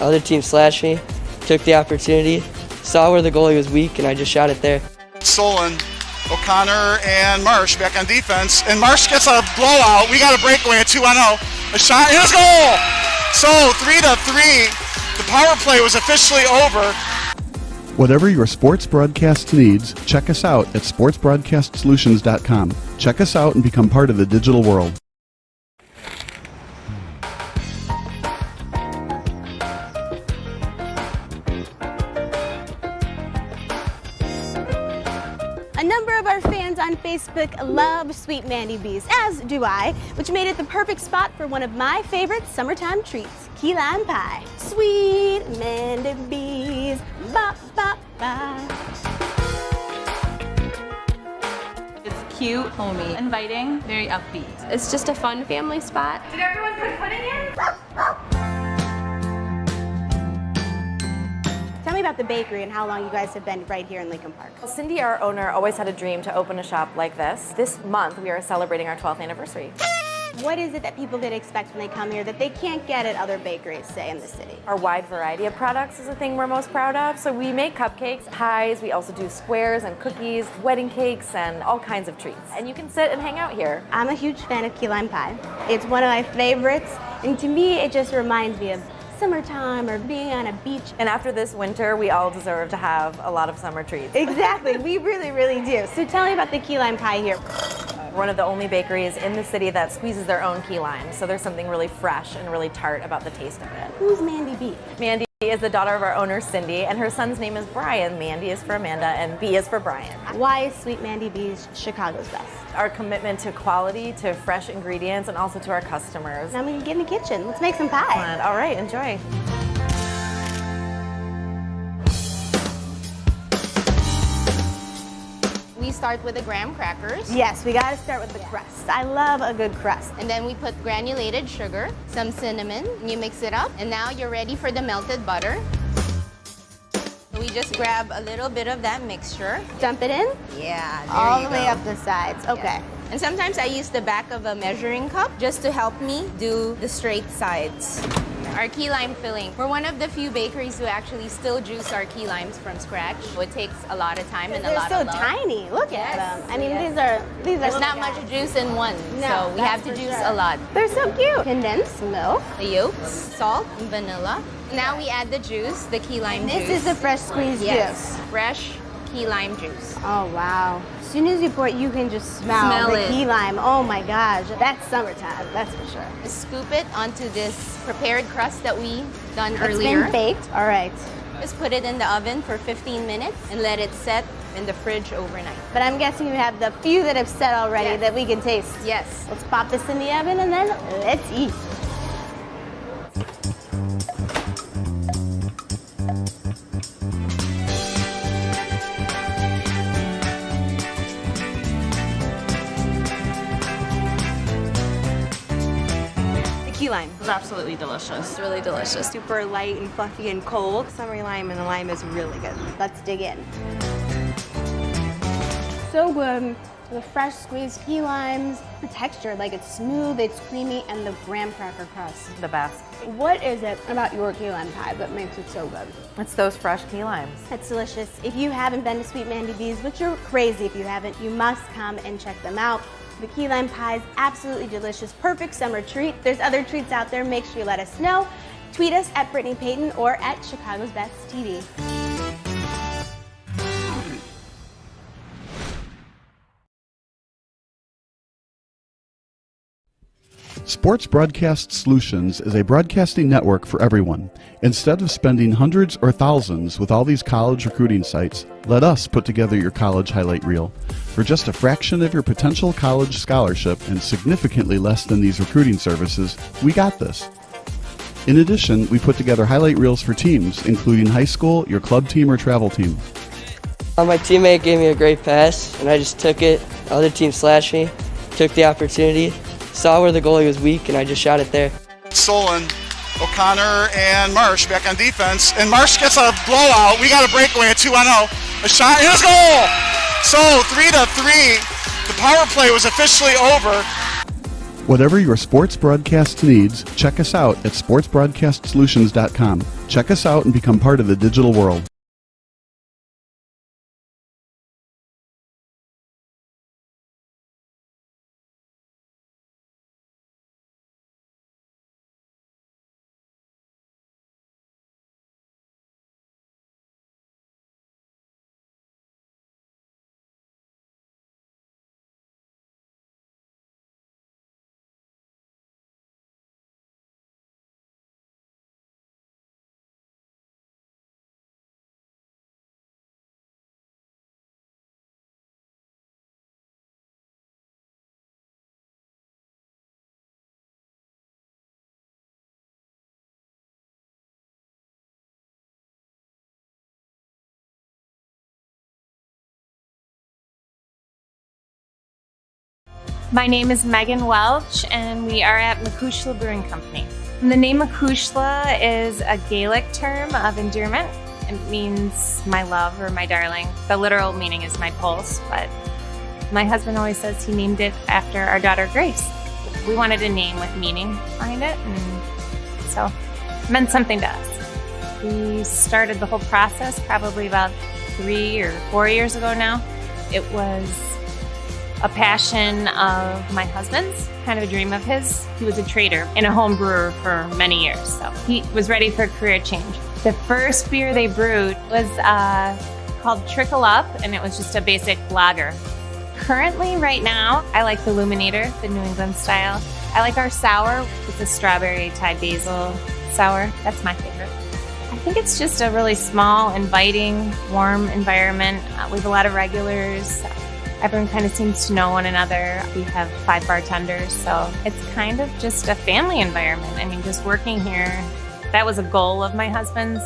other team slashed me, took the opportunity, saw where the goalie was weak, and I just shot it there. Solon, O'Connor, and Marsh back on defense, and Marsh gets a blowout. We got a breakaway at 2-0. A shot, and a goal! So 3-3, the power play was officially over. Whatever your sports broadcast needs, check us out at sportsbroadcastsolutions.com. Check us out and become part of the digital world. A number of our fans on Facebook love Sweet Mandy Bees, as do I, which made it the perfect spot for one of my favorite summertime treats, key lime pie. Sweet Mandy Bees, ba ba ba. It's cute, homey, inviting, very upbeat. It's just a fun family spot. Did everyone put pudding in? Tell me about the bakery and how long you guys have been right here in Lincoln Park. Well, Cindy, our owner, always had a dream to open a shop like this. This month, we are celebrating our 12th anniversary. What is it that people can expect when they come here that they can't get at other bakeries, say, in the city? Our wide variety of products is the thing we're most proud of. So we make cupcakes, pies, we also do squares and cookies, wedding cakes, and all kinds of treats. And you can sit and hang out here. I'm a huge fan of key lime pie. It's one of my favorites, and to me, it just reminds me of summertime or being on a beach. And after this winter, we all deserve to have a lot of summer treats. Exactly, we really, really do. So tell me about the key lime pie here. We're one of the only bakeries in the city that squeezes their own key lime. So there's something really fresh and really tart about the taste of it. Who's Mandy B? Mandy is the daughter of our owner, Cindy, and her son's name is Brian. Mandy is for Amanda, and B is for Brian. Why is Sweet Mandy B's Chicago's best? Our commitment to quality, to fresh ingredients, and also to our customers. Now we can get in the kitchen. Let's make some pie. All right, enjoy. We start with the graham crackers. Yes, we gotta start with the crust. I love a good crust. And then we put granulated sugar, some cinnamon, and you mix it up. And now you're ready for the melted butter. We just grab a little bit of that mixture. Dump it in? Yeah, there All you the way go. up the sides. Okay. Yeah. And sometimes I use the back of a measuring cup just to help me do the straight sides. Our key lime filling. We're one of the few bakeries who actually still juice our key limes from scratch. It takes a lot of time and a lot They're of so love. tiny. Look at Yes. them. I mean, Yes. these are. There's not much juice in one, No, so we have that's to for juice sure. a lot. They're so cute. Condensed milk. The yolks, salt, and vanilla. Now we add the juice, the key lime juice. This is the fresh squeezed yes, juice. fresh key lime juice. Oh wow. As soon as you pour it, you can just smell Smell the it. key lime. Oh my gosh. That's summertime, that's for sure. Scoop it onto this prepared crust that we done It's earlier. been baked. All right. Just put it in the oven for 15 minutes and let it set in the fridge overnight. But I'm guessing you have the few that have set already Yes. that we can taste. Yes. Let's pop this in the oven and then let's eat. Key lime is absolutely delicious. It's really delicious. Super light and fluffy and cold. Summery lime, and the lime is really good. Let's dig in. So good. The fresh squeezed key limes, the texture, like it's smooth, it's creamy, and the graham cracker crust. The best. What is it about your key lime pie that makes it so good? It's those fresh key limes. It's delicious. If you haven't been to Sweet Mandy Bees, which you're crazy if you haven't, you must come and check them out. The key lime pie is absolutely delicious, perfect summer treat. There's other treats out there, make sure you let us know. Tweet us at Brittany Payton or at Chicago's Best TV. Sports Broadcast Solutions is a broadcasting network for everyone. Instead of spending hundreds or thousands with all these college recruiting sites, let us put together your college highlight reel. For just a fraction of your potential college scholarship and significantly less than these recruiting services, we got this. In addition, we put together highlight reels for teams, including high school, your club team, or travel team. My teammate gave me a great pass, and I just took it. The other team slashed me, took the opportunity, saw where the goalie was weak, and I just shot it there. Solon, O'Connor, and Marsh back on defense, and Marsh gets a blowout. We got a breakaway at 2-0. A shot, and a goal! So 3-3, the power play was officially over. Whatever your sports broadcast needs, check us out at sportsbroadcastsolutions.com. Check us out and become part of the digital world. My name is Megan Welch, and we are at Macushla Brewing Company. The name Macushla is a Gaelic term of endearment. It means my love or my darling. The literal meaning is my pulse, but my husband always says he named it after our daughter Grace. We wanted a name with meaning behind it, and so it meant something to us. We started the whole process probably about 3 or 4 years ago now. It was a passion of my husband's, kind of a dream of his. He was a trader and a home brewer for many years, so he was ready for a career change. The first beer they brewed was called Trickle Up, and it was just a basic lager. Currently, right now, I like the Luminator, the New England style. I like our sour with the strawberry Thai basil sour. That's my favorite. I think it's just a really small, inviting, warm environment. We have a lot of regulars. Everyone kind of seems to know one another. We have 5 bartenders, so it's kind of just a family environment. I mean, just working here, that was a goal of my husband's,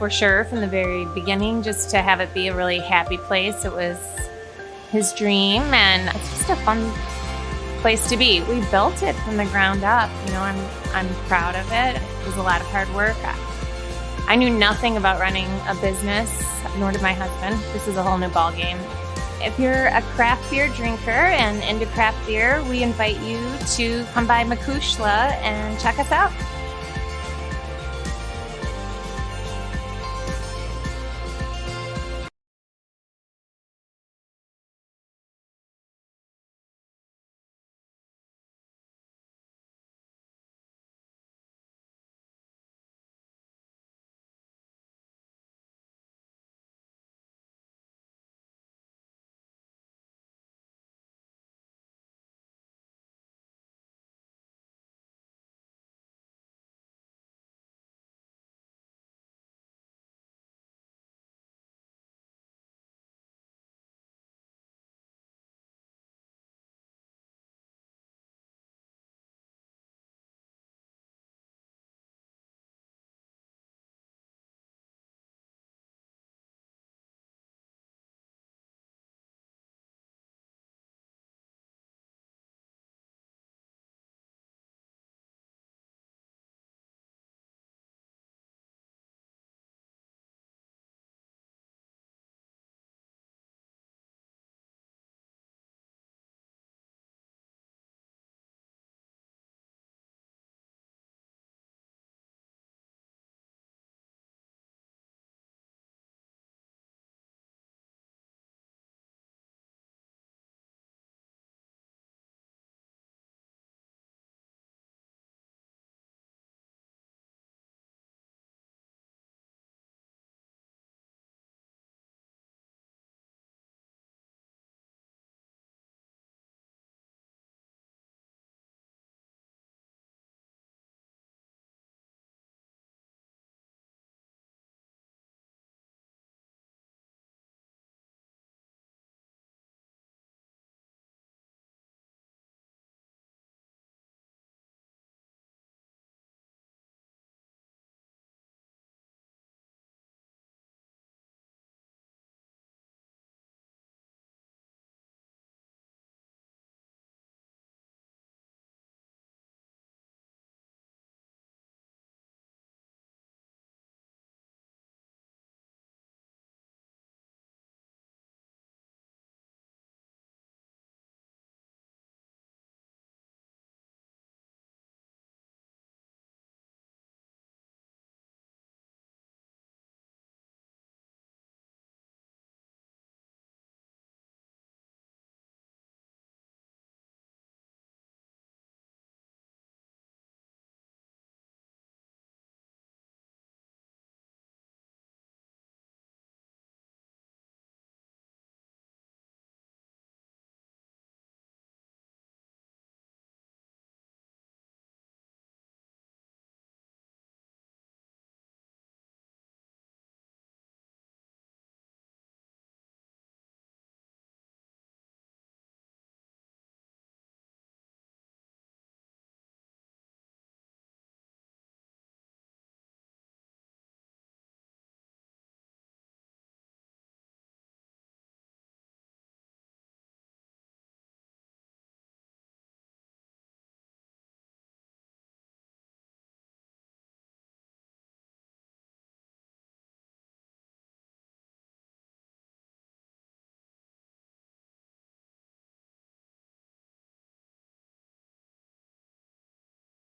for sure, from the very beginning, just to have it be a really happy place. It was his dream, and it's just a fun place to be. We built it from the ground up. You know, I'm proud of it. It was a lot of hard work. I knew nothing about running a business, nor did my husband. This is a whole new ballgame. If you're a craft beer drinker and into craft beer, we invite you to come by Macushla and check us out.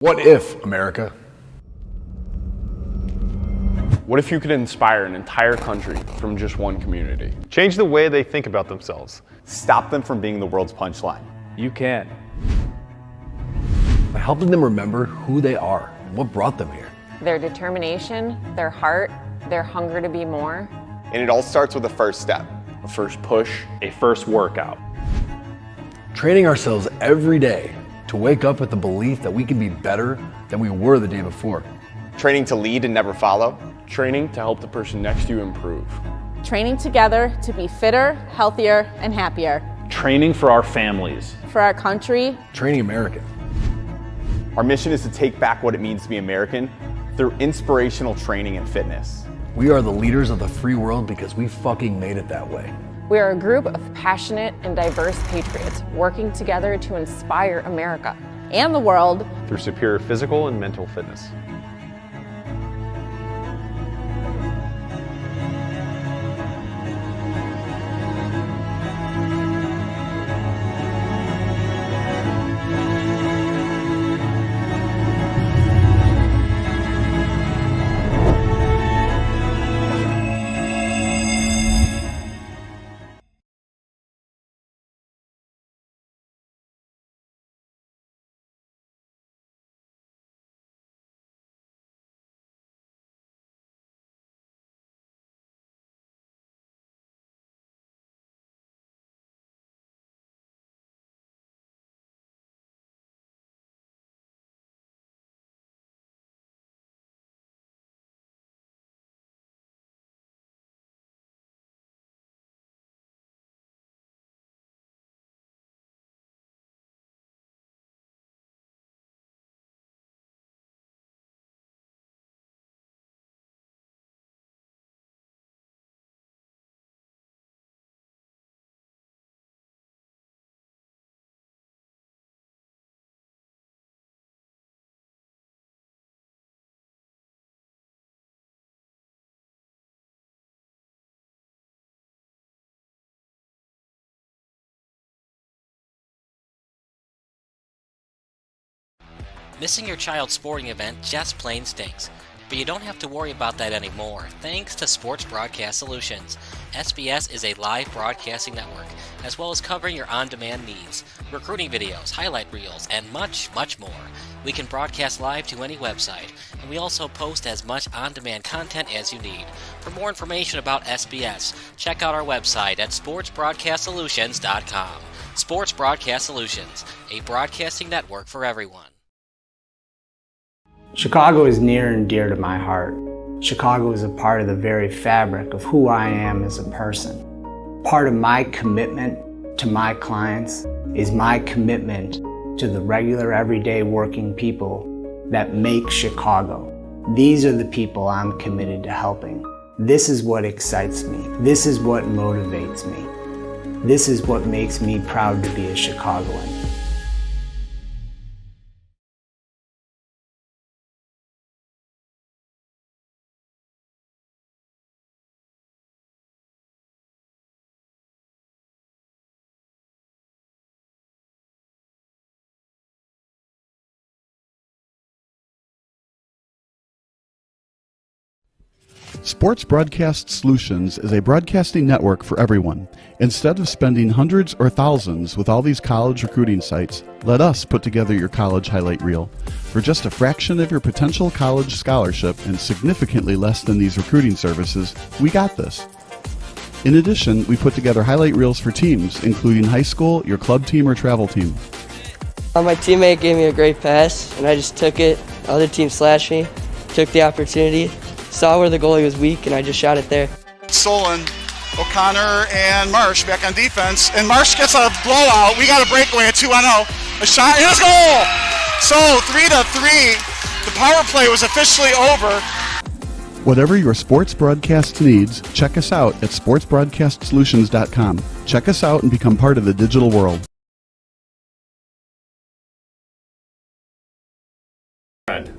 What if, America? What if you could inspire an entire country from just one community? Change the way they think about themselves. Stop them from being the world's punchline. You can. By helping them remember who they are and what brought them here. Their determination, their heart, their hunger to be more. And it all starts with a first step. A first push, a first workout. Training ourselves every day to wake up with the belief that we can be better than we were the day before. Training to lead and never follow. Training to help the person next to you improve. Training together to be fitter, healthier, and happier. Training for our families. For our country. Training America. Our mission is to take back what it means to be American through inspirational training and fitness. We are the leaders of the free world because we fucking made it that way. We are a group of passionate and diverse patriots working together to inspire America and the world through superior physical and mental fitness. Missing your child's sporting event just plain stinks. But you don't have to worry about that anymore, thanks to Sports Broadcast Solutions. SBS is a live broadcasting network, as well as covering your on-demand needs, recruiting videos, highlight reels, and much, much more. We can broadcast live to any website, and we also post as much on-demand content as you need. For more information about SBS, check out our website at sportsbroadcastsolutions.com. Sports Broadcast Solutions, a broadcasting network for everyone. Chicago is near and dear to my heart. Chicago is a part of the very fabric of who I am as a person. Part of my commitment to my clients is my commitment to the regular, everyday working people that make Chicago. These are the people I'm committed to helping. This is what excites me. This is what motivates me. This is what makes me proud to be a Chicagoan. Sports Broadcast Solutions is a broadcasting network for everyone. Instead of spending hundreds or thousands with all these college recruiting sites, let us put together your college highlight reel. For just a fraction of your potential college scholarship and significantly less than these recruiting services, we got this. In addition, we put together highlight reels for teams, including high school, your club team, or travel team. My teammate gave me a great pass, and I just took it. Other team slashed me, took the opportunity, saw where the goalie was weak, and I just shot it there. Stolen. O'Connor and Marsh back on defense, and Marsh gets a blowout. We got a breakaway at 2-0. A shot, and a goal! So 3-3. The power play was officially over. Whatever your sports broadcast needs, check us out at sportsbroadcastsolutions.com. Check us out and become part of the digital world.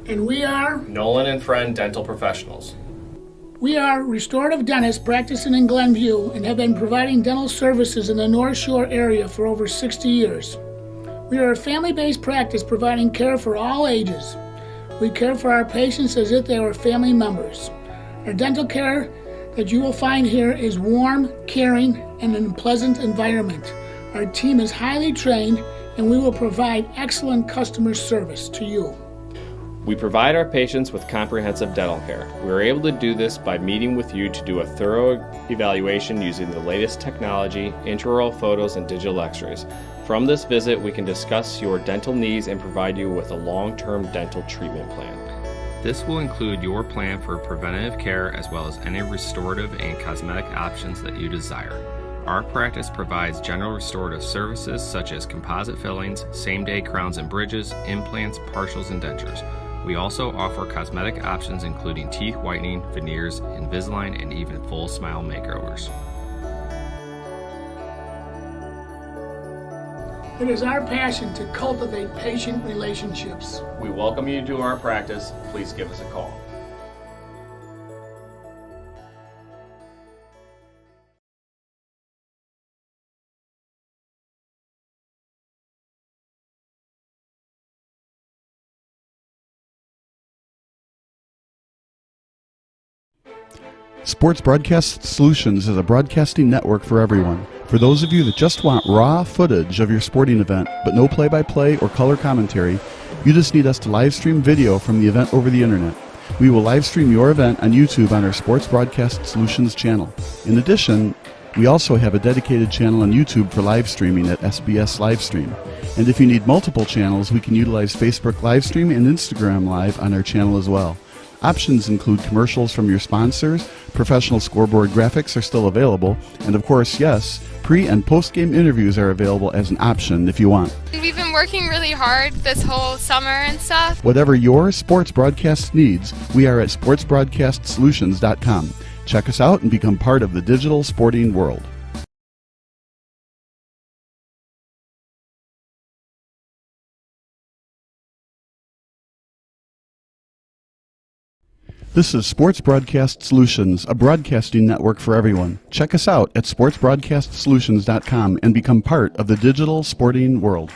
And we are Nolan and Friend Dental Professionals. We are restorative dentists practicing in Glenview and have been providing dental services in the North Shore area for over 60 years. We are a family-based practice providing care for all ages. We care for our patients as if they were family members. Our dental care that you will find here is warm, caring, and in a pleasant environment. Our team is highly trained and we will provide excellent customer service to you. We provide our patients with comprehensive dental care. We are able to do this by meeting with you to do a thorough evaluation using the latest technology, intraoral photos, and digital x-rays. From this visit, we can discuss your dental needs and provide you with a long-term dental treatment plan. This will include your plan for preventative care as well as any restorative and cosmetic options that you desire. Our practice provides general restorative services such as composite fillings, same-day crowns and bridges, implants, partials, and dentures. We also offer cosmetic options including teeth whitening, veneers, Invisalign, and even full smile makeovers. It is our passion to cultivate patient relationships. We welcome you to our practice. Please give us a call. Sports Broadcast Solutions is a broadcasting network for everyone. For those of you that just want raw footage of your sporting event, but no play-by-play or color commentary, you just need us to live stream video from the event over the internet. We will live stream your event on YouTube on our Sports Broadcast Solutions channel. In addition, we also have a dedicated channel on YouTube for live streaming at SBS Livestream. And if you need multiple channels, we can utilize Facebook Livestream and Instagram Live on our channel as well. Options include commercials from your sponsors, professional scoreboard graphics are still available, and of course, yes, pre- and post-game interviews are available as an option if you want. We've been working really hard this whole summer and stuff. Whatever your sports broadcast needs, we are at sportsbroadcastsolutions.com. Check us out and become part of the digital sporting world. This is Sports Broadcast Solutions, a broadcasting network for everyone. Check us out at sportsbroadcastsolutions.com and become part of the digital sporting world.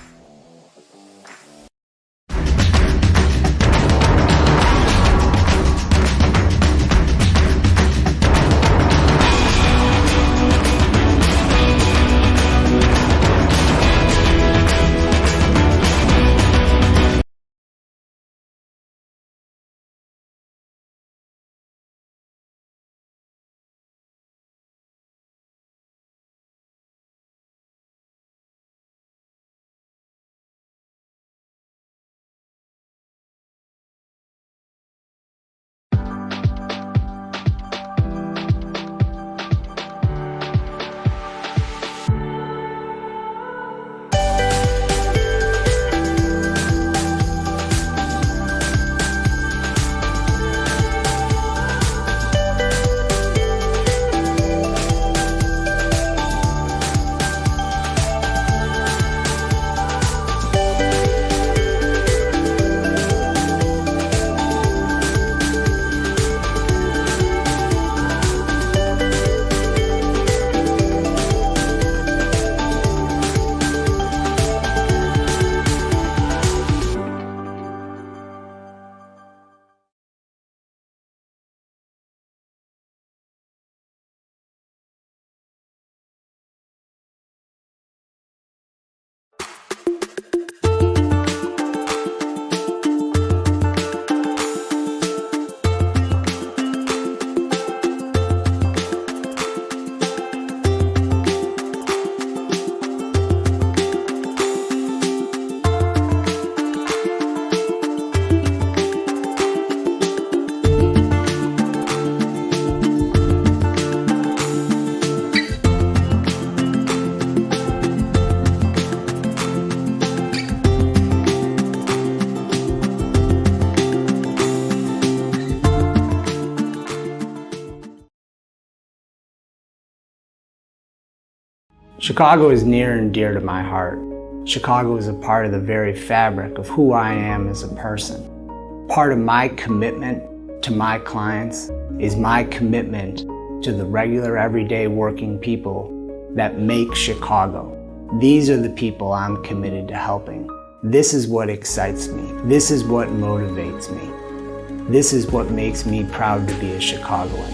Chicago is near and dear to my heart. Chicago is a part of the very fabric of who I am as a person. Part of my commitment to my clients is my commitment to the regular, everyday working people that make Chicago. These are the people I'm committed to helping. This is what excites me. This is what motivates me. This is what makes me proud to be a Chicagoan.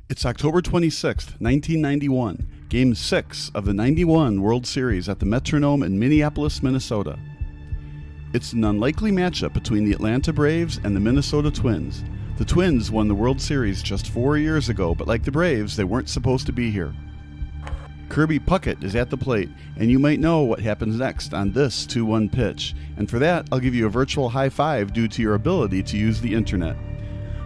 It's October 26th, 1991, Game 6 of the 91 World Series at the Metronome in Minneapolis, Minnesota. It's an unlikely matchup between the Atlanta Braves and the Minnesota Twins. The Twins won the World Series just 4 years ago, but like the Braves, they weren't supposed to be here. Kirby Puckett is at the plate, and you might know what happens next on this 2-1 pitch. And for that, I'll give you a virtual high five due to your ability to use the internet.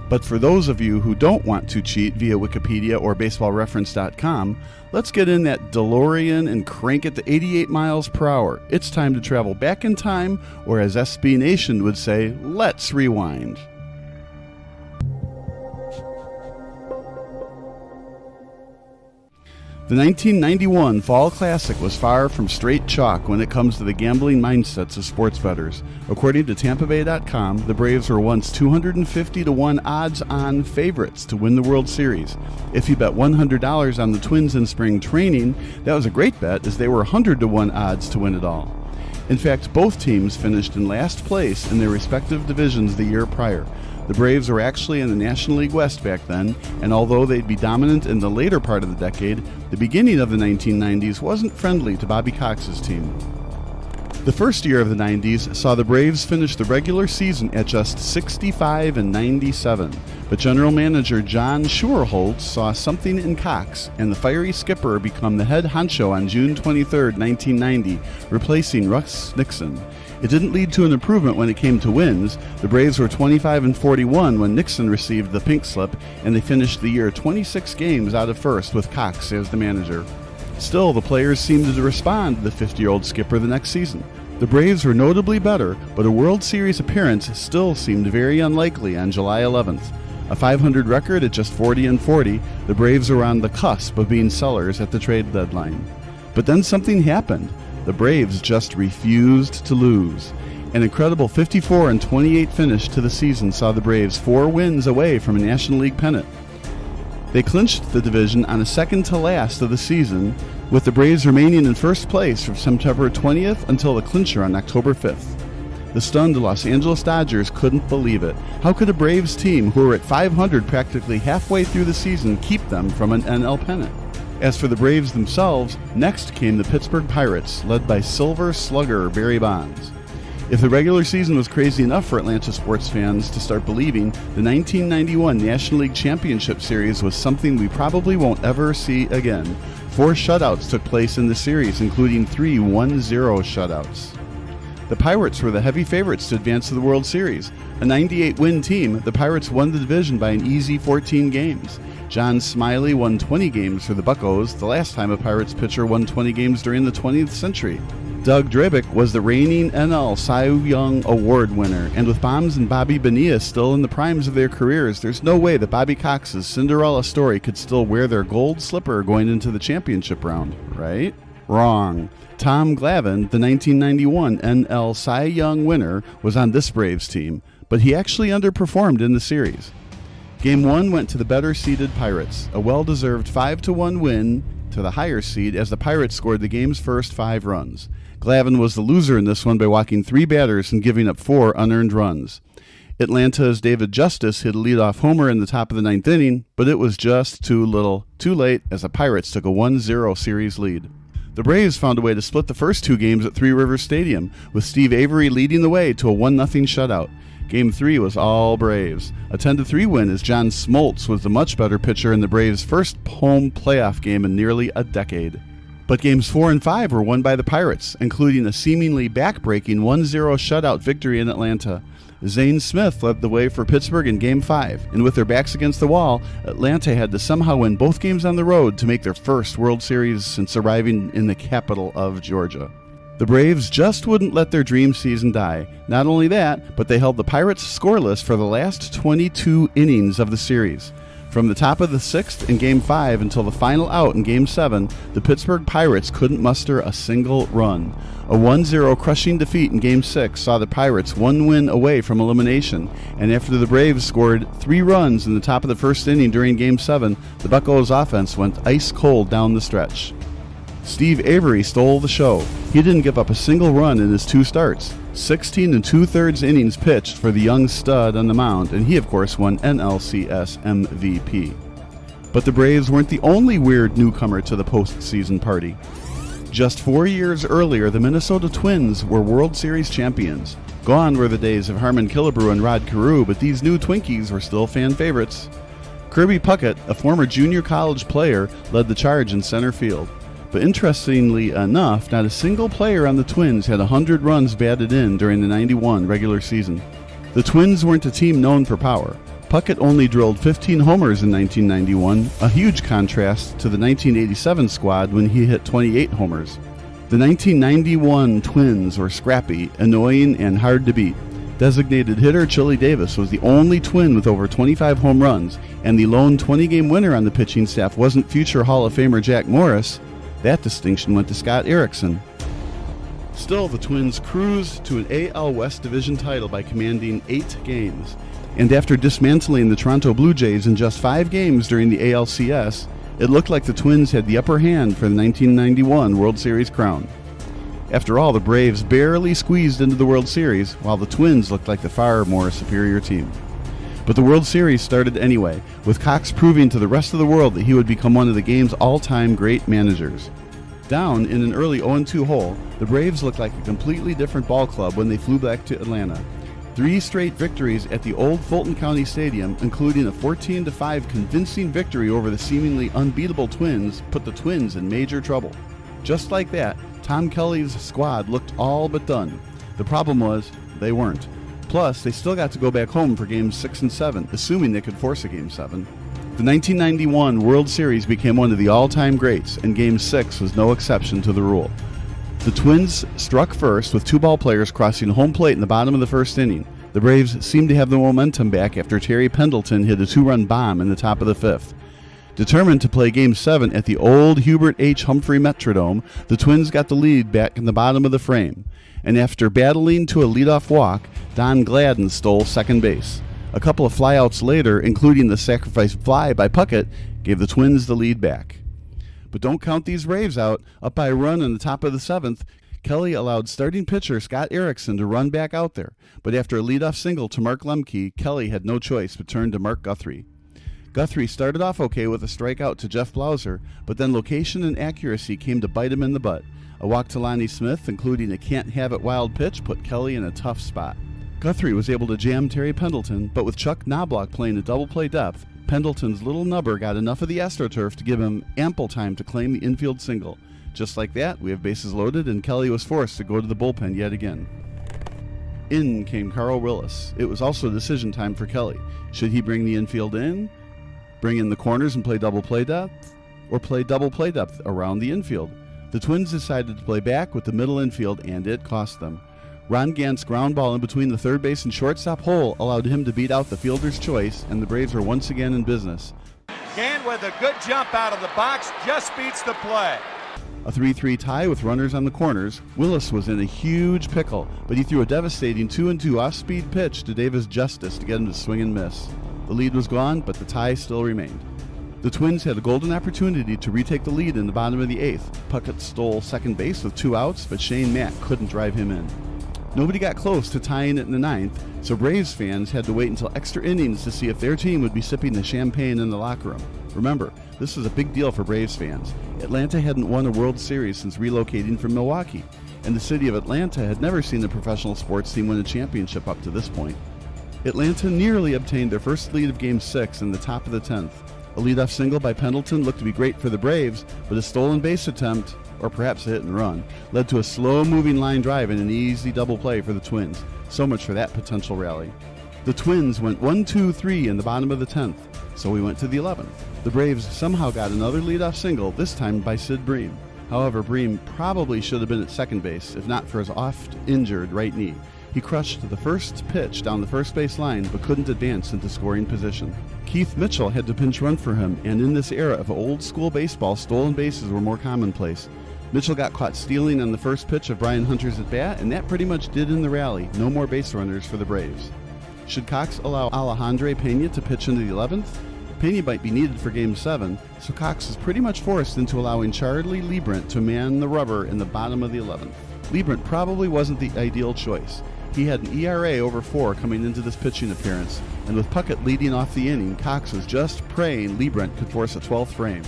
But for those of you who don't want to cheat via Wikipedia or BaseballReference.com, let's get in that DeLorean and crank it to 88 miles per hour. It's time to travel back in time, or as SB Nation would say, let's rewind. The 1991 Fall Classic was far from straight chalk when it comes to the gambling mindsets of sports bettors. According to TampaBay.com, the Braves were once 250-1 odds-on favorites to win the World Series. If you bet $100 on the Twins in spring training, that was a great bet, as they were 100-1 odds to win it all. In fact, both teams finished in last place in their respective divisions the year prior. The Braves were actually in the National League West back then, and although they'd be dominant in the later part of the decade, the beginning of the 1990s wasn't friendly to Bobby Cox's team. The first year of the 90s saw the Braves finish the regular season at just 65-97, but general manager John Schuerholz saw something in Cox, and the fiery skipper became the head honcho on June 23, 1990, replacing Russ Nixon. It didn't lead to an improvement when it came to wins. The Braves were 25-41 when Nixon received the pink slip, and they finished the year 26 games out of first with Cox as the manager. Still, the players seemed to respond to the 50-year-old skipper the next season. The Braves were notably better, but a World Series appearance still seemed very unlikely on July 11th. A .500 record at just 40-40, the Braves were on the cusp of being sellers at the trade deadline. But then something happened. The Braves just refused to lose. An incredible 54-28 finish to the season saw the Braves 4 wins away from a National League pennant. They clinched the division on a second-to-last of the season, with the Braves remaining in first place from September 20th until the clincher on October 5th. The stunned Los Angeles Dodgers couldn't believe it. How could a Braves team who were at .500 practically halfway through the season keep them from an NL pennant? As for the Braves themselves, next came the Pittsburgh Pirates, led by Silver Slugger Barry Bonds. If the regular season was crazy enough for Atlanta sports fans to start believing, the 1991 National League Championship Series was something we probably won't ever see again. 4 shutouts took place in the series, including 3 1-0 shutouts. The Pirates were the heavy favorites to advance to the World Series. A 98-win team, the Pirates won the division by an easy 14 games. John Smiley won 20 games for the Buccos, the last time a Pirates pitcher won 20 games during the 20th century. Doug Drabick was the reigning NL Cy Young Award winner, and with Bombs and Bobby Bonilla still in the primes of their careers, there's no way that Bobby Cox's Cinderella story could still wear their gold slipper going into the championship round, right? Wrong. Tom Glavine, the 1991 NL Cy Young winner, was on this Braves team, but he actually underperformed in the series. Game 1 went to the better-seeded Pirates, a well-deserved 5-1 win to the higher seed as the Pirates scored the game's first 5 runs. Glavine was the loser in this one by walking 3 batters and giving up 4 unearned runs. Atlanta's David Justice hit a leadoff homer in the top of the 9th inning, but it was just too little, too late, as the Pirates took a 1-0 series lead. The Braves found a way to split the first 2 games at Three Rivers Stadium, with Steve Avery leading the way to a 1-0 shutout. Game 3 was all Braves. A 10-3 win as John Smoltz was the much better pitcher in the Braves' first home playoff game in nearly a decade. But games 4 and 5 were won by the Pirates, including a seemingly back-breaking 1-0 shutout victory in Atlanta. Zane Smith led the way for Pittsburgh in Game 5, and with their backs against the wall, Atlanta had to somehow win both games on the road to make their first World Series since arriving in the capital of Georgia. The Braves just wouldn't let their dream season die. Not only that, but they held the Pirates scoreless for the last 22 innings of the series. From the top of the 6th in Game 5 until the final out in Game 7, the Pittsburgh Pirates couldn't muster a single run. A 1-0 crushing defeat in Game 6 saw the Pirates one win away from elimination, and after the Braves scored 3 runs in the top of the first inning during Game 7, the Buccos offense went ice cold down the stretch. Steve Avery stole the show. He didn't give up a single run in his 2 starts. 16 2/3 innings pitched for the young stud on the mound, and he of course won NLCS MVP. But the Braves weren't the only weird newcomer to the postseason party. Just 4 years earlier, the Minnesota Twins were World Series champions. Gone were the days of Harmon Killebrew and Rod Carew, but these new Twinkies were still fan favorites. Kirby Puckett, a former junior college player, led the charge in center field. But interestingly enough, not a single player on the Twins had 100 runs batted in during the 91 regular season. The Twins weren't a team known for power. Puckett only drilled 15 homers in 1991, a huge contrast to the 1987 squad when he hit 28 homers. The 1991 Twins were scrappy, annoying, and hard to beat. Designated hitter Chili Davis was the only Twin with over 25 home runs, and the lone 20-game winner on the pitching staff wasn't future Hall of Famer Jack Morris. That distinction went to Scott Erickson. Still, the Twins cruised to an AL West Division title by commanding 8 games. And after dismantling the Toronto Blue Jays in just 5 games during the ALCS, it looked like the Twins had the upper hand for the 1991 World Series crown. After all, the Braves barely squeezed into the World Series, while the Twins looked like the far more superior team. But the World Series started anyway, with Cox proving to the rest of the world that he would become one of the game's all-time great managers. Down in an early 0-2 hole, the Braves looked like a completely different ball club when they flew back to Atlanta. 3 straight victories at the old Fulton County Stadium, including a 14-5 convincing victory over the seemingly unbeatable Twins, put the Twins in major trouble. Just like that, Tom Kelly's squad looked all but done. The problem was, they weren't. Plus, they still got to go back home for Games 6 and 7, assuming they could force a Game 7. The 1991 World Series became one of the all-time greats, and Game 6 was no exception to the rule. The Twins struck first with 2 ball players crossing home plate in the bottom of the first inning. The Braves seemed to have the momentum back after Terry Pendleton hit a 2-run bomb in the top of the 5th. Determined to play Game 7 at the old Hubert H. Humphrey Metrodome, the Twins got the lead back in the bottom of the frame. And after battling to a leadoff walk, Don Gladden stole second base. A couple of flyouts later, including the sacrifice fly by Puckett, gave the Twins the lead back. But don't count these Braves out. Up by a run in the top of the 7th, Kelly allowed starting pitcher Scott Erickson to run back out there. But after a leadoff single to Mark Lemke, Kelly had no choice but turned to Mark Guthrie. Guthrie started off okay with a strikeout to Jeff Blauser, but then location and accuracy came to bite him in the butt. A walk to Lonnie Smith, including a can't-have-it wild pitch, put Kelly in a tough spot. Guthrie was able to jam Terry Pendleton, but with Chuck Knobloch playing a double-play depth, Pendleton's little nubber got enough of the AstroTurf to give him ample time to claim the infield single. Just like that, we have bases loaded, and Kelly was forced to go to the bullpen yet again. In came Carl Willis. It was also decision time for Kelly. Should he bring the infield in, bring in the corners and play double-play depth, or play double-play depth around the infield? The Twins decided to play back with the middle infield, and it cost them. Ron Gant's ground ball in between the third base and shortstop hole allowed him to beat out the fielder's choice, and the Braves were once again in business. Gant with a good jump out of the box just beats the play. A 3-3 tie with runners on the corners. Willis was in a huge pickle, but he threw a devastating 2-2 off-speed pitch to Davis Justice to get him to swing and miss. The lead was gone, but the tie still remained. The Twins had a golden opportunity to retake the lead in the bottom of the 8th. Puckett stole second base with 2 outs, but Shane Mack couldn't drive him in. Nobody got close to tying it in the 9th, so Braves fans had to wait until extra innings to see if their team would be sipping the champagne in the locker room. Remember, this was a big deal for Braves fans. Atlanta hadn't won a World Series since relocating from Milwaukee, and the city of Atlanta had never seen a professional sports team win a championship up to this point. Atlanta nearly obtained their first lead of Game 6 in the top of the 10th. A leadoff single by Pendleton looked to be great for the Braves, but a stolen base attempt, or perhaps a hit and run, led to a slow-moving line drive and an easy double play for the Twins. So much for that potential rally. The Twins went 1-2-3 in the bottom of the 10th, so we went to the 11th. The Braves somehow got another leadoff single, this time by Sid Bream. However, Bream probably should have been at second base, if not for his oft-injured right knee. He crushed the first pitch down the first base line, but couldn't advance into scoring position. Keith Mitchell had to pinch run for him, and in this era of old-school baseball, stolen bases were more commonplace. Mitchell got caught stealing on the first pitch of Brian Hunter's at-bat, and that pretty much did in the rally. No more base runners for the Braves. Should Cox allow Alejandro Pena to pitch into the 11th? Pena might be needed for Game 7, so Cox is pretty much forced into allowing Charlie Liebrant to man the rubber in the bottom of the 11th. Liebrant probably wasn't the ideal choice. He had an ERA over 4 coming into this pitching appearance, and with Puckett leading off the inning, Cox was just praying Liebrant could force a 12th frame.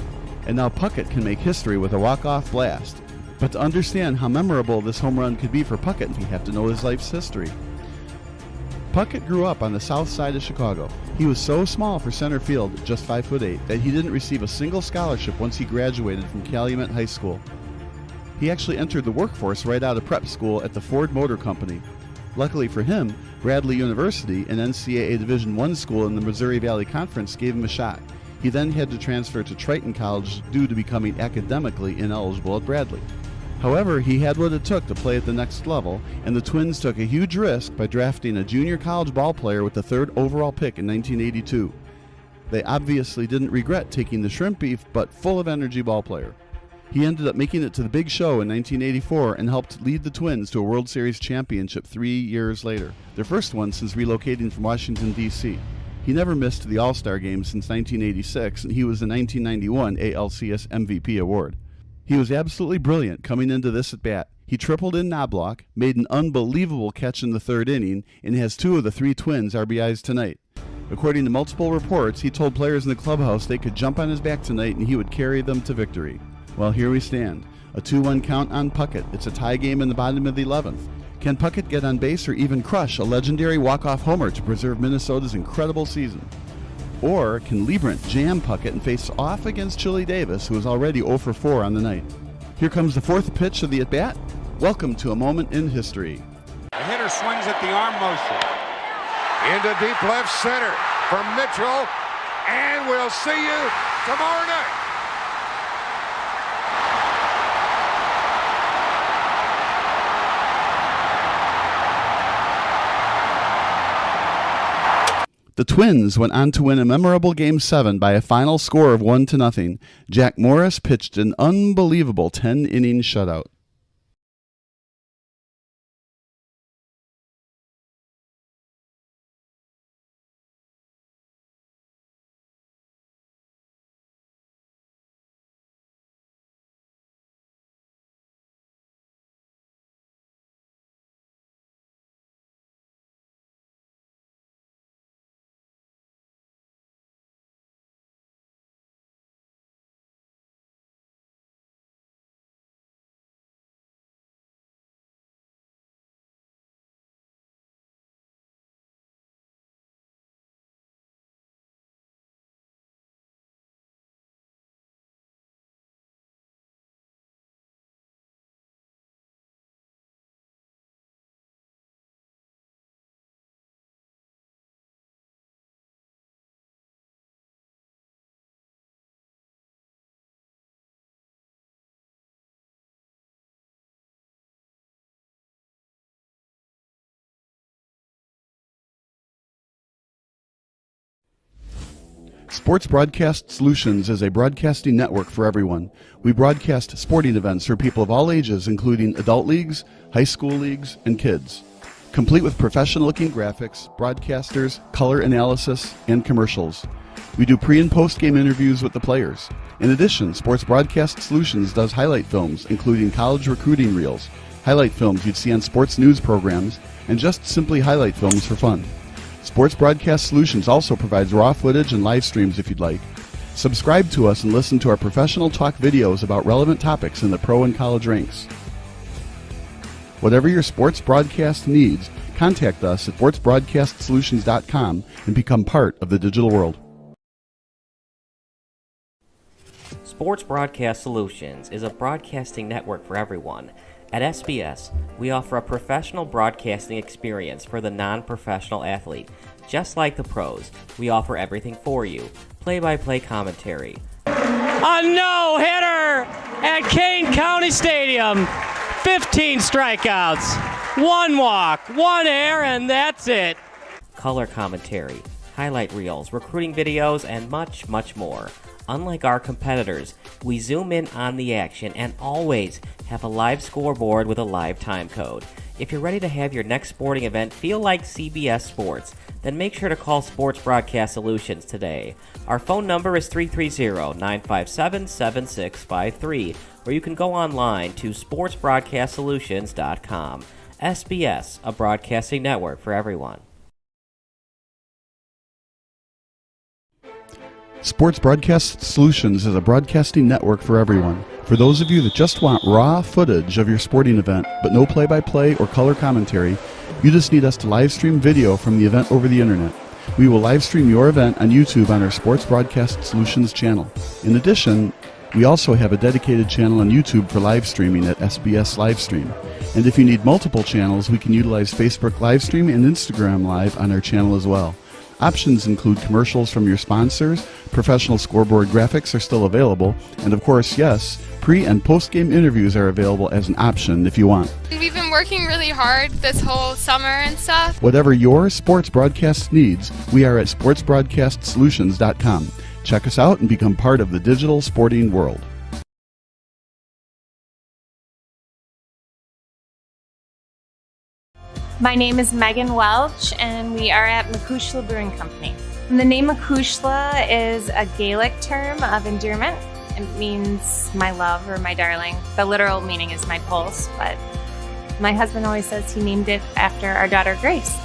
And now Puckett can make history with a walk-off blast. But to understand how memorable this home run could be for Puckett, we have to know his life's history. Puckett grew up on the south side of Chicago. He was so small for center field, just 5'8", that he didn't receive a single scholarship once he graduated from Calumet High School. He actually entered the workforce right out of prep school at the Ford Motor Company. Luckily for him, Bradley University, an NCAA Division I school in the Missouri Valley Conference, gave him a shot. He then had to transfer to Triton College due to becoming academically ineligible at Bradley. However, he had what it took to play at the next level, and the Twins took a huge risk by drafting a junior college ball player with the 3rd overall pick in 1982. They obviously didn't regret taking the shrimp beef but full of energy ball player. He ended up making it to the big show in 1984 and helped lead the Twins to a World Series championship 3 years later, their first one since relocating from Washington, D.C. He never missed the All-Star game since 1986, and he was the 1991 ALCS MVP award. He was absolutely brilliant coming into this at-bat. He tripled in Knobloch, made an unbelievable catch in the 3rd inning, and has 2 of the 3 Twins' RBIs tonight. According to multiple reports, he told players in the clubhouse they could jump on his back tonight and he would carry them to victory. Well, here we stand. A 2-1 count on Puckett. It's a tie game in the bottom of the 11th. Can Puckett get on base or even crush a legendary walk-off homer to preserve Minnesota's incredible season? Or can Liebrant jam Puckett and face off against Chili Davis, who is already 0 for 4 on the night? Here comes the 4th pitch of the at-bat. Welcome to a moment in history. The hitter swings at the arm motion. Into deep left center for Mitchell, and we'll see you tomorrow night. The Twins went on to win a memorable Game 7 by a final score of 1-0. Jack Morris pitched an unbelievable 10-inning shutout. Sports Broadcast Solutions is a broadcasting network for everyone. We broadcast sporting events for people of all ages, including adult leagues, high school leagues, and kids. Complete with professional-looking graphics, broadcasters, color analysis, and commercials. We do pre- and post-game interviews with the players. In addition, Sports Broadcast Solutions does highlight films, including college recruiting reels, highlight films you'd see on sports news programs, and just simply highlight films for fun. Sports Broadcast Solutions also provides raw footage and live streams if you'd like. Subscribe to us and listen to our professional talk videos about relevant topics in the pro and college ranks. Whatever your sports broadcast needs, contact us at sportsbroadcastsolutions.com and become part of the digital world. Sports Broadcast Solutions is a broadcasting network for everyone. At SBS, we offer a professional broadcasting experience for the non-professional athlete. Just like the pros, we offer everything for you. Play-by-play commentary. A no-hitter at Kane County Stadium. 15 strikeouts, 1 walk, 1 error, and that's it. Color commentary, highlight reels, recruiting videos, and much, much more. Unlike our competitors, we zoom in on the action and always have a live scoreboard with a live time code. If you're ready to have your next sporting event feel like CBS Sports, then make sure to call Sports Broadcast Solutions today. Our phone number is 330-957-7653, or you can go online to sportsbroadcastsolutions.com. SBS, a broadcasting network for everyone. Sports Broadcast Solutions is a broadcasting network for everyone. For those of you that just want raw footage of your sporting event, but no play-by-play or color commentary, you just need us to live stream video from the event over the internet. We will live stream your event on YouTube on our Sports Broadcast Solutions channel. In addition, we also have a dedicated channel on YouTube for live streaming at SBS Livestream. And if you need multiple channels, we can utilize Facebook Livestream and Instagram Live on our channel as well. Options include commercials from your sponsors, professional scoreboard graphics are still available, and of course, yes, pre- and post-game interviews are available as an option if you want. We've been working really hard this whole summer and stuff. Whatever your sports broadcast needs, we are at sportsbroadcastsolutions.com. Check us out and become part of the digital sporting world. My name is Megan Welch, and we are at Macushla Brewing Company. And the name Macushla is a Gaelic term of endearment. It means my love or my darling. The literal meaning is my pulse, but my husband always says he named it after our daughter Grace.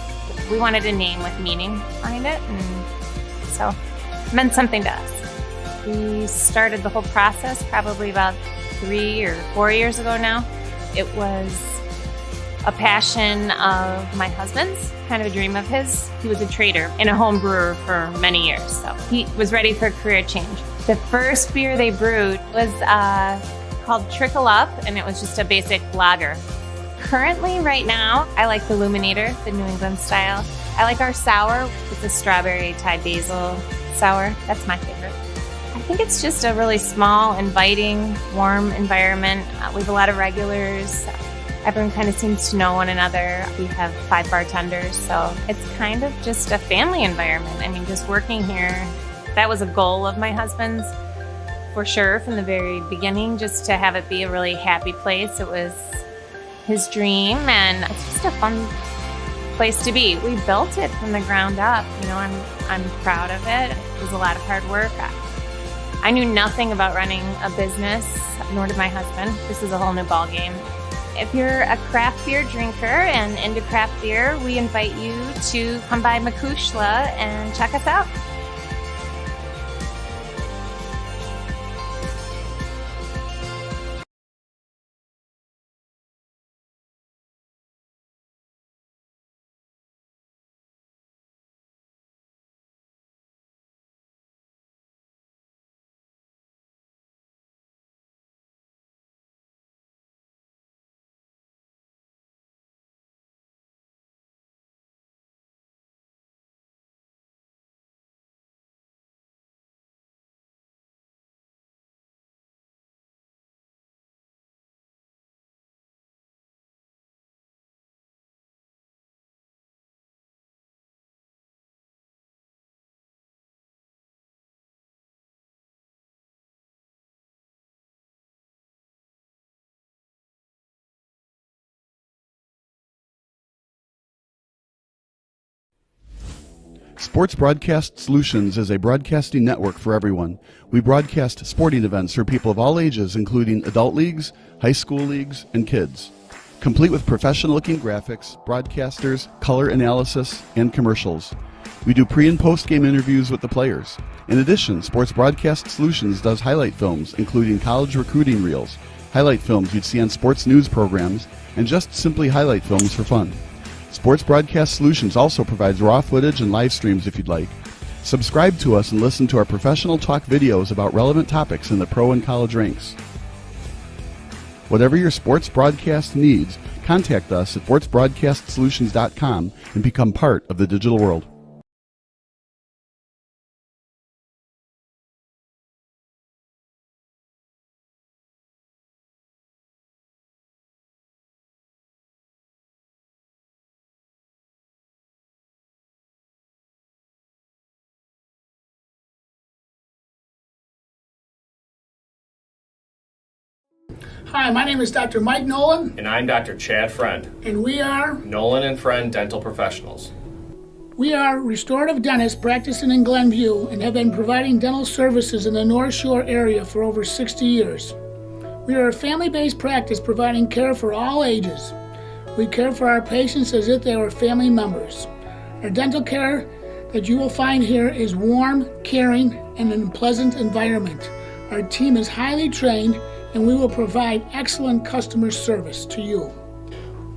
We wanted a name with meaning behind it, and so it meant something to us. We started the whole process probably about 3 or 4 years ago now. It was a passion of my husband's, kind of a dream of his. He was a trader and a home brewer for many years, so he was ready for a career change. The first beer they brewed was called Trickle Up, and it was just a basic lager. Currently, right now, I like the Luminator, the New England style. I like our sour. It's a strawberry Thai basil sour. That's my favorite. I think it's just a really small, inviting, warm environment. We have a lot of regulars. Everyone kind of seems to know one another. We have 5 bartenders, so it's kind of just a family environment. I mean, just working here, that was a goal of my husband's, for sure, from the very beginning, just to have it be a really happy place. It was his dream, and it's just a fun place to be. We built it from the ground up. You know, I'm proud of it. It was a lot of hard work. I knew nothing about running a business, nor did my husband. This is a whole new ball game. If you're a craft beer drinker and into craft beer, we invite you to come by Macushla and check us out. Sports Broadcast Solutions is a broadcasting network for everyone. We broadcast sporting events for people of all ages, including adult leagues, high school leagues, and kids. Complete with professional-looking graphics, broadcasters, color analysis, and commercials. We do pre- and post-game interviews with the players. In addition, Sports Broadcast Solutions does highlight films, including college recruiting reels, highlight films you'd see on sports news programs, and just simply highlight films for fun. Sports Broadcast Solutions also provides raw footage and live streams if you'd like. Subscribe to us and listen to our professional talk videos about relevant topics in the pro and college ranks. Whatever your sports broadcast needs, contact us at sportsbroadcastsolutions.com and become part of the digital world. Hi, my name is Dr. Mike Nolan, And I'm Dr. Chad Friend, and we are Nolan and Friend Dental Professionals. restorative dentists practicing in Glenview and have been providing dental services in the North Shore area for over 60 years. We are a family-based practice providing care for all ages. We care for our patients as if they were family members. Our dental care that you will find here is warm, caring, and in a pleasant environment. Our team is highly trained, and we will provide excellent customer service to you.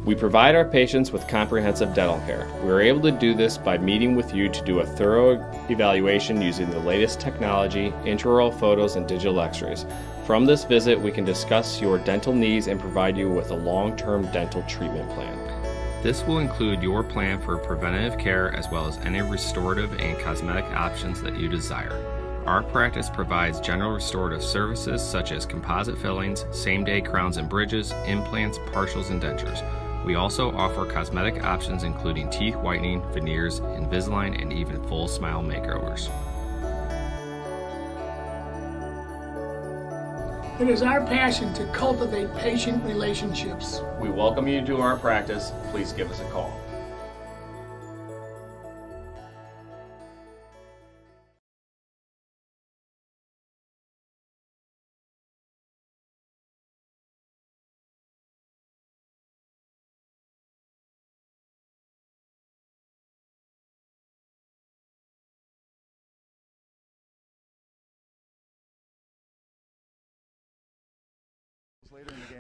We provide our patients with comprehensive dental care. We are able to do this by meeting with you to do a thorough evaluation using the latest technology, intraoral photos, and digital x-rays. From this visit, we can discuss your dental needs and provide you with a long-term dental treatment plan. This will include your plan for preventative care as well as any restorative and cosmetic options that you desire. Our practice provides general restorative services such as composite fillings, same-day crowns and bridges, implants, partials, and dentures. We also offer cosmetic options including teeth whitening, veneers, Invisalign, and even full smile makeovers. It is our passion to cultivate patient relationships. We welcome you to our practice. Please give us a call.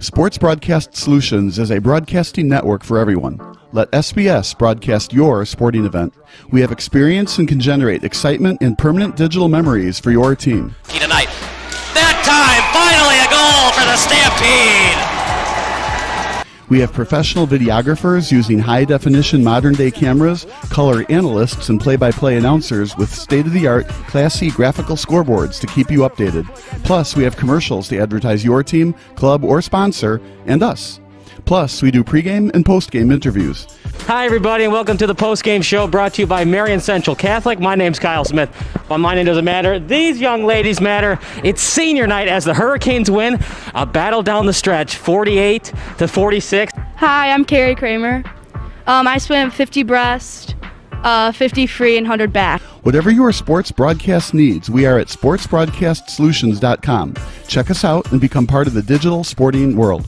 Sports Broadcast Solutions is a broadcasting network for everyone. Let SBS broadcast your sporting event. We have experience and can generate excitement and permanent digital memories for your team. Tonight. That time, finally a goal for the Stampede! We have professional videographers using high-definition modern-day cameras, color analysts, and play-by-play announcers with state-of-the-art, classy graphical scoreboards to keep you updated. Plus, we have commercials to advertise your team, club, or sponsor, and us. Plus, we do pregame and postgame interviews. Hi, everybody, and welcome to the post-game show brought to you by Marion Central Catholic. My name's Kyle Smith. Well, my name doesn't matter. These young ladies matter. It's senior night as the Hurricanes win a battle down the stretch, 48-46. Hi, I'm Carrie Kramer. I swim 50 breast, 50 free, and 100 back. Whatever your sports broadcast needs, we are at sportsbroadcastsolutions.com. Check us out and become part of the digital sporting world.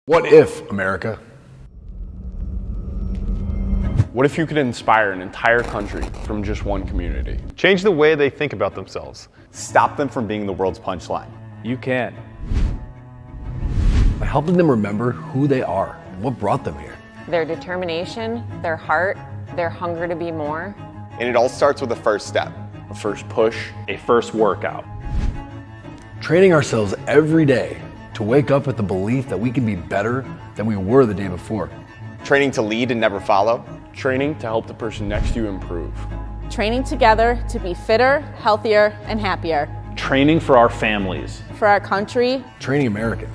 What if, America? What if you could inspire an entire country from just one community? Change the way they think about themselves. Stop them from being the world's punchline. You can. By helping them remember who they are and what brought them here. Their determination, their heart, their hunger to be more. And it all starts with the first step. A first push, A first workout. Training ourselves every day to wake up with the belief that we can be better than we were the day before. Training to lead and never follow. training to help the person next to you improve. Training together to be fitter, healthier, and happier. Training for our families. For our country. Training American.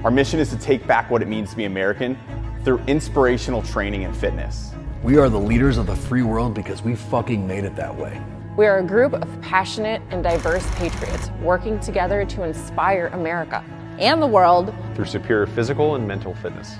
Our mission is to take back what it means to be American through inspirational training and fitness. We are the leaders of the free world because we fucking made it that way. We are a group of passionate and diverse patriots working together to inspire America and the world through superior physical and mental fitness.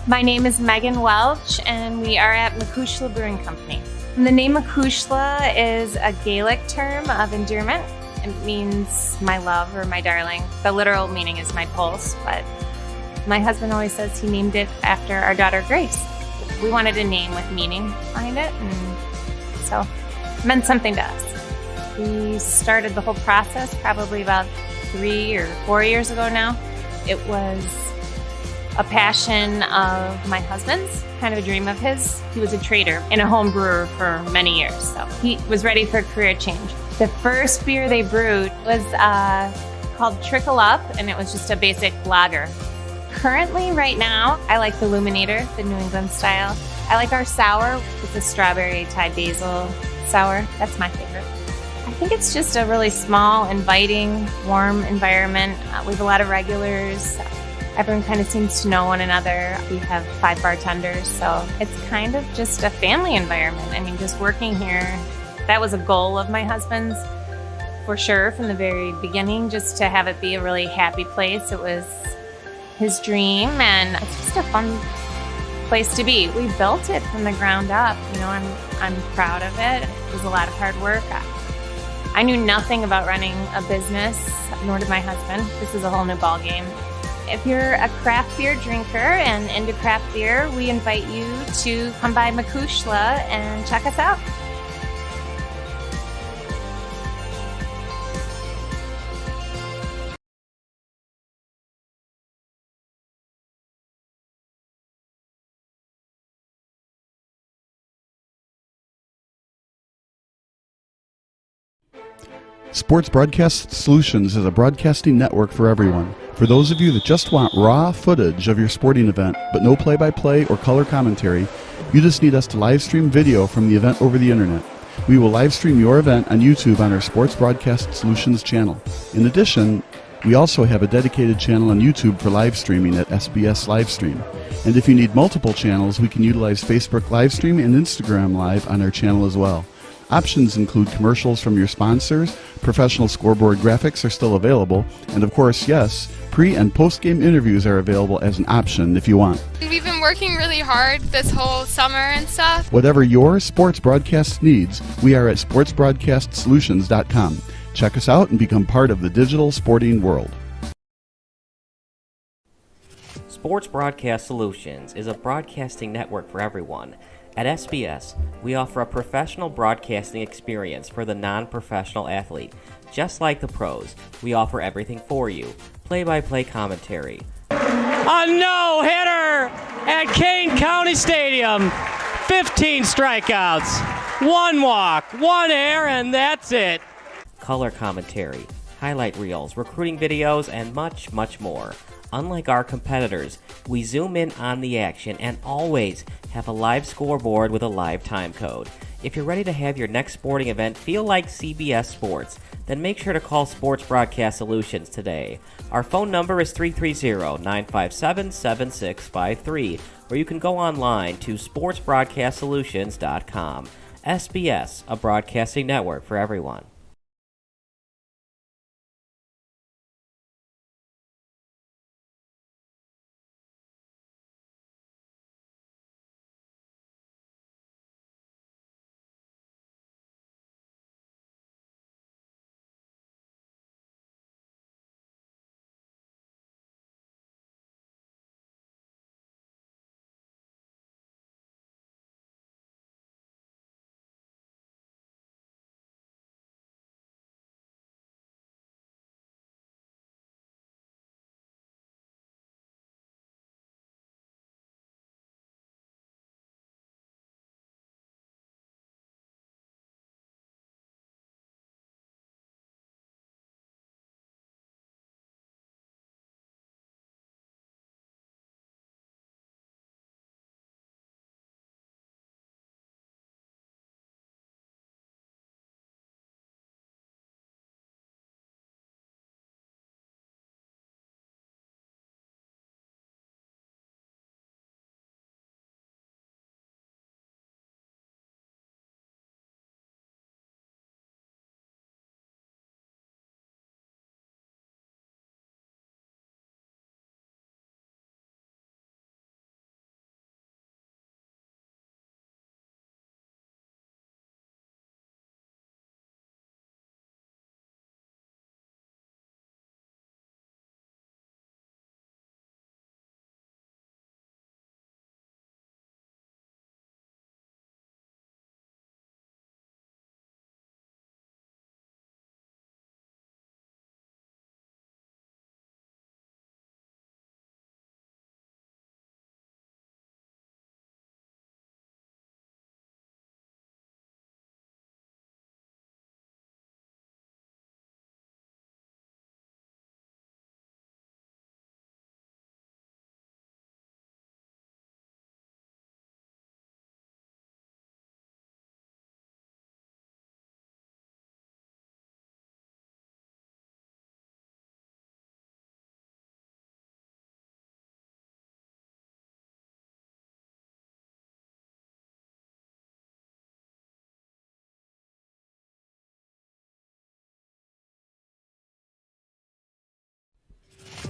My name is Megan Welch, and we are at Macushla Brewing Company. And the name Macushla is a Gaelic term of endearment. It means my love or my darling. The literal meaning is my pulse, but my husband always says he named it after our daughter Grace. We wanted a name with meaning behind it, and so it meant something to us. We started the whole process probably about 3 or 4 years ago now. It was a passion of my husband's, kind of a dream of his. He was a trader and a home brewer for many years, so he was ready for a career change. The first beer they brewed was called Trickle Up, and it was just a basic lager. Currently, right now, I like the Luminator, the New England style. I like our sour. It's a strawberry Thai basil sour. That's my favorite. I think it's just a really small, inviting, warm environment. We have a lot of regulars. Everyone kind of seems to know one another. We have 5 bartenders, so it's kind of just a family environment. I mean, just working here, that was a goal of my husband's, for sure, from the very beginning, just to have it be a really happy place. It was his dream, and it's just a fun place to be. We built it from the ground up. You know, I'm proud of it. It was a lot of hard work. I knew nothing about running a business, nor did my husband. This is a whole new ball game. If you're a craft beer drinker and into craft beer, we invite you to come by Macushla and check us out. Sports Broadcast Solutions is a broadcasting network for everyone. For those of you that just want raw footage of your sporting event, but no play-by-play or color commentary, you just need us to live stream video from the event over the internet. We will live stream your event on YouTube on our Sports Broadcast Solutions channel. In addition, we also have a dedicated channel on YouTube for live streaming at SBS Livestream. And if you need multiple channels, we can utilize Facebook Livestream and Instagram Live on our channel as well. Options include commercials from your sponsors, professional scoreboard graphics are still available, and of course, yes, pre- and post-game interviews are available as an option if you want. We've been working really hard this whole summer and stuff. Whatever your sports broadcast needs, we are at sportsbroadcastsolutions.com. Check us out and become part of the digital sporting world. Sports Broadcast Solutions is a broadcasting network for everyone. At SBS, we offer a professional broadcasting experience for the non-professional athlete. Just like the pros, we offer everything for you. play-by-play commentary. A no-hitter at Kane County Stadium. 15 strikeouts, 1 walk, 1 error, and that's it. Color commentary, highlight reels, recruiting videos, and much, much more. Unlike our competitors, we zoom in on the action and always have a live scoreboard with a live time code. If you're ready to have your next sporting event feel like CBS Sports, then make sure to call Sports Broadcast Solutions today. Our phone number is 330-957-7653, or you can go online to sportsbroadcastsolutions.com. SBS, a broadcasting network for everyone.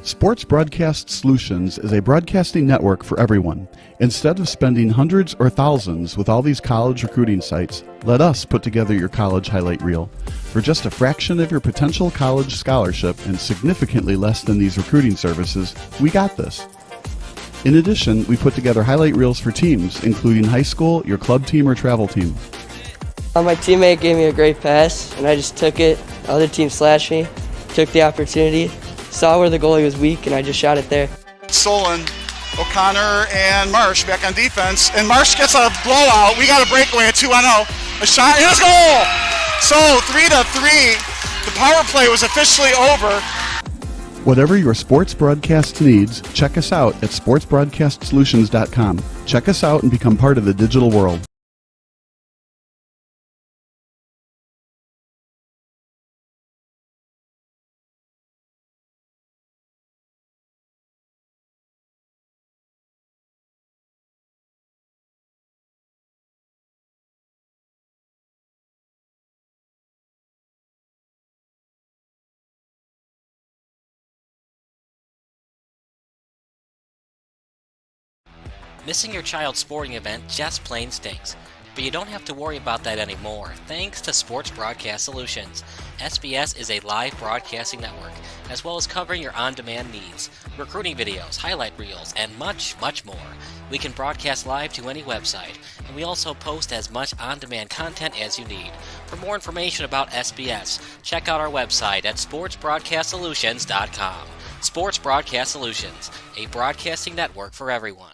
Sports Broadcast Solutions is a broadcasting network for everyone. Instead of spending hundreds or thousands with all these college recruiting sites, let us put together your college highlight reel. For just a fraction of your potential college scholarship and significantly less than these recruiting services, we got this. In addition, we put together highlight reels for teams, including high school, your club team, or travel team. My teammate gave me a great pass, and I just took it. The other team slashed me, took the opportunity, saw where the goalie was weak, and I just shot it there. Solon, O'Connor, and Marsh back on defense. And Marsh gets a blowout. We got a breakaway at 2-0. A shot, and it's goal! So 3-3. The power play was officially over. Whatever your sports broadcast needs, check us out at sportsbroadcastsolutions.com. Check us out and become part of the digital world. Missing your child's sporting event just plain stinks. But you don't have to worry about that anymore, thanks to Sports Broadcast Solutions. SBS is a live broadcasting network, as well as covering your on-demand needs, recruiting videos, highlight reels, and much, much more. We can broadcast live to any website, and we also post as much on-demand content as you need. For more information about SBS, check out our website at sportsbroadcastsolutions.com. Sports Broadcast Solutions, a broadcasting network for everyone.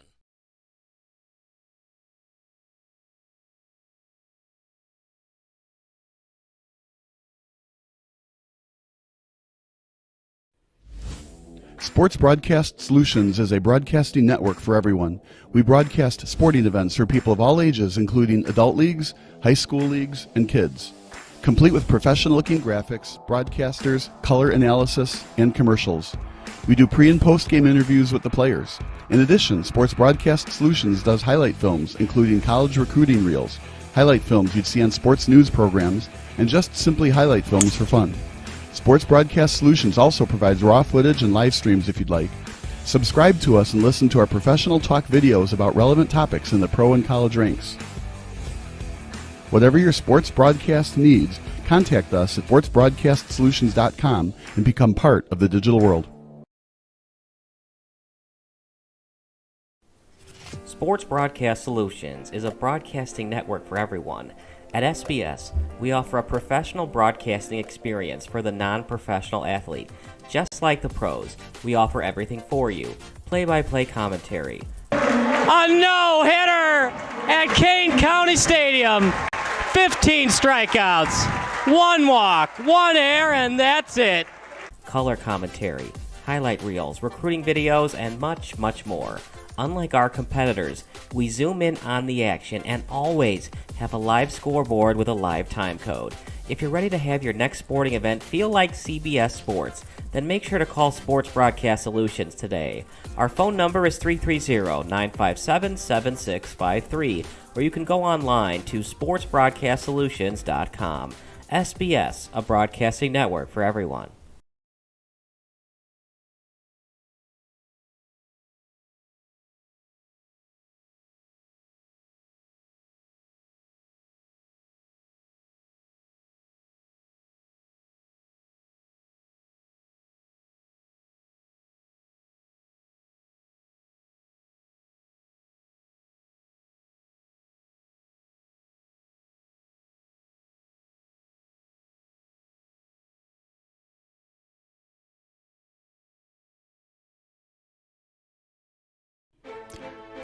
Sports Broadcast Solutions is a broadcasting network for everyone. We broadcast sporting events for people of all ages, including adult leagues, high school leagues, and kids. Complete with professional-looking graphics, broadcasters, color analysis, and commercials. We do pre- and post-game interviews with the players. In addition, Sports Broadcast Solutions does highlight films, including college recruiting reels, highlight films you'd see on sports news programs, and just simply highlight films for fun. Sports Broadcast Solutions also provides raw footage and live streams if you'd like. Subscribe to us and listen to our professional talk videos about relevant topics in the pro and college ranks. Whatever your sports broadcast needs, contact us at sportsbroadcastsolutions.com and become part of the digital world. Sports Broadcast Solutions is a broadcasting network for everyone. At SBS, we offer a professional broadcasting experience for the non-professional athlete. Just like the pros, we offer everything for you. Play-by-play commentary. A no-hitter at Kane County Stadium. 15 strikeouts, 1 walk, 1 error, and that's it. Color commentary, highlight reels, recruiting videos, and much, much more. Unlike our competitors, we zoom in on the action and always have a live scoreboard with a live time code. If you're ready to have your next sporting event feel like CBS Sports, then make sure to call Sports Broadcast Solutions today. Our phone number is 330-957-7653, or you can go online to sportsbroadcastsolutions.com. SBS, a broadcasting network for everyone.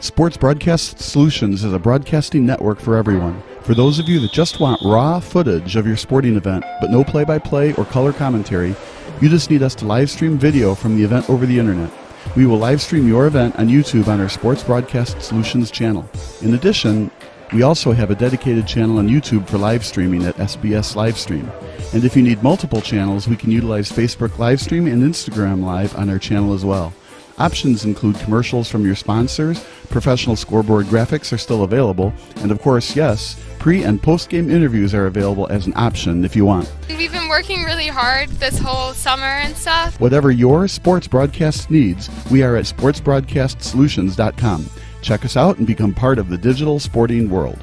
Sports Broadcast Solutions is a broadcasting network for everyone. For those of you that just want raw footage of your sporting event, but no play-by-play or color commentary, you just need us to live stream video from the event over the internet. We will live stream your event on YouTube on our Sports Broadcast Solutions channel. In addition, we also have a dedicated channel on YouTube for live streaming at SBS Livestream. And if you need multiple channels, we can utilize Facebook Livestream and Instagram Live on our channel as well. Options include commercials from your sponsors, professional scoreboard graphics are still available, and of course, yes, pre- and post-game interviews are available as an option if you want. We've been working really hard this whole summer and stuff. Whatever your sports broadcast needs, we are at sportsbroadcastsolutions.com. Check us out and become part of the digital sporting world.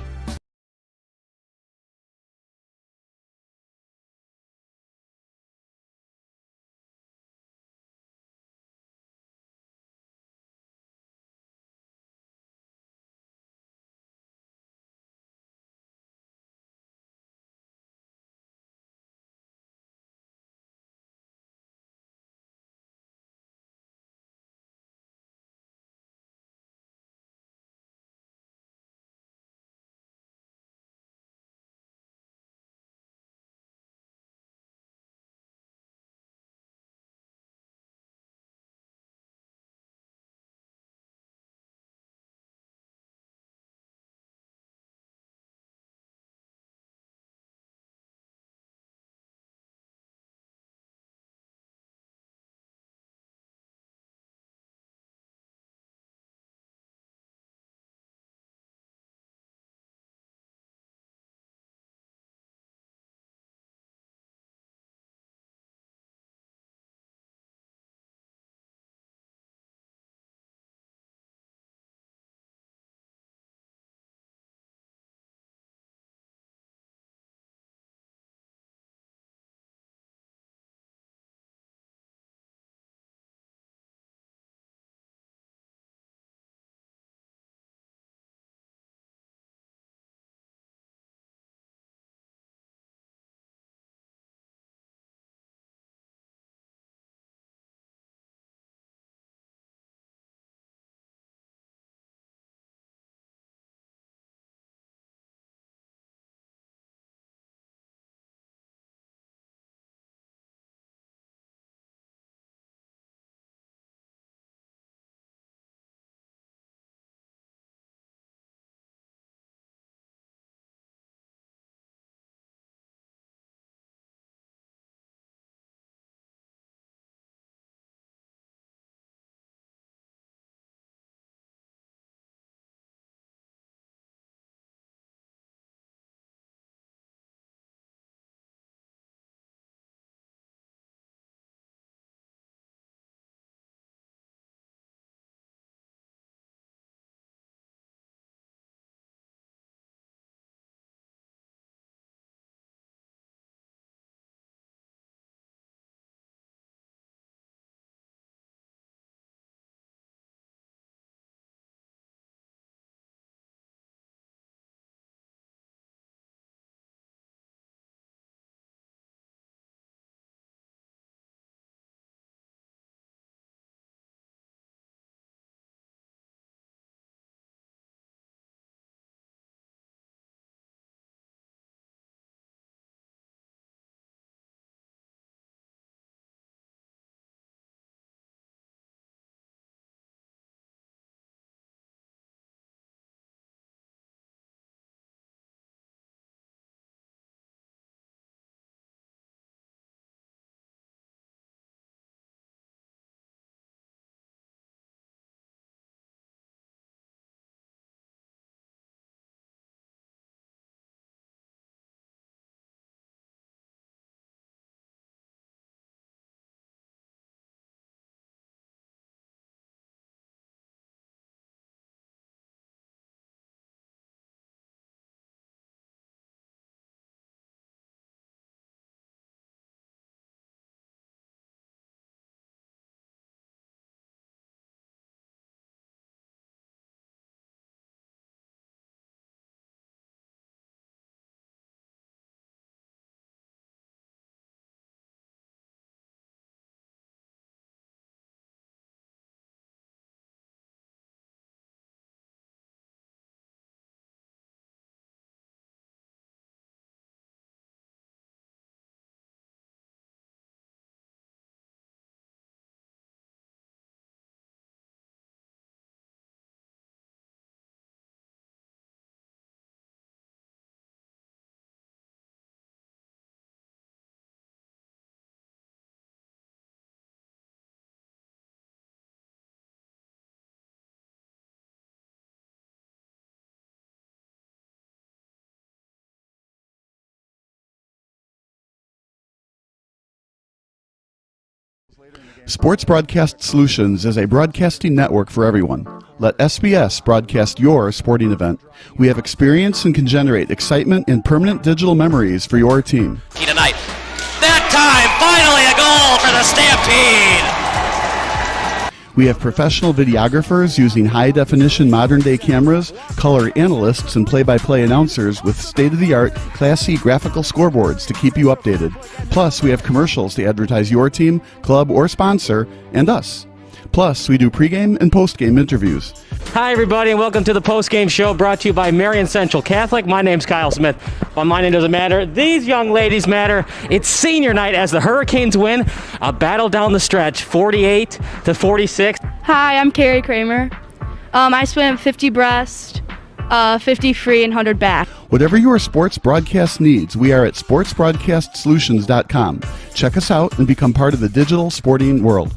Sports Broadcast Solutions is a broadcasting network for everyone. Let SBS broadcast your sporting event. We have experience and can generate excitement and permanent digital memories for your team. Tonight. That time, finally a goal for the Stampede! We have professional videographers using high-definition modern-day cameras, color analysts, and play-by-play announcers with state-of-the-art, classy graphical scoreboards to keep you updated. Plus, we have commercials to advertise your team, club, or sponsor, and us. Plus, we do pregame and postgame interviews. Hi, everybody, and welcome to the postgame show brought to you by Marion Central Catholic. My name's Kyle Smith. But my name doesn't matter. These young ladies matter. It's senior night as the Hurricanes win a battle down the stretch, 48-46. Hi, I'm Carrie Kramer. I swim 50 breast, 50 free, and 100 back. Whatever your sports broadcast needs, we are at sportsbroadcastsolutions.com. Check us out and become part of the digital sporting world.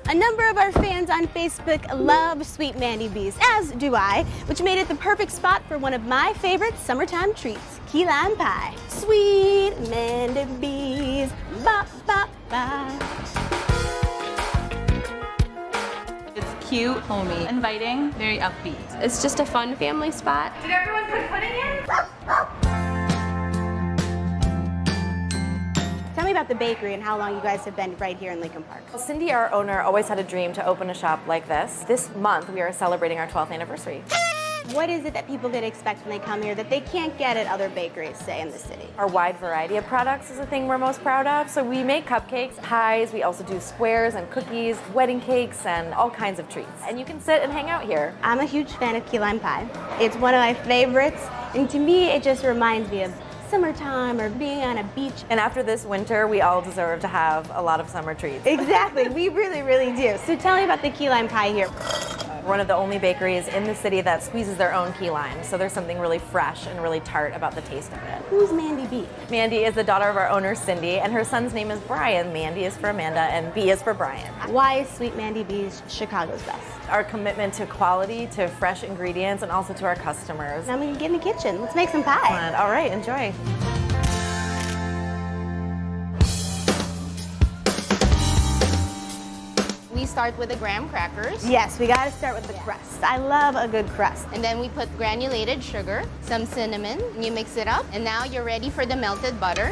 A number of our fans on Facebook love Sweet Mandy Bees, as do I, which made it the perfect spot for one of my favorite summertime treats, key lime pie. Sweet Mandy Bees, ba ba ba. It's cute, homey, inviting, very upbeat. It's just a fun family spot. Did everyone put pudding in? Tell me about the bakery and how long you guys have been right here in Lincoln Park. Well, Cindy, our owner, always had a dream to open a shop like this. This month, we are celebrating our 12th anniversary. What is it that people can expect when they come here that they can't get at other bakeries, say, in the city? Our wide variety of products is the thing we're most proud of. So we make cupcakes, pies, we also do squares and cookies, wedding cakes, and all kinds of treats. And you can sit and hang out here. I'm a huge fan of key lime pie. It's one of my favorites, and to me, it just reminds me of summertime or being on a beach. And after this winter, we all deserve to have a lot of summer treats. Exactly, we really, really do. So tell me about the key lime pie here. We're one of the only bakeries in the city that squeezes their own key lime, so there's something really fresh and really tart about the taste of it. Who's Mandy B? Mandy is the daughter of our owner, Cindy, and her son's name is Brian. Mandy is for Amanda, and B is for Brian. Why is Sweet Mandy B's Chicago's best? Our commitment to quality, to fresh ingredients, and also to our customers. Now we can get in the kitchen. Let's make some pie. All right, enjoy. We start with the graham crackers. Yes, we gotta start with the crust. I love a good crust. And then we put granulated sugar, some cinnamon, and you mix it up. And now you're ready for the melted butter.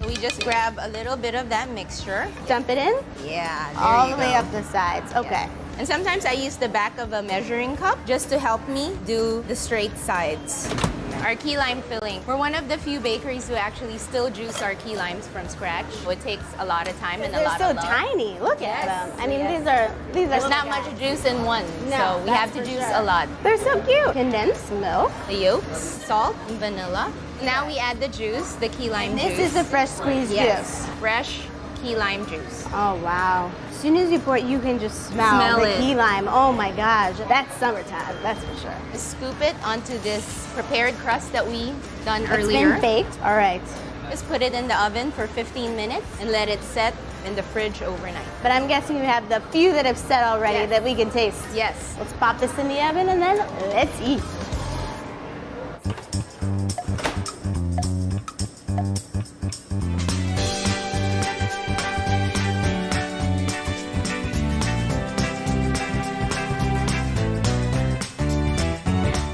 We just grab a little bit of that mixture. Dump it in? Yeah, there all you the way go. up the sides. Okay. Yeah. And sometimes I use the back of a measuring cup just to help me do the straight sides. Our key lime filling. We're one of the few bakeries who actually still juice our key limes from scratch. It takes a lot of time and a lot of love. They're so tiny. Look at them. I mean, these are There's not much juice in one, No, so we have to juice a lot. They're so cute. Condensed milk. The yolks, salt, and vanilla. Now we add the juice, the key lime juice. This is the fresh squeezed yes, juice. fresh key lime juice. Oh, wow. As soon as you pour it, you can just smell the it. key lime. Oh my gosh, that's summertime, that's for sure. Scoop it onto this prepared crust that we done It's earlier. been baked. All right. Just put it in the oven for 15 minutes and let it set in the fridge overnight. But I'm guessing you have the few that have set already Yes. that we can taste. Yes. Let's pop this in the oven and then let's eat.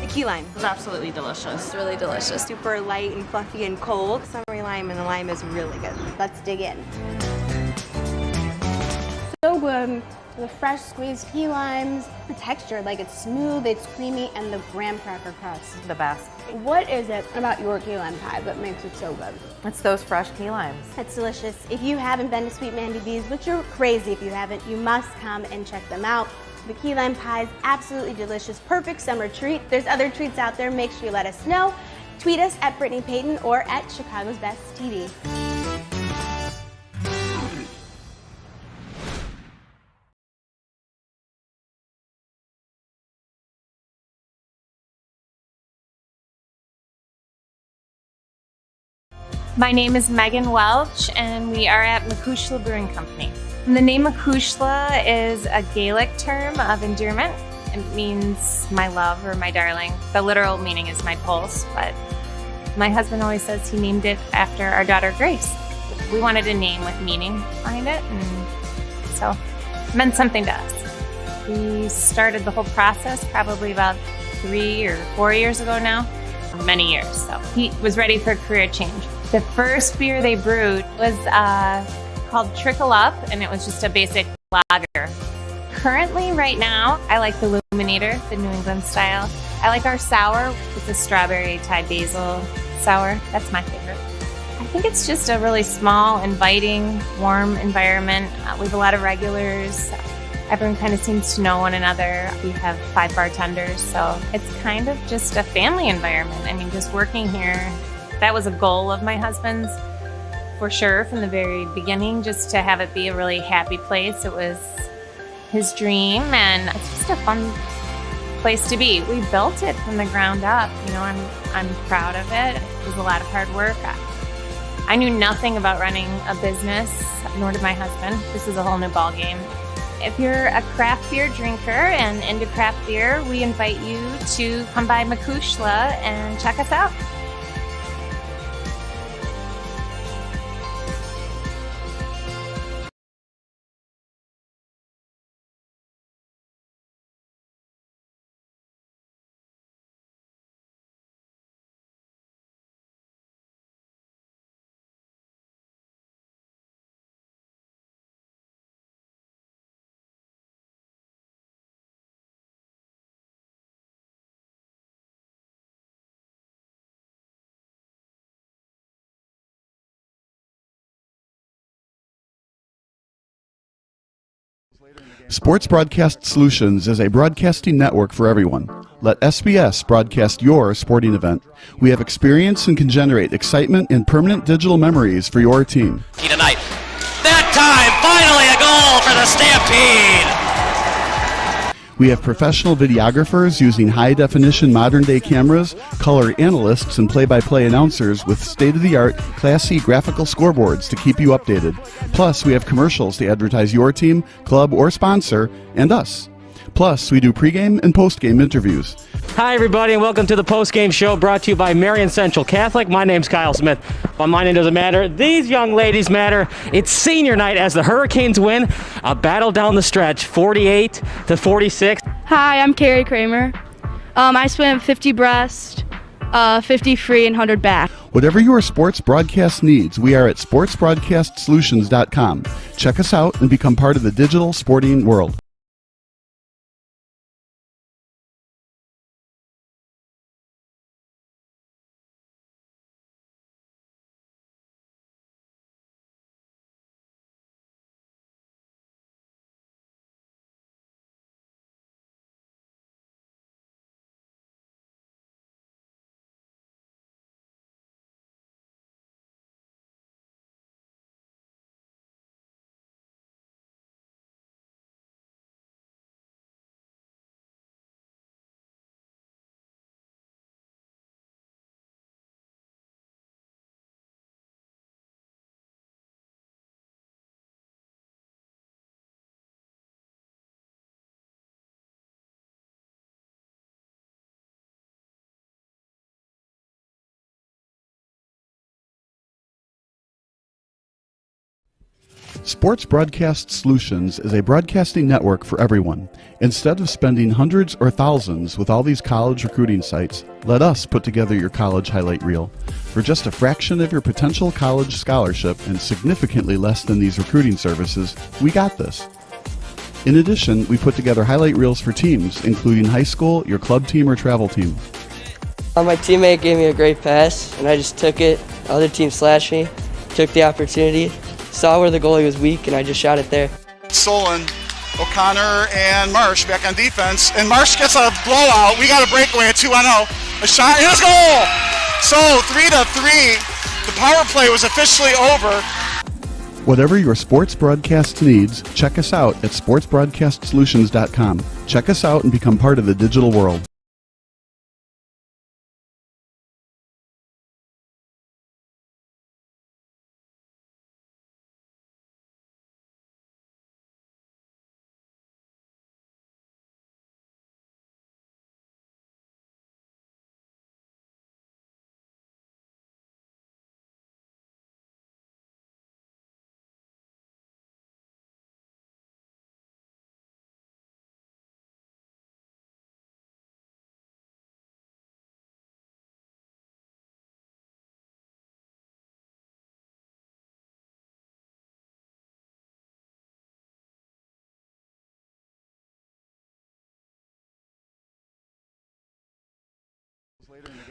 Key lime. It's absolutely delicious. It's really delicious. Super light and fluffy and cold. Summery only lime, and the lime is really good. Let's dig in. So good. The fresh squeezed key limes, the texture, like it's smooth, it's creamy, and the graham cracker crust. The best. What is it about your key lime pie that makes it so good? It's those fresh key limes. It's delicious. If you haven't been to Sweet Mandy Bees, which you're crazy if you haven't, you must come and check them out. The key lime pie is absolutely delicious, perfect summer treat. There's other treats out there, make sure you let us know. Tweet us at Brittany Payton or at Chicago's Best TV. My name is Megan Welch, and we are at Macushla Brewing Company. And the name Macushla is a Gaelic term of endearment. It means my love or my darling. The literal meaning is my pulse, but my husband always says he named it after our daughter Grace. We wanted a name with meaning behind it, and so it meant something to us. We started the whole process probably about 3 or 4 years ago now, many years, so he was ready for a career change. The first beer they brewed was called Trickle Up, and it was just a basic lager. Currently, right now, I like the Luminator, the New England style. I like our sour with the strawberry Thai basil sour. That's my favorite. I think it's just a really small, inviting, warm environment. We have a lot of regulars. Everyone kind of seems to know one another. We have 5 bartenders, so it's kind of just a family environment. I mean, just working here, that was a goal of my husband's, for sure, from the very beginning, just to have it be a really happy place. It was his dream, and it's just a fun place to be. We built it from the ground up. You know, I'm proud of it. It was a lot of hard work. I knew nothing about running a business, nor did my husband. This is a whole new ball game. If you're a craft beer drinker and into craft beer, we invite you to come by Macushla and check us out. Sports Broadcast Solutions is a broadcasting network for everyone. Let SBS broadcast your sporting event. We have experience and can generate excitement and permanent digital memories for your team. Tonight. That time, finally a goal for the Stampede! We have professional videographers using high-definition modern-day cameras, color analysts, and play-by-play announcers with state-of-the-art, classy graphical scoreboards to keep you updated. Plus, we have commercials to advertise your team, club, or sponsor, and us. Plus, we do pregame and postgame interviews. Hi, everybody, and welcome to the postgame show brought to you by Marion Central Catholic. My name's Kyle Smith, but my name doesn't matter. These young ladies matter. It's senior night as the Hurricanes win a battle down the stretch, 48-46. Hi, I'm Carrie Kramer. I swim 50 breast, 50 free, and 100 back. Whatever your sports broadcast needs, we are at sportsbroadcastsolutions.com. Check us out and become part of the digital sporting world. Sports Broadcast Solutions is a broadcasting network for everyone. Instead of spending hundreds or thousands with all these college recruiting sites, let us put together your college highlight reel. For just a fraction of your potential college scholarship and significantly less than these recruiting services, we got this. In addition, we put together highlight reels for teams, including high school, your club team, or travel team. My teammate gave me a great pass, and I just took it. The other team slashed me, took the opportunity, saw where the goalie was weak, and I just shot it there. Solon, O'Connor, and Marsh back on defense. And Marsh gets a blowout. We got a breakaway at 2-0. A shot, and it's a goal! So 3-3. The power play was officially over. Whatever your sports broadcast needs, check us out at sportsbroadcastsolutions.com. Check us out and become part of the digital world.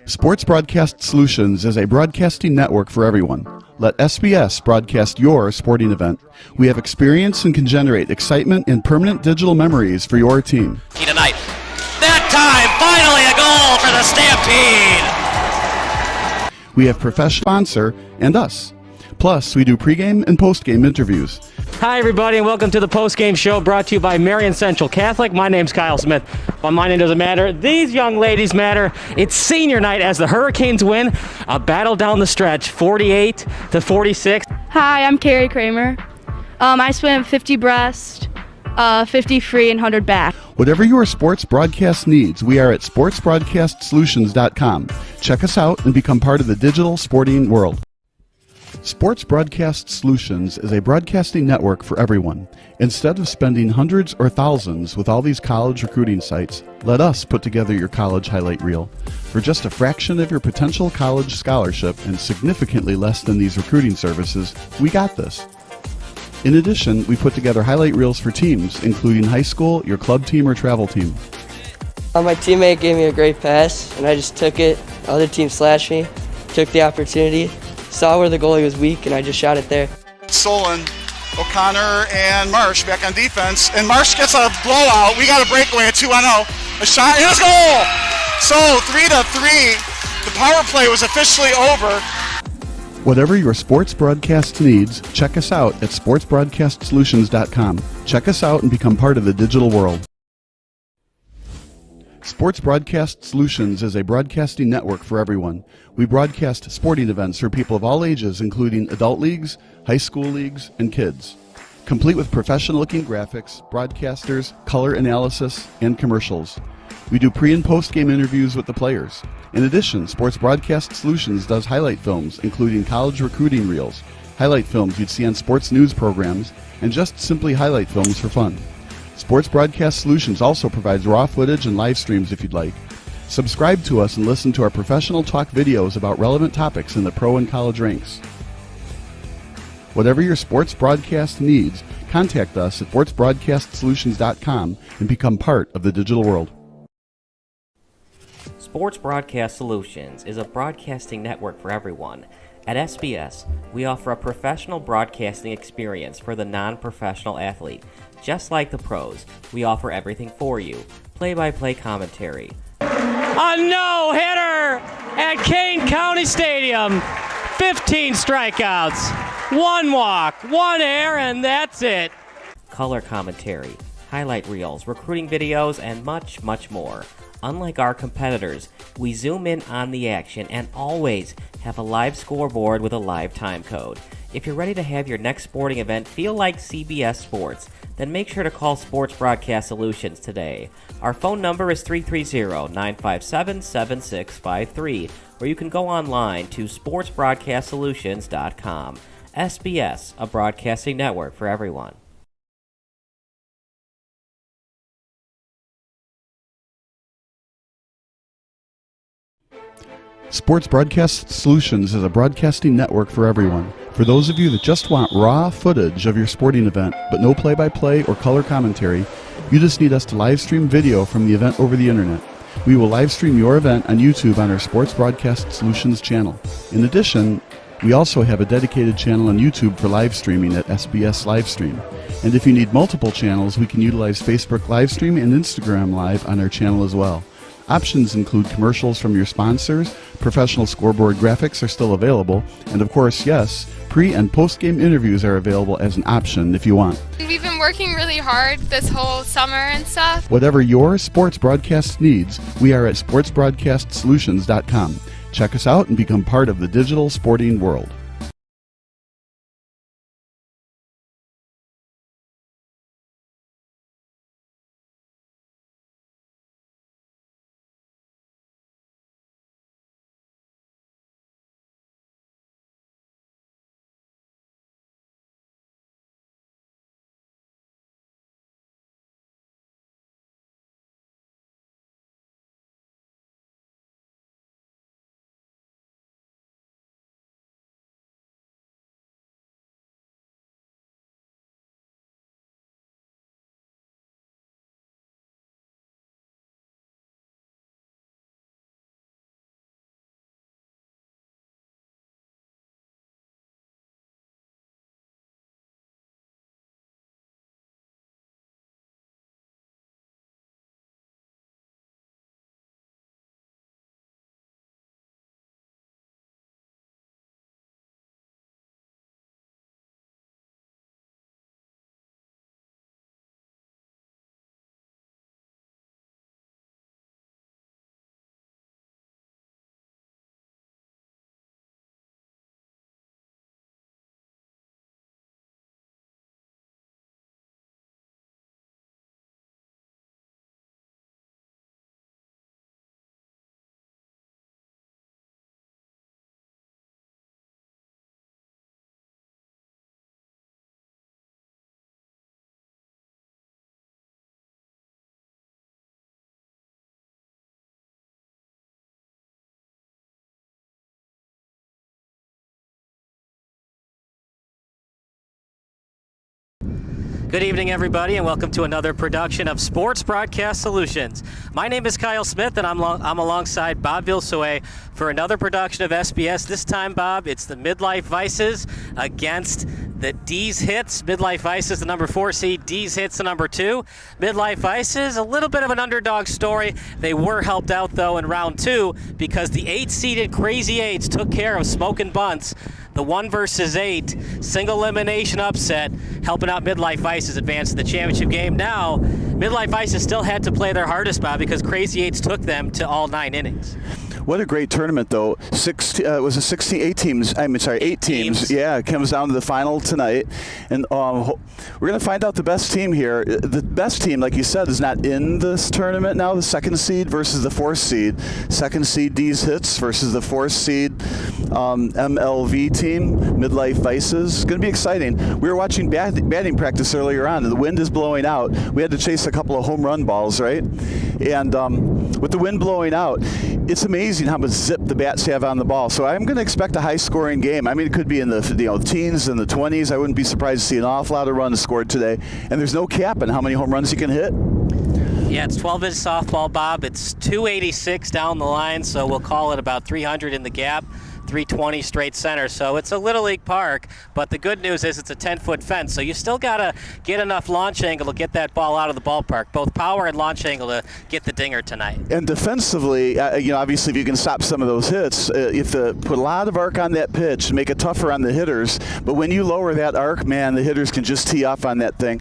Sports Broadcast Solutions is a broadcasting network for everyone. Let SBS broadcast your sporting event. We have experience and can generate excitement and permanent digital memories for your team. Tonight. That time, finally a goal for the Stampede! We have professional sponsor and us. Plus, we do pregame and postgame interviews. Hi, everybody, and welcome to the post-game show brought to you by Marion Central Catholic. My name's Kyle Smith, but my name doesn't matter. These young ladies matter. It's senior night as the Hurricanes win a battle down the stretch, 48-46. Hi, I'm Carrie Kramer. I swim 50 breast, 50 free, and 100 back. Whatever your sports broadcast needs, we are at sportsbroadcastsolutions.com. Check us out and become part of the digital sporting world. Sports Broadcast Solutions is a broadcasting network for everyone. Instead of spending hundreds or thousands with all these college recruiting sites, let us put together your college highlight reel. For just a fraction of your potential college scholarship and significantly less than these recruiting services, we got this. In addition, we put together highlight reels for teams, including high school, your club team, or travel team. My teammate gave me a great pass, and I just took it. The other team slashed me, took the opportunity, saw where the goalie was weak, and I just shot it there. Solon, O'Connor, and Marsh back on defense. And Marsh gets a blowout. We got a breakaway at 2-0. A shot, and it's a goal! So 3-3. The power play was officially over. Whatever your sports broadcast needs, check us out at sportsbroadcastsolutions.com. Check us out and become part of the digital world. Sports Broadcast Solutions is a broadcasting network for everyone. We broadcast sporting events for people of all ages, including adult leagues, high school leagues, and kids. Complete with professional-looking graphics, broadcasters, color analysis, and commercials. We do pre- and post-game interviews with the players. In addition, Sports Broadcast Solutions does highlight films, including college recruiting reels, highlight films you'd see on sports news programs, and just simply highlight films for fun. Sports Broadcast Solutions also provides raw footage and live streams if you'd like. Subscribe to us and listen to our professional talk videos about relevant topics in the pro and college ranks. Whatever your sports broadcast needs, contact us at sportsbroadcastsolutions.com and become part of the digital world. Sports Broadcast Solutions is a broadcasting network for everyone. At SBS, we offer a professional broadcasting experience for the non-professional athlete. Just like the pros, we offer everything for you. Play-by-play commentary. A no-hitter at Kane County Stadium. 15 strikeouts, 1 walk, 1 error, and that's it. Color commentary, highlight reels, recruiting videos, and much, much more. Unlike our competitors, we zoom in on the action and always have a live scoreboard with a live time code. If you're ready to have your next sporting event feel like CBS Sports, then make sure to call Sports Broadcast Solutions today. Our phone number is 330-957-7653, or you can go online to sportsbroadcastsolutions.com. SBS, a broadcasting network for everyone. Sports Broadcast Solutions is a broadcasting network for everyone. For those of you that just want raw footage of your sporting event, but no play-by-play or color commentary, you just need us to live stream video from the event over the internet. We will live stream your event on YouTube on our Sports Broadcast Solutions channel. In addition, we also have a dedicated channel on YouTube for live streaming at SBS Livestream. And if you need multiple channels, we can utilize Facebook Livestream and Instagram Live on our channel as well. Options include commercials from your sponsors, professional scoreboard graphics are still available, and of course, yes, pre- and post-game interviews are available as an option if you want. We've been working really hard this whole summer and stuff. Whatever your sports broadcast needs, we are at sportsbroadcastsolutions.com. Check us out and become part of the digital sporting world. Good evening, everybody, and welcome to another production of Sports Broadcast Solutions. My name is Kyle Smith, and I'm alongside Bob Vilsoe for another production of SBS. This time, Bob, it's the Midlife Vices against the Deez Hits. Midlife Vices, the number 4 seed. Deez Hits, the number 2. Midlife Vices, a little bit of an underdog story. They were helped out, though, in round 2 because the 8-seeded Crazy 8s took care of Smokin' Bunts. The 1 versus 8 single elimination upset, helping out Midlife Vices advance to the championship game. Now, Midlife Vices still had to play their hardest, Bob, because Crazy 8s took them to all 9 innings. What a great tournament, though. Eight teams. Yeah, it comes down to the final tonight. And we're going to find out the best team here. The best team, like you said, is not in this tournament now. The 2nd seed versus the 4th seed. 2nd seed, Deez Hits, versus the 4th seed MLV team, Midlife Vices. It's going to be exciting. We were watching batting practice earlier on, and the wind is blowing out. We had to chase a couple of home run balls, right? And with the wind blowing out, it's amazing how much zip the bats have on the ball. So I'm going to expect a high-scoring game. I mean, it could be in the teens and the 20s. I wouldn't be surprised to see an awful lot of runs scored today. And there's no cap on how many home runs you can hit. Yeah, it's 12-inch softball, Bob. It's 286 down the line, so we'll call it about 300 in the gap. 320 straight center, so it's a Little League park, but the good news is it's a 10-foot fence, so you still got to get enough launch angle to get that ball out of the ballpark, both power and launch angle to get the dinger tonight. And defensively, obviously if you can stop some of those hits, you have to put a lot of arc on that pitch and make it tougher on the hitters, but when you lower that arc, man, the hitters can just tee off on that thing.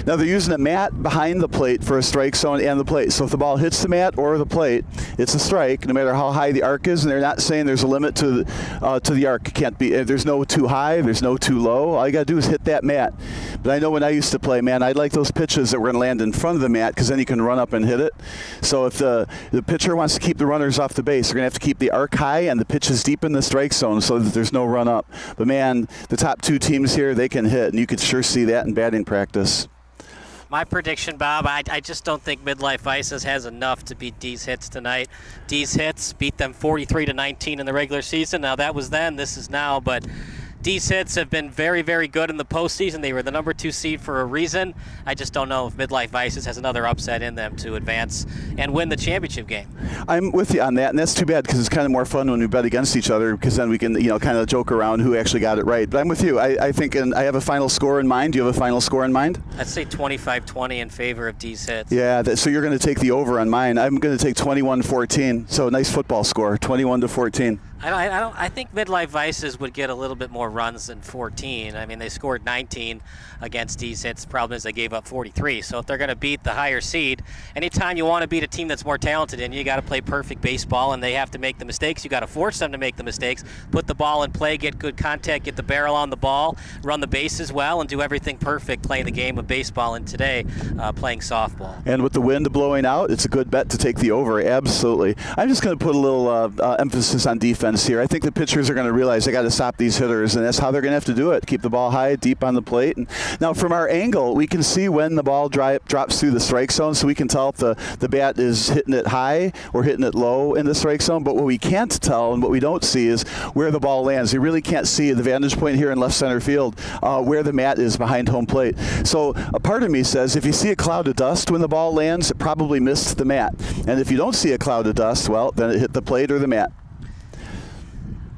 Now they're using a mat behind the plate for a strike zone and the plate. So if the ball hits the mat or the plate, it's a strike, no matter how high the arc is. And they're not saying there's a limit to the arc. It can't be. There's no too high. There's no too low. All you got to do is hit that mat. But I know when I used to play, man, I'd like those pitches that were going to land in front of the mat because then you can run up and hit it. So if the pitcher wants to keep the runners off the base, they're going to have to keep the arc high and the pitches deep in the strike zone so that there's no run up. But man, the top two teams here, they can hit, and you could sure see that in batting practice. My prediction, Bob, I just don't think Midlife Vices has enough to beat Deez Hits tonight. Deez Hits beat them 43-19 in the regular season. Now, that was then, this is now, but Deez Hits have been very, very good in the postseason. They were the number 2 seed for a reason. I just don't know if Midlife Vices has another upset in them to advance and win the championship game. I'm with you on that, and that's too bad because it's kind of more fun when we bet against each other because then we can, kind of joke around who actually got it right. But I'm with you. I think, and I have a final score in mind. Do you have a final score in mind? I'd say 25-20 in favor of Deez Hits. Yeah, so you're going to take the over on mine. I'm going to take 21-14. So a nice football score, 21-14. I think Midlife Vices would get a little bit more runs than 14. I mean, they scored 19 against Deez Hits. The problem is they gave up 43. So if they're going to beat the higher seed, anytime you want to beat a team that's more talented than you, got to play perfect baseball, and they have to make the mistakes. You got to force them to make the mistakes, put the ball in play, get good contact, get the barrel on the ball, run the bases well, and do everything perfect playing the game of baseball, and today playing softball. And with the wind blowing out, it's a good bet to take the over, absolutely. I'm just going to put a little emphasis on defense here. I think the pitchers are going to realize they got to stop these hitters, and that's how they're going to have to do it. Keep the ball high, deep on the plate. And now, from our angle, we can see when the ball drops through the strike zone, so we can tell if the bat is hitting it high or hitting it low in the strike zone. But what we can't tell and what we don't see is where the ball lands. You really can't see the vantage point here in left center field where the mat is behind home plate. So a part of me says if you see a cloud of dust when the ball lands, it probably missed the mat. And if you don't see a cloud of dust, well, then it hit the plate or the mat.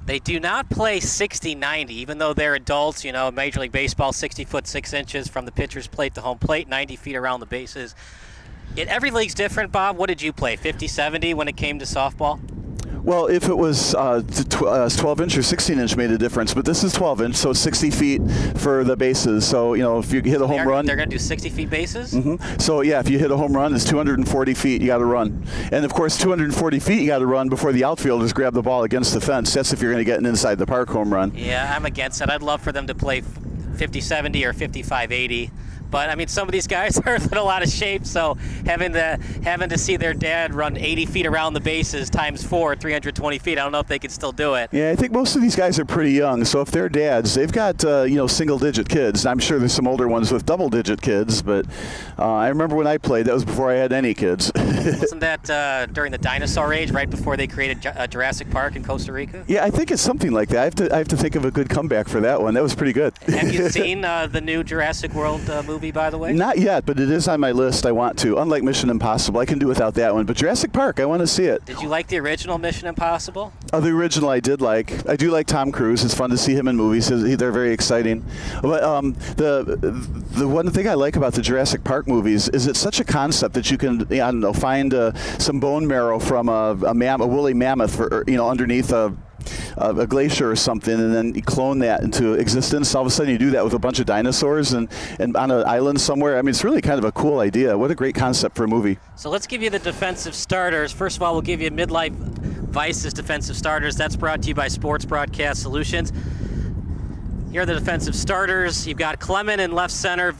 They do not play 60-90, even though they're adults. Major League Baseball, 60 foot 6 inches from the pitcher's plate to home plate, 90 feet around the bases. Every league's different, Bob. What did you play, 50-70 when it came to softball? Well, if it was 12-inch or 16-inch made a difference, but this is 12-inch, so 60 feet for the bases. So, if you hit a home run... They're going to do 60 feet bases? Mm-hmm. So, yeah, if you hit a home run, it's 240 feet you got to run. And, of course, 240 feet you got to run before the outfielders grab the ball against the fence. That's if you're going to get an inside-the-park home run. Yeah, I'm against it. I'd love for them to play 50-70 or 55-80. But I mean, some of these guys are in a lot of shape, so having to see their dad run 80 feet around the bases times 4, 320 feet, I don't know if they could still do it. Yeah, I think most of these guys are pretty young, so if they're dads, they've got single-digit kids. I'm sure there's some older ones with double-digit kids, but I remember when I played, that was before I had any kids. Wasn't that during the dinosaur age, right before they created Jurassic Park in Costa Rica? Yeah, I think it's something like that. I have to think of a good comeback for that one. That was pretty good. Have you seen the new Jurassic World movie, by the way? Not yet, but it is on my list. I want to. Unlike Mission Impossible, I can do without that one. But Jurassic Park, I want to see it. Did you like the original Mission Impossible? Oh, the original I did like. I do like Tom Cruise. It's fun to see him in movies. They're very exciting. But the one thing I like about the Jurassic Park movies is it's such a concept that you can, find some bone marrow from a woolly mammoth, underneath a glacier or something, and then you clone that into existence. All of a sudden you do that with a bunch of dinosaurs and on an island somewhere. I mean, it's really kind of a cool idea. What a great concept for a movie. So let's give you the defensive starters. First of all, we'll give you Midlife Vices defensive starters. That's brought to you by Sports Broadcast Solutions. Here are the defensive starters. You've got Clement in left center,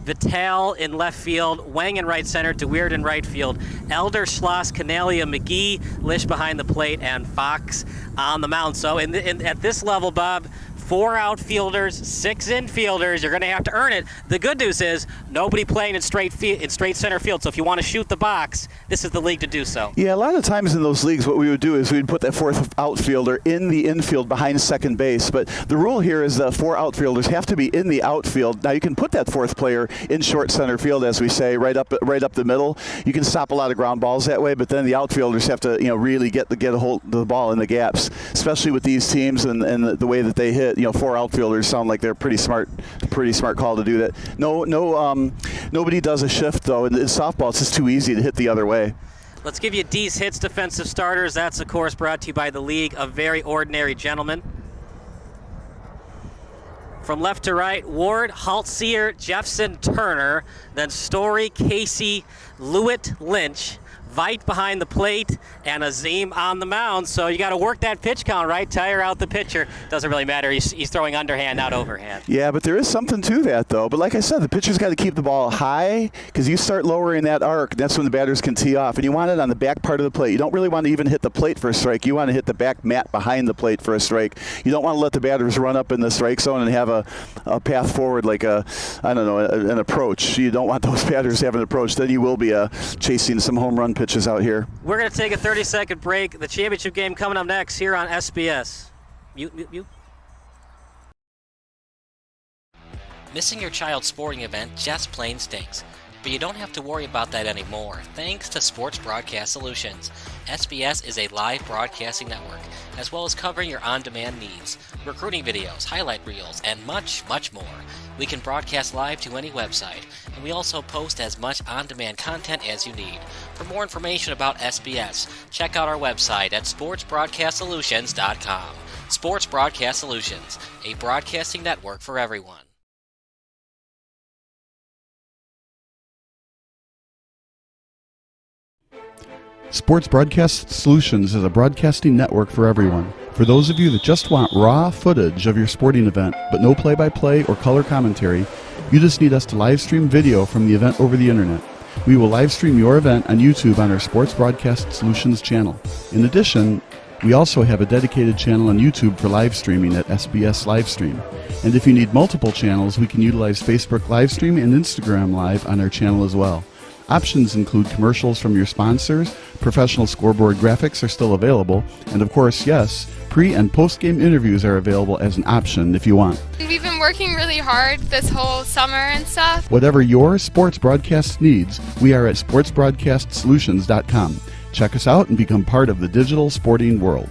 Vitale in left field, Wang in right center, DeWeerd in right field, Elder, Schloss, Canalia, McGee, Lish behind the plate, and Fox on the mound. So at this level, Bob, 4 outfielders, 6 infielders. You're going to have to earn it. The good news is nobody playing in straight center field. So if you want to shoot the box, this is the league to do so. Yeah, a lot of times in those leagues, what we would do is we'd put that 4th outfielder in the infield behind second base. But the rule here is the 4 outfielders have to be in the outfield. Now you can put that 4th player in short center field, as we say, right up the middle. You can stop a lot of ground balls that way. But then the outfielders have to, really get a hold of the ball in the gaps, especially with these teams and the way that they hit. 4 outfielders sound like they're pretty smart call to do that. Nobody does a shift though. In softball, it's just too easy to hit the other way. Let's give you Deez Hits defensive starters. That's of course brought to you by the league, a very ordinary gentleman. From left to right, Ward, Haltzier, Jeffson, Turner, then Story, Casey, Lewitt, Lynch, Veit behind the plate, and Azim on the mound. So you got to work that pitch count, right? Tire out the pitcher. Doesn't really matter. He's throwing underhand, not overhand. Yeah, but there is something to that, though. But like I said, the pitcher's got to keep the ball high because you start lowering that arc, that's when the batters can tee off. And you want it on the back part of the plate. You don't really want to even hit the plate for a strike. You want to hit the back mat behind the plate for a strike. You don't want to let the batters run up in the strike zone and have a path forward like an approach. You don't want those batters to have an approach. Then you will be chasing some home run pitches out here. We're going to take a 30-second break. The championship game coming up next here on SBS. Mute. Missing your child's sporting event just plain stinks. But you don't have to worry about that anymore, thanks to Sports Broadcast Solutions. SBS is a live broadcasting network, as well as covering your on-demand needs, recruiting videos, highlight reels, and much, much more. We can broadcast live to any website, and we also post as much on-demand content as you need. For more information about SBS, check out our website at sportsbroadcastsolutions.com. Sports Broadcast Solutions, a broadcasting network for everyone. Sports Broadcast Solutions is a broadcasting network for everyone. For those of you that just want raw footage of your sporting event, but no play-by-play or color commentary, you just need us to live stream video from the event over the internet. We will live stream your event on YouTube on our Sports Broadcast Solutions channel. In addition, we also have a dedicated channel on YouTube for live streaming at SBS Livestream. And if you need multiple channels, we can utilize Facebook Livestream and Instagram Live on our channel as well. Options include commercials from your sponsors, professional scoreboard graphics are still available, and of course, yes, pre- and post-game interviews are available as an option if you want. We've been working really hard this whole summer and stuff. Whatever your sports broadcast needs, we are at sportsbroadcastsolutions.com. Check us out and become part of the digital sporting world.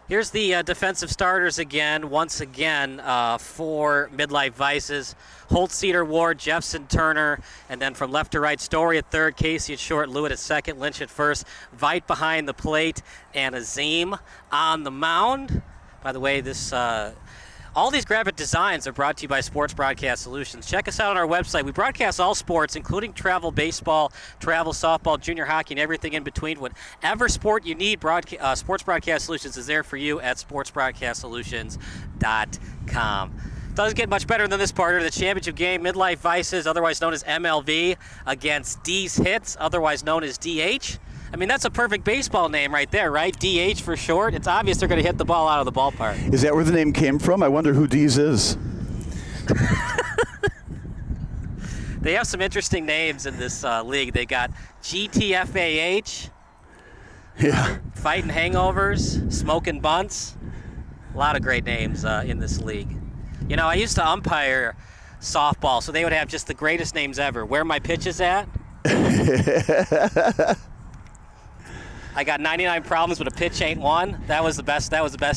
Here's the defensive starters again, once again, for Midlife Vices. Holtz-Cedar, Ward, Jeffson, Turner, and then from left to right, Story at third, Casey at short, Lewitt at second, Lynch at first, Veit behind the plate, and Azim on the mound. By the way, all these graphic designs are brought to you by Sports Broadcast Solutions. Check us out on our website. We broadcast all sports, including travel baseball, travel softball, junior hockey, and everything in between. Whatever sport you need, Sports Broadcast Solutions is there for you at sportsbroadcastsolutions.com. Doesn't get much better than this part of the championship game. Midlife Vices, otherwise known as MLV, against Deez Hits, otherwise known as DH. I mean, that's a perfect baseball name right there, right? DH for short. It's obvious they're going to hit the ball out of the ballpark. Is that where the name came from? I wonder who Deez is. They have some interesting names in this league. They got GTFAH. Yeah. Fighting Hangovers, Smoking Bunts. A lot of great names in this league. You know, I used to umpire softball, so they would have just the greatest names ever. Where My Pitch Is At. I got 99 problems, but a pitch ain't one. That was the best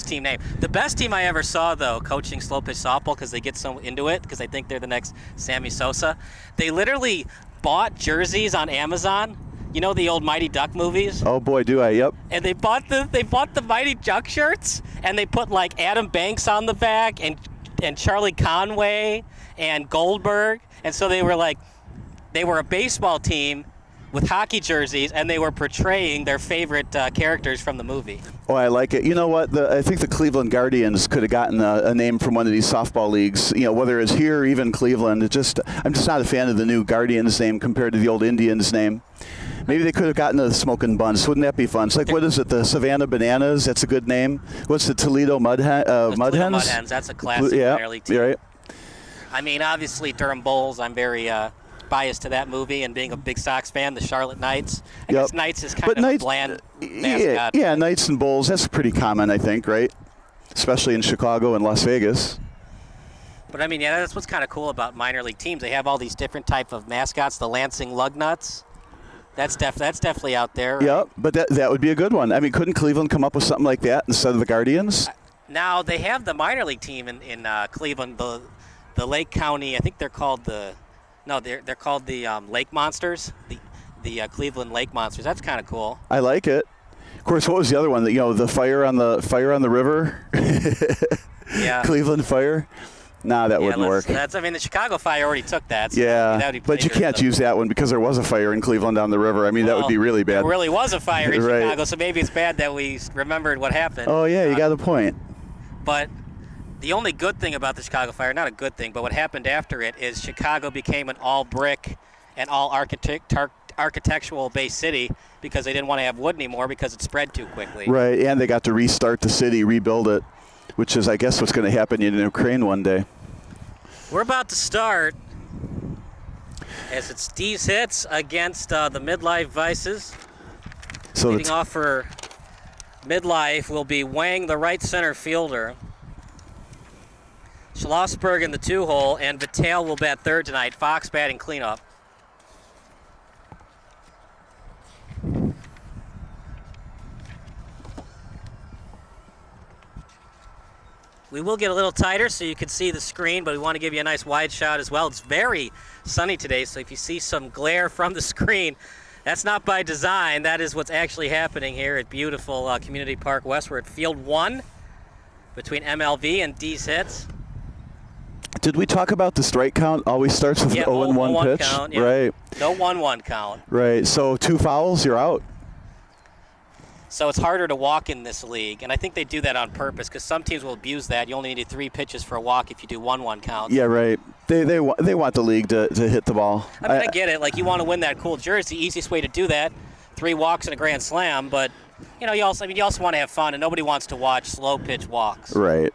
team name. The best team I ever saw, though, coaching slow pitch softball, because they get so into it, because I think they're the next Sammy Sosa. They literally bought jerseys on Amazon. You know the old Mighty Duck movies? Oh boy, do I! Yep. And they bought the Mighty Duck shirts, and they put like Adam Banks on the back, and Charlie Conway, and Goldberg, and so they were a baseball team with hockey jerseys, and they were portraying their favorite characters from the movie. Oh, I like it. You know what? I think the Cleveland Guardians could have gotten a name from one of these softball leagues. You know, whether it's here or even Cleveland. I'm just not a fan of the new Guardians name compared to the old Indians name. Maybe they could have gotten the Smoking Buns. Wouldn't that be fun? It's like, what is it? The Savannah Bananas? That's a good name. What's the Toledo Mud Hens? Mud Hens. That's a classic minor league team. Yeah, right. I mean, obviously Durham Bulls. I'm very biased to that movie, and being a big Sox fan, the Charlotte Knights. I guess Knights is kind of a bland mascot. Yeah, Knights and Bulls. That's pretty common, I think, right? Especially in Chicago and Las Vegas. But I mean, yeah, that's what's kind of cool about minor league teams. They have all these different type of mascots. The Lansing Lugnuts. That's definitely out there. Right? Yeah, but that would be a good one. I mean, couldn't Cleveland come up with something like that instead of the Guardians? Now they have the minor league team in Cleveland, the Lake County. I think they're called they're called the Lake Monsters, the Cleveland Lake Monsters. That's kind of cool. I like it. Of course, what was the other one? The fire on the river. Yeah. Cleveland Fire. Nah, that wouldn't work. The Chicago Fire already took that. So Yeah, that would be but you can't use that one because there was a fire in Cleveland down the river. I mean, that would be really bad. There really was a fire in Right. Chicago, so maybe it's bad that we remembered what happened. Oh yeah, you got a point. But the only good thing about the Chicago Fire, not a good thing, but what happened after it is Chicago became an all brick and all architectural-based city because they didn't want to have wood anymore because it spread too quickly. Right, and they got to restart the city, rebuild it, which is, I guess, what's going to happen in Ukraine one day. We're about to start as it's Deez hits against the Midlife Vices. So leading off for Midlife will be Wang, the right center fielder. Schlossberg in the 2-hole, and Vitale will bat third tonight. Fox batting cleanup. We will get a little tighter so you can see the screen, but we want to give you a nice wide shot as well. It's very sunny today, so if you see some glare from the screen, that's not by design. That is what's actually happening here at beautiful Community Park West. We're at Field 1 between MLV and Deez hits. Did we talk about the strike count? Always starts with an 0-1 pitch? Count, yeah. Right. No 1-1 count. Right. So 2 fouls, you're out. So it's harder to walk in this league, and I think they do that on purpose because some teams will abuse that. You only need 3 pitches for a walk if you do 1-1 counts. Yeah, right. They want the league to hit the ball. I get it. Like, you want to win that cool jersey. The easiest way to do that, 3 walks and a grand slam. But you also want to have fun, and nobody wants to watch slow pitch walks. Right.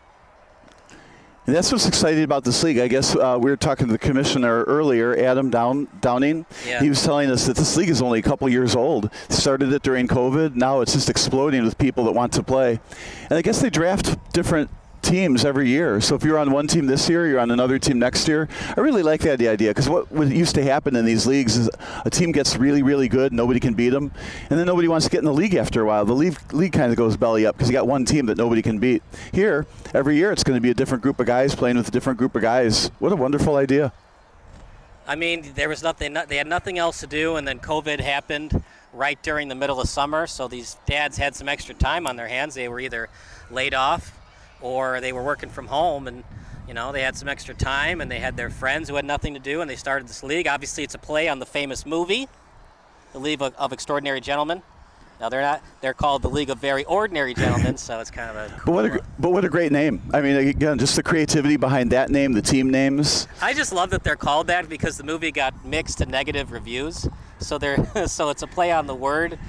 And that's what's exciting about this league. I guess we were talking to the commissioner earlier, Adam Downing. Yeah. He was telling us that this league is only a couple years old. Started it during COVID. Now it's just exploding with people that want to play. And I guess they draft different teams every year. So if you're on one team this year, you're on another team next year. I really like that idea because what used to happen in these leagues is a team gets really, really good, nobody can beat them, and then nobody wants to get in the league after a while. The league kind of goes belly up because you got one team that nobody can beat. Here, every year it's going to be a different group of guys playing with a different group of guys. What a wonderful idea. I mean, there was nothing. They had nothing else to do, and then COVID happened right during the middle of summer. So these dads had some extra time on their hands. They were either laid off or they were working from home, and they had some extra time, and they had their friends who had nothing to do, and they started this league. Obviously, it's a play on the famous movie, The League of Extraordinary Gentlemen. Now they're called the League of Very Ordinary Gentlemen, so it's kind of a cool But what a great name. I mean, again, just the creativity behind that name, the team names. I just love that they're called that because the movie got mixed to negative reviews. So so it's a play on the word,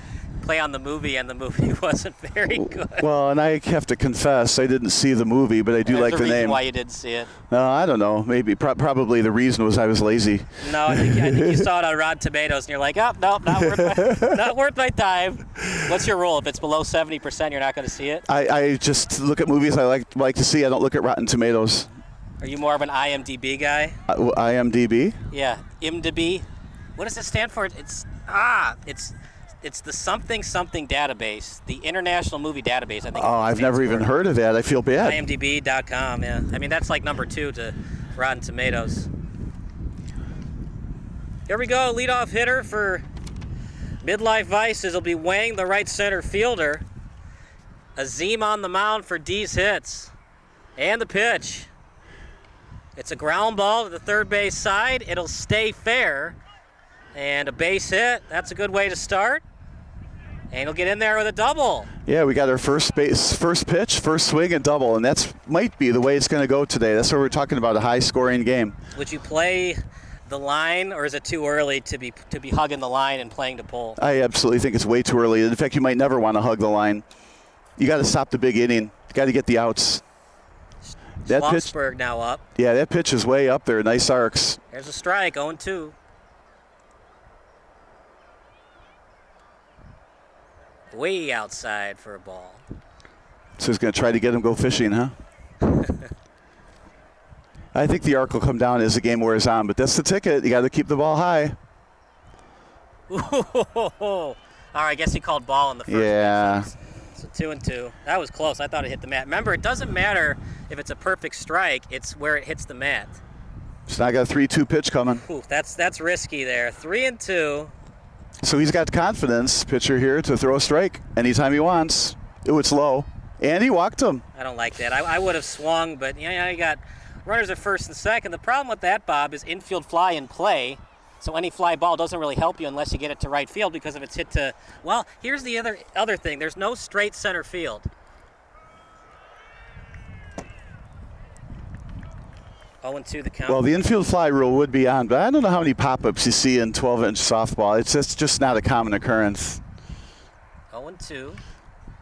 play on the movie, and the movie wasn't very good. Well, and I have to confess, I didn't see the movie, but I do like the name. Why you didn't see it? No, I don't know. Maybe probably the reason was I was lazy. No, I think you saw it on Rotten Tomatoes, and you're like, oh, nope, not worth my time. What's your rule? If it's below 70%, you're not going to see it? I just look at movies I like to see. I don't look at Rotten Tomatoes. Are you more of an IMDb guy? IMDb? Yeah, IMDb. What does it stand for? It's the something database, the International Movie Database, I think. Oh, I've never even heard of that. I feel bad. IMDb.com, yeah. I mean, that's like number 2 to Rotten Tomatoes. Here we go, leadoff hitter for Midlife Vices will be Wang, the right center fielder. Azim on the mound for Deez hits. And the pitch. It's a ground ball to the third base side. It'll stay fair. And a base hit. That's a good way to start. And he'll get in there with a double. Yeah, we got our first pitch, first swing, and double, and that's might be the way it's going to go today. That's what we're talking about, a high-scoring game. Would you play the line, or is it too early to be hugging the line and playing to pull? I absolutely think it's way too early. In fact, you might never want to hug the line. You got to stop the big inning. You got to get the outs. That Schlossberg now up. Yeah, that pitch is way up there. Nice arcs. There's a strike, 0-2. Way outside for a ball. So he's going to try to get him go fishing, huh? I think the arc will come down as the game wears on, but that's the ticket. You got to keep the ball high. All right, I guess he called ball in the first. Yeah. So 2-2. That was close. I thought it hit the mat. Remember, it doesn't matter if it's a perfect strike. It's where it hits the mat. So now I got a 3-2 pitch coming. Ooh, that's risky there. 3-2. So he's got confidence, pitcher here, to throw a strike anytime he wants. Ooh, it's low. And he walked him. I don't like that. I would have swung, but you got runners at first and second. The problem with that, Bob, is infield fly in play. So any fly ball doesn't really help you unless you get it to right field, because if it's hit to, well, here's the other thing. There's no straight center field. 0-2 the count. Well, the infield fly rule would be on, but I don't know how many pop-ups you see in 12-inch softball. It's just not a common occurrence. 0-2.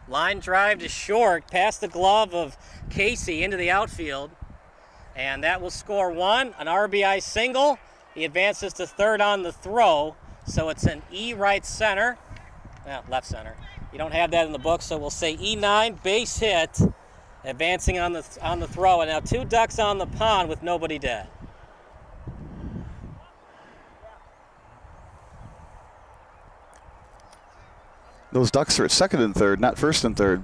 Line drive to short, past the glove of Casey into the outfield. And that will score one, an RBI single. He advances to third on the throw, so it's an E right center. Left center. You don't have that in the book, so we'll say E9, base hit, advancing on the throw. And now 2 ducks on the pond with nobody dead. Those ducks are at second and third, not first and third.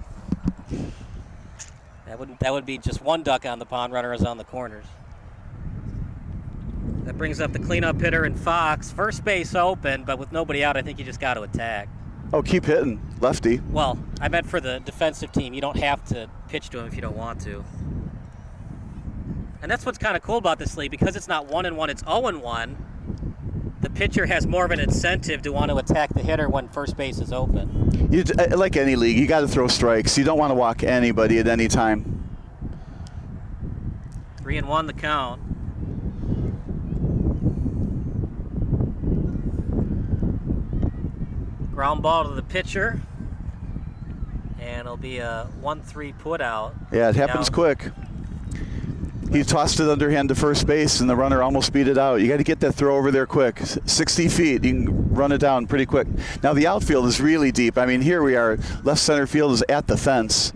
That would be just 1 duck on the pond. Runner is on the corners. That brings up the cleanup hitter and Fox. First base open, but with nobody out, I think you just got to attack. Oh, keep hitting, lefty. Well, I meant for the defensive team. You don't have to pitch to him if you don't want to. And that's what's kind of cool about this league, because it's not 1-1, it's 0-1. The pitcher has more of an incentive to want to attack the hitter when first base is open. Like any league, you got to throw strikes. You don't want to walk anybody at any time. 3-1 the count. Ground ball to the pitcher, and it'll be a 1-3 put out. Yeah, it happens quick. He tossed it underhand to first base, and the runner almost beat it out. You got to get that throw over there quick. 60 feet, you can run it down pretty quick. Now the outfield is really deep. I mean, here we are. Left center field is at the fence.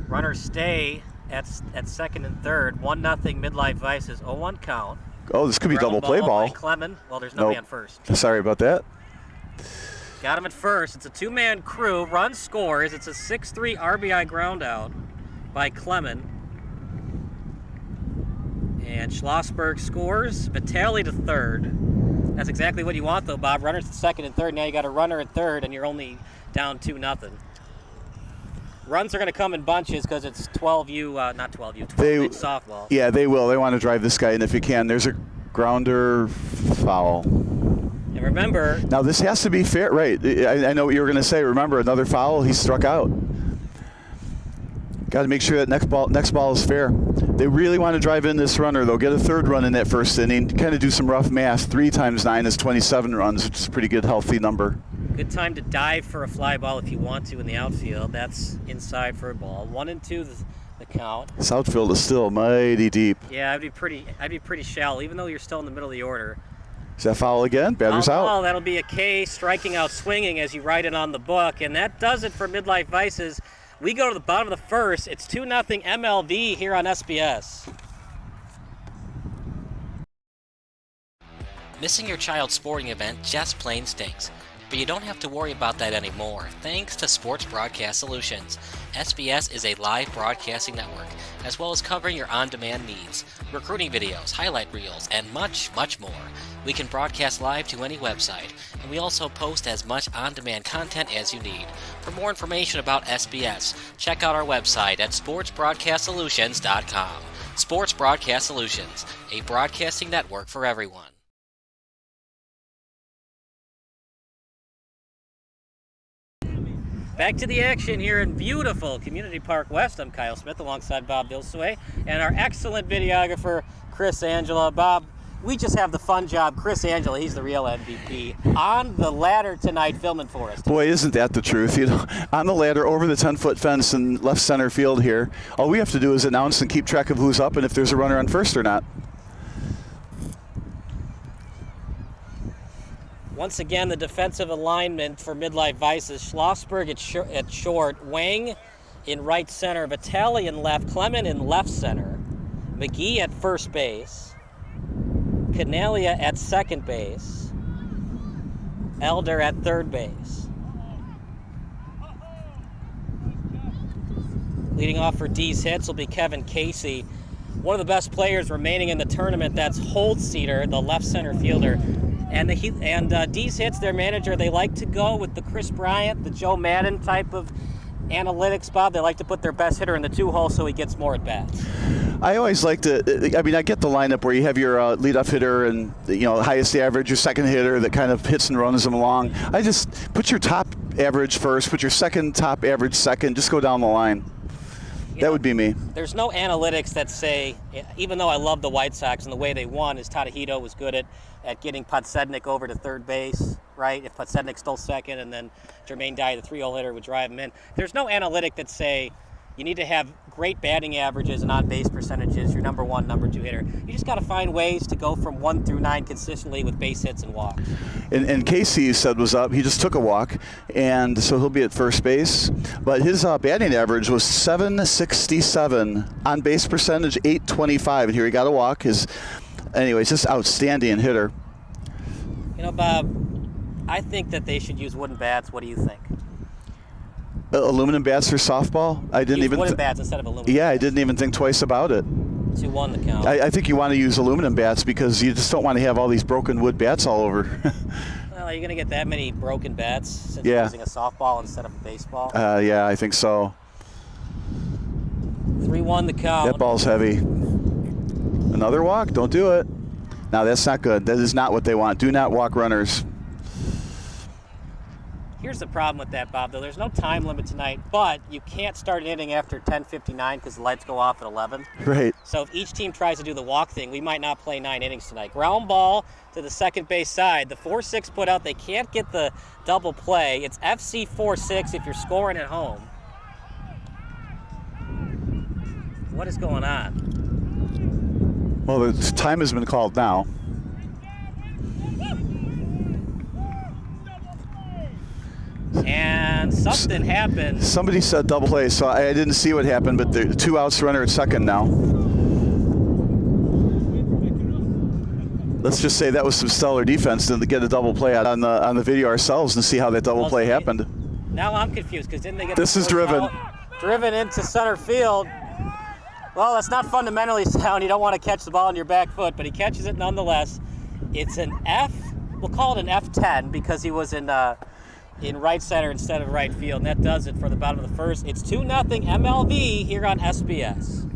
Runners stay at second and third. 1-0 Midlife Vices. 0-1 count. Oh, this could be double play ball. Clement. Well, there's nobody on first. Sorry about that. Got him at first. It's a 2-man crew. Run scores. It's a 6-3 RBI ground out by Clement. And Schlossberg scores. Vitale to third. That's exactly what you want, though, Bob. Runners at second and third. Now you got a runner at third, and you're only down 2-0. Runs are going to come in bunches because it's 12U, not 12U, 12-inch softball. Yeah, they will. They want to drive this guy in if you can. There's a grounder foul. And remember... Now, this has to be fair. Right. I know what you were going to say. Remember, another foul, he struck out. Got to make sure that next ball is fair. They really want to drive in this runner, though. Get a third run in that first inning. Kind of do some rough math. 3 times 9 is 27 runs, which is a pretty good, healthy number. Good time to dive for a fly ball if you want to in the outfield. That's inside for a ball. 1-2 the count. This outfield is still mighty deep. Yeah, I'd be pretty shallow, even though you're still in the middle of the order. Is that foul again? Batter's out. Oh, that'll be a K, striking out swinging as you write it on the book. And that does it for Midlife Vices. We go to the bottom of the first. It's 2-0 MLV here on SBS. Missing your child's sporting event just plain stinks. But you don't have to worry about that anymore, thanks to Sports Broadcast Solutions. SBS is a live broadcasting network, as well as covering your on-demand needs, recruiting videos, highlight reels, and much, much more. We can broadcast live to any website, and we also post as much on-demand content as you need. For more information about SBS, check out our website at sportsbroadcastsolutions.com. Sports Broadcast Solutions, a broadcasting network for everyone. Back to the action here in beautiful Community Park West. I'm Kyle Smith alongside Bob Bilsway and our excellent videographer, Chris Angela. Bob, we just have the fun job. Chris Angela, he's the real MVP, on the ladder tonight filming for us. Boy, isn't that the truth? You know, on the ladder over the 10-foot fence in left center field here. All we have to do is announce and keep track of who's up and if there's a runner on first or not. Once again, the defensive alignment for Midlife Vices. Schlossberg at short, Wang in right center, Vitale in left, Clement in left center, McGee at first base, Canalia at second base, Elder at third base. Leading off for Deez hits will be Kevin Casey. One of the best players remaining in the tournament, that's Holtz-Cedar, the left center fielder. And Deez Hits, their manager, they like to go with the Chris Bryant, the Joe Madden type of analytics, Bob. They like to put their best hitter in the 2-hole so he gets more at-bats. I always like to, I mean, I get the lineup where you have your leadoff hitter and, highest average, your second hitter that kind of hits and runs them along. I just put your top average first, put your second top average second, just go down the line. That would be me. There's no analytics that say, even though I love the White Sox and the way they won is Tadahito was good at getting Podsednik over to third base, right? If Podsednik stole second and then Jermaine Dye, the 3-hole hitter, would drive him in. There's no analytic that say you need to have great batting averages and on-base percentages, your number 1, number 2 hitter. You just got to find ways to go from 1 through 9 consistently with base hits and walks. And Casey, you said, was up. He just took a walk, and so he'll be at first base. But his batting average was 767, on-base percentage 825, and here he got a walk. Anyways, just outstanding hitter. Bob, I think that they should use wooden bats. What do you think? Aluminum bats for softball? I didn't even. Wooden bats instead of aluminum. Yeah, I didn't even think twice about it. 2-1 the count. I think you want to use aluminum bats because you just don't want to have all these broken wood bats all over. Well, are you going to get that many broken bats since you're using a softball instead of a baseball? Yeah, I think so. 3-1 the count. That ball's heavy. Another walk? Don't do it. Now that's not good. That is not what they want. Do not walk runners. Here's the problem with that, Bob, though. There's no time limit tonight, but you can't start an inning after 10:59 because the lights go off at 11. Right. So if each team tries to do the walk thing, we might not play 9 innings tonight. Ground ball to the second base side. The 4-6 put out. They can't get the double play. It's FC 4-6 if you're scoring at home. What is going on? Well, the time has been called now. And something happened. Somebody said double play, so I didn't see what happened, but the 2 outs, runner at second now. Let's just say that was some stellar defense to get a double play out on the video ourselves and see how that double play happened. Now I'm confused because didn't they get this is driven. Driven into center field. Well, that's not fundamentally sound. You don't want to catch the ball on your back foot, but he catches it nonetheless. It's an F. We'll call it an F10 because he was in right center instead of right field, and that does it for the bottom of the first. It's 2-0 MLB here on SBS.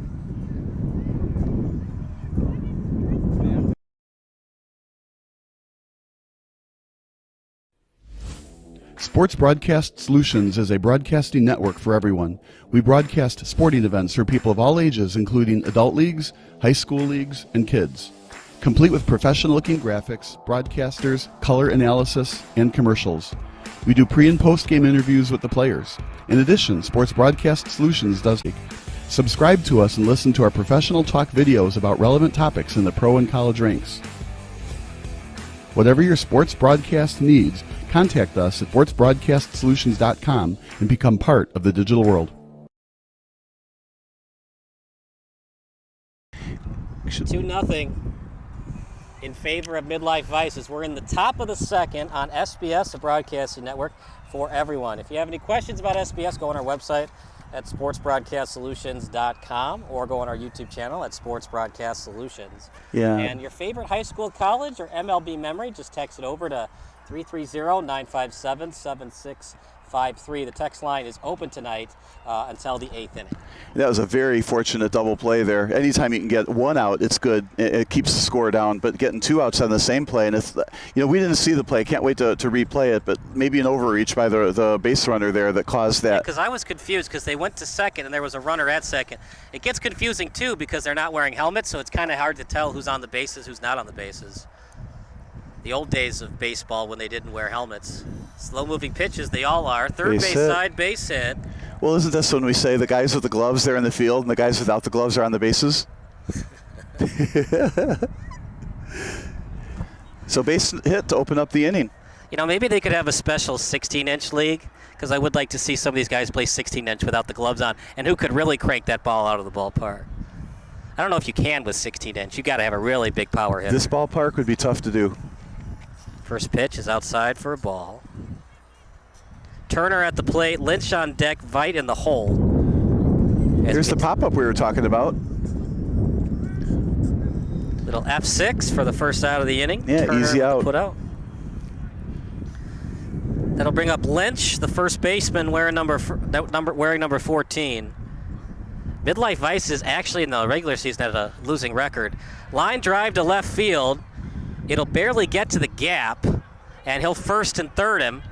Sports Broadcast Solutions is a broadcasting network for everyone. We broadcast sporting events for people of all ages, including adult leagues, high school leagues, and kids. Complete with professional-looking graphics, broadcasters, color analysis, and commercials. We do pre- and post-game interviews with the players. In addition, Sports Broadcast Solutions does. Subscribe to us and listen to our professional talk videos about relevant topics in the pro and college ranks. Whatever your sports broadcast needs, contact us at sportsbroadcastsolutions.com and become part of the digital world. 2-0 in favor of Midlife Vices. We're in the top of the second on SBS, the broadcasting network for everyone. If you have any questions about SBS, go on our website at sportsbroadcastsolutions.com or go on our YouTube channel at Sports Broadcast Solutions. Yeah. And your favorite high school, college, or MLB memory, just text it over to 330-957-7653. The text line is open tonight until the 8th inning. That was a very fortunate double play there. Anytime you can get 1 out, it's good. It keeps the score down. But getting 2 outs on the same play, and it's, we didn't see the play. Can't wait to replay it. But maybe an overreach by the base runner there that caused that. Because I was confused because they went to second and there was a runner at second. It gets confusing too because they're not wearing helmets, so it's kind of hard to tell who's on the bases, who's not on the bases. The old days of baseball when they didn't wear helmets. Slow-moving pitches, they all are. Third base side, base hit. Well, isn't this when we say the guys with the gloves, they're in the field, and the guys without the gloves are on the bases? So base hit to open up the inning. Maybe they could have a special 16-inch league, because I would like to see some of these guys play 16-inch without the gloves on, and who could really crank that ball out of the ballpark. I don't know if you can with 16-inch. You got to have a really big power hitter. This ballpark would be tough to do. First pitch is outside for a ball. Turner at the plate, Lynch on deck, Veit in the hole. Here's the pop-up we were talking about. Little F6 for the first out of the inning. Yeah, Turner easy out. Put out. That'll bring up Lynch, the first baseman, wearing number 14. Midlife Vice is actually in the regular season at a losing record. Line drive to left field. It'll barely get to the gap, and he'll first and third him.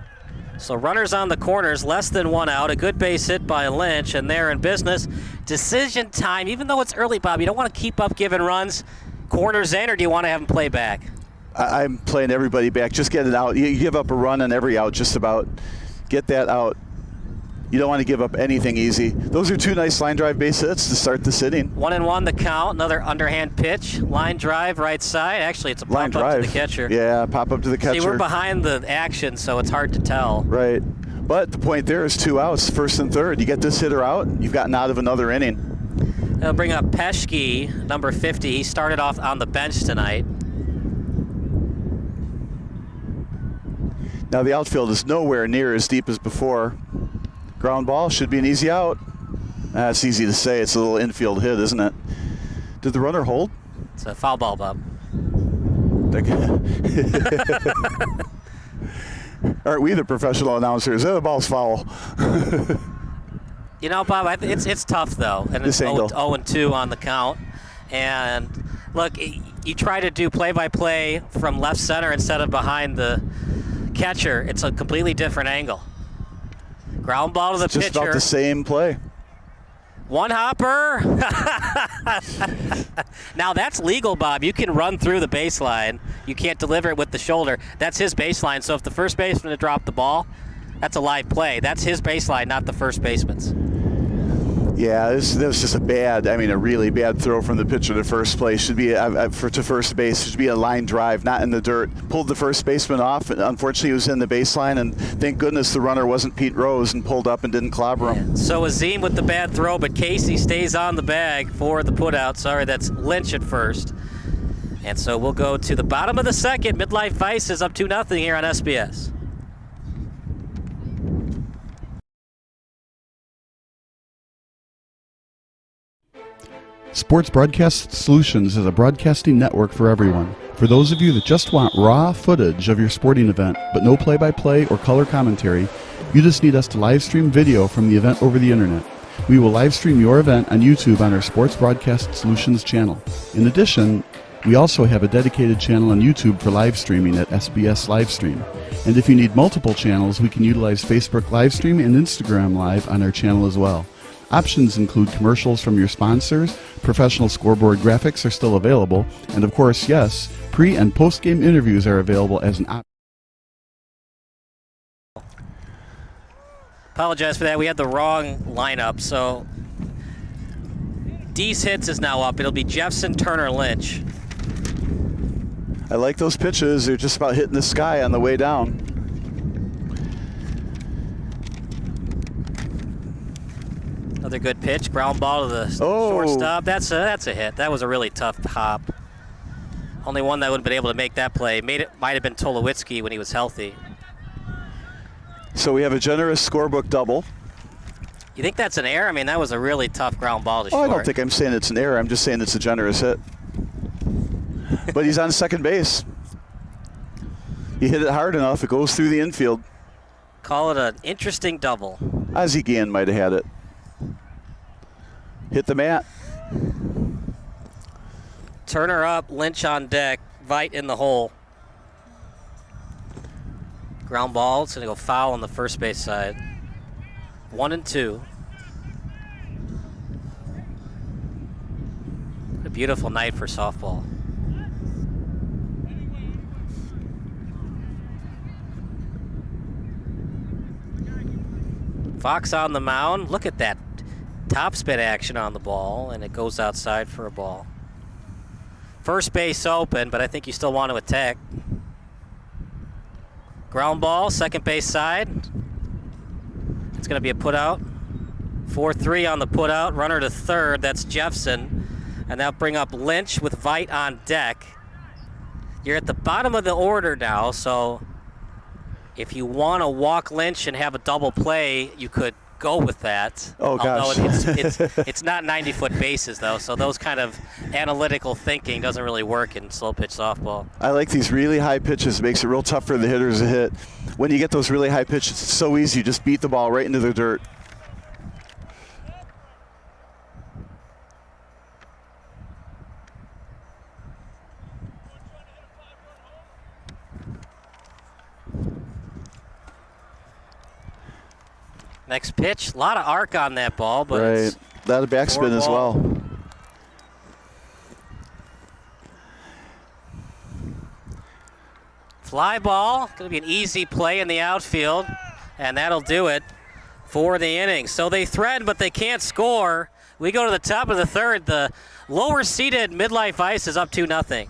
So runners on the corners, less than 1 out. A good base hit by Lynch, and they're in business. Decision time. Even though it's early, Bob, you don't want to keep up giving runs. Corners in, or do you want to have them play back? I'm playing everybody back. Just get it out. You give up a run on every out, just about. Get that out. You don't want to give up anything easy. Those are 2 nice line drive base hits to start this inning. 1-1 the count. Another underhand pitch. Line drive right side. Actually, it's a pop up to the catcher. Yeah, pop up to the catcher. See, we're behind the action, so it's hard to tell. Right. But the point there is 2 outs, first and third. You get this hitter out, you've gotten out of another inning. They'll bring up Peschke, number 50. He started off on the bench tonight. Now the outfield is nowhere near as deep as before. Ground ball should be an easy out. That's easy to say. It's a little infield hit, isn't it? Did the runner hold? It's a foul ball, Bob. Aren't we the professional announcers? The ball's foul. You know, Bob, it's tough, though. And it's 0-2 on the count. And, look, you try to do play-by-play from left center instead of behind the catcher. It's a completely different angle. Ground ball to the pitcher. Just about the same play. One hopper. Now that's legal, Bob. You can run through the baseline. You can't deliver it with the shoulder. That's his baseline. So if the first baseman had dropped the ball, that's a live play. That's his baseline, not the first baseman's. Yeah, this was just a really bad throw from the pitcher to first place. Should be to first base. Should be a line drive, not in the dirt. Pulled the first baseman off, and unfortunately he was in the baseline, and thank goodness the runner wasn't Pete Rose and pulled up and didn't clobber him. So Azim with the bad throw, but Casey stays on the bag for the putout. Sorry, that's Lynch at first. And so we'll go to the bottom of the second. Midlife Vice is up 2-0 here on SBS. Sports Broadcast Solutions is a broadcasting network for everyone. For those of you that just want raw footage of your sporting event, but no play-by-play or color commentary, you just need us to live stream video from the event over the internet. We will live stream your event on YouTube on our Sports Broadcast Solutions channel. In addition, we also have a dedicated channel on YouTube for live streaming at SBS Livestream. And if you need multiple channels, we can utilize Facebook Livestream and Instagram Live on our channel as well. Options include commercials from your sponsors, professional scoreboard graphics are still available, and of course, yes, pre- and post-game interviews are available as an option. Apologize for that. We had the wrong lineup. So Deez hits is now up. It'll be Jeffson, Turner, Lynch. I like those pitches. They're just about hitting the sky on the way down. Another good pitch. Ground ball to the shortstop. That's a hit. That was a really tough hop. Only one that would have been able to make that play. Might have been Tulowitzki when he was healthy. So we have a generous scorebook double. You think that's an error? I mean, that was a really tough ground ball to short. I don't think I'm saying it's an error. I'm just saying it's a generous hit. But he's on second base. You hit it hard enough, it goes through the infield. Call it an interesting double. Ozzie Guillen might have had it. Hit the mat. Turner up, Lynch on deck, Veit in the hole. Ground ball, it's going to go foul on the first base side. 1-2. A beautiful night for softball. Fox on the mound. Look at that topspin action on the ball, and it goes outside for a ball. First base open, but I think you still want to attack. Ground ball, second base side. It's going to be a putout. 4-3 on the putout. Runner to third. That's Jeffson. And that'll bring up Lynch with Veit on deck. You're at the bottom of the order now, so if you want to walk Lynch and have a double play, you could go with that. Oh, gosh. It's not 90-foot bases, though, so those kind of analytical thinking doesn't really work in slow pitch softball. I like these really high pitches. It makes it real tough for the hitters to hit. when you get those really high pitches, it's so easy. You just beat the ball right into the dirt. Next pitch, a lot of arc on that ball, but right. it's A lot of backspin as well. Fly ball, going to be an easy play in the outfield, and that'll do it for the inning. So they threaten, but they can't score. We go to the top of the third. The lower-seeded Midlife Ice is up 2-0.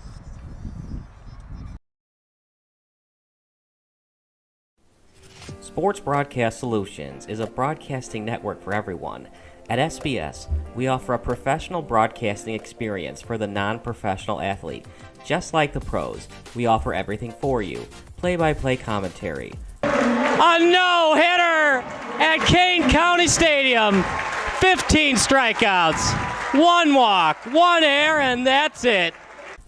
Sports Broadcast Solutions is a broadcasting network for everyone. At SBS, we offer a professional broadcasting experience for the non-professional athlete. Just like the pros, we offer everything for you. Play-by-play commentary. A no-hitter at Kane County Stadium. 15 strikeouts, 1 walk, 1 error, and that's it.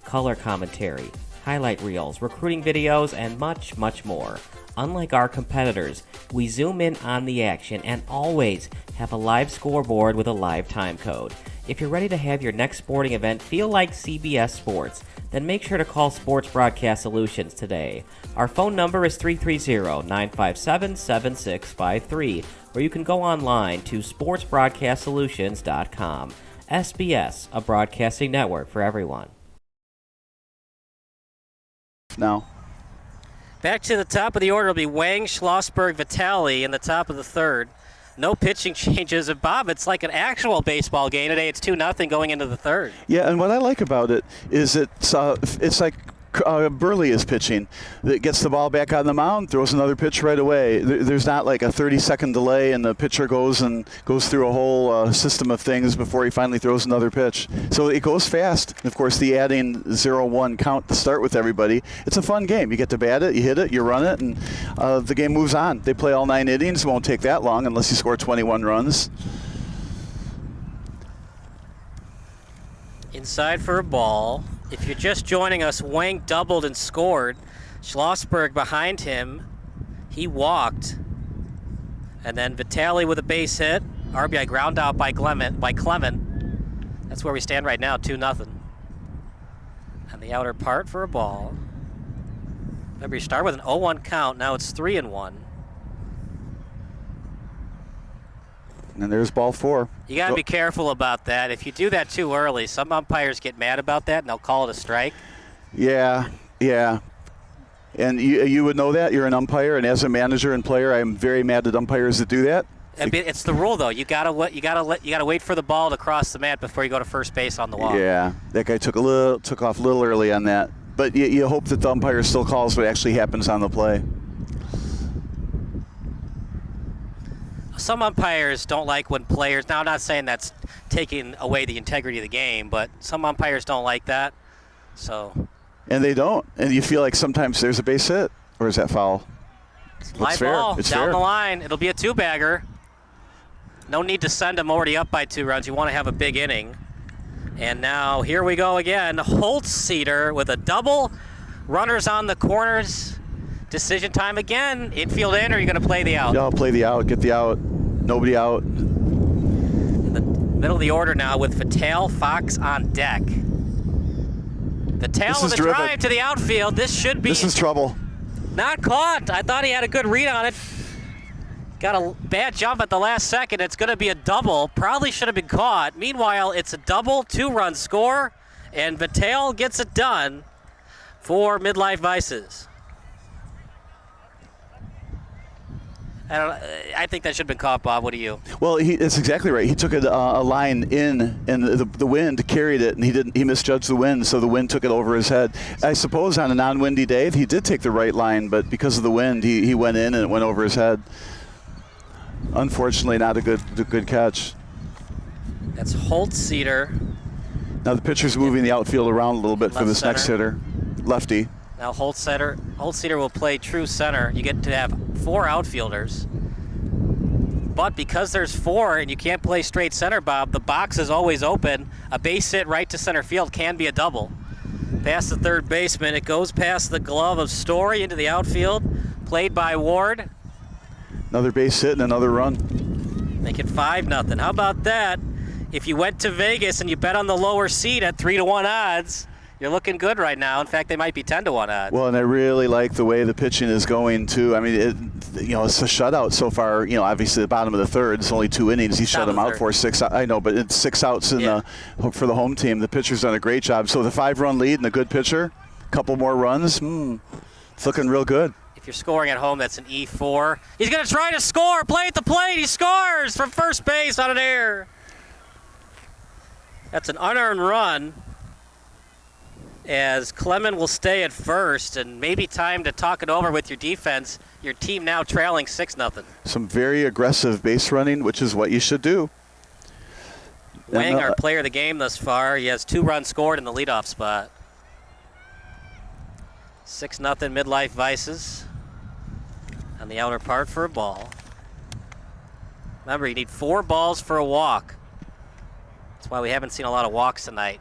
Color commentary, highlight reels, recruiting videos, and much, much more. Unlike our competitors, we zoom in on the action and always have a live scoreboard with a live time code. If you're ready to have your next sporting event feel like CBS Sports, then make sure to call Sports Broadcast Solutions today. Our phone number is 330-957-7653, or you can go online to sportsbroadcastsolutions.com. SBS, a broadcasting network for everyone. Now. Back to the top of the order will be Wang, Schlossberg, Vitale in the top of the third. No pitching changes. And Bob, it's like an actual baseball game today. It's 2-0 going into the third. Yeah, and what I like about it is it's like Burley is pitching. That gets the ball back on the mound, throws another pitch right away. There's not like a 30-second delay, and the pitcher goes through a whole system of things before he finally throws another pitch. So it goes fast. And of course, the adding 0-1 count to start with everybody. It's a fun game. You get to bat it, you hit it, you run it, and the game moves on. They play all 9 innings. It won't take that long unless you score 21 runs. Inside for a ball. If you're just joining us, Wang doubled and scored. Schlossberg behind him. He walked. And then Vitale with a base hit. RBI ground out by Clement. That's where we stand right now, 2-0. And the outer part for a ball. Remember, you start with an 0-1 count. Now it's 3-1. And there's ball 4. You got to be careful about that. If you do that too early, some umpires get mad about that and they'll call it a strike. Yeah. And you would know that. You're an umpire, and as a manager and player, I'm very mad at umpires that do that. It's the rule, though. You gotta wait for the ball to cross the mat before you go to first base on the walk. Yeah, that guy took off a little early on that. But you hope that the umpire still calls what actually happens on the play. Some umpires don't like when players, now I'm not saying that's taking away the integrity of the game, but some umpires don't like that. So. And they don't. And you feel like sometimes there's a base hit, or is that foul? Live ball, down the line. It'll be a 2-bagger. No need to send them already up by 2 runs. You want to have a big inning. And now here we go again. Holtz-Cedar with a double. Runners on the corners. Decision time again. Infield in, or are you going to play the out? Yeah, I'll play the out. Get the out. Nobody out. In the middle of the order now with Vitale, Fox on deck. Vitale with a drive to the outfield. This should be. This is trouble. Not caught. I thought he had a good read on it. Got a bad jump at the last second. It's going to be a double. Probably should have been caught. Meanwhile, it's a double, 2-run score, and Vitale gets it done for Midlife Vices. I think that should have been caught, Bob. What do you? Well, that's exactly right. He took a line in, and the wind carried it, and he misjudged the wind, so the wind took it over his head. I suppose on a non-windy day, he did take the right line, but because of the wind, he went in and it went over his head. Unfortunately, not a good catch. That's Holtz-Cedar. Now the pitcher's moving the outfield around a little bit for this next hitter, lefty. Now Holtz-Cedar will play true center. You get to have 4 outfielders. But because there's 4 and you can't play straight center, Bob, the box is always open. A base hit right to center field can be a double. Past the third baseman, it goes past the glove of Story into the outfield. played by Ward. Another base hit and another run. Make it 5-0. How about that? If you went to Vegas and you bet on the lower seed at 3-1 odds, you're looking good right now. In fact, they might be 10-1 odds. Well, and I really like the way the pitching is going too. I mean, it's a shutout so far. Obviously the bottom of the third. It's only 2 innings. He shut him out for 6. I know, but it's 6 outs for the home team. The pitcher's done a great job. So the 5-run lead and a good pitcher, a couple more runs. It's looking real good. If you're scoring at home, that's an E4. He's going to try to score. Play at the plate. He scores from first base on an error. That's an unearned run, as Clement will stay at first, and maybe time to talk it over with your defense. Your team now trailing 6-0. Some very aggressive base running, which is what you should do. Wang, our player of the game thus far, he has 2 runs scored in the leadoff spot. 6-0 Midlife Vices on the outer part for a ball. Remember, you need 4 balls for a walk. That's why we haven't seen a lot of walks tonight.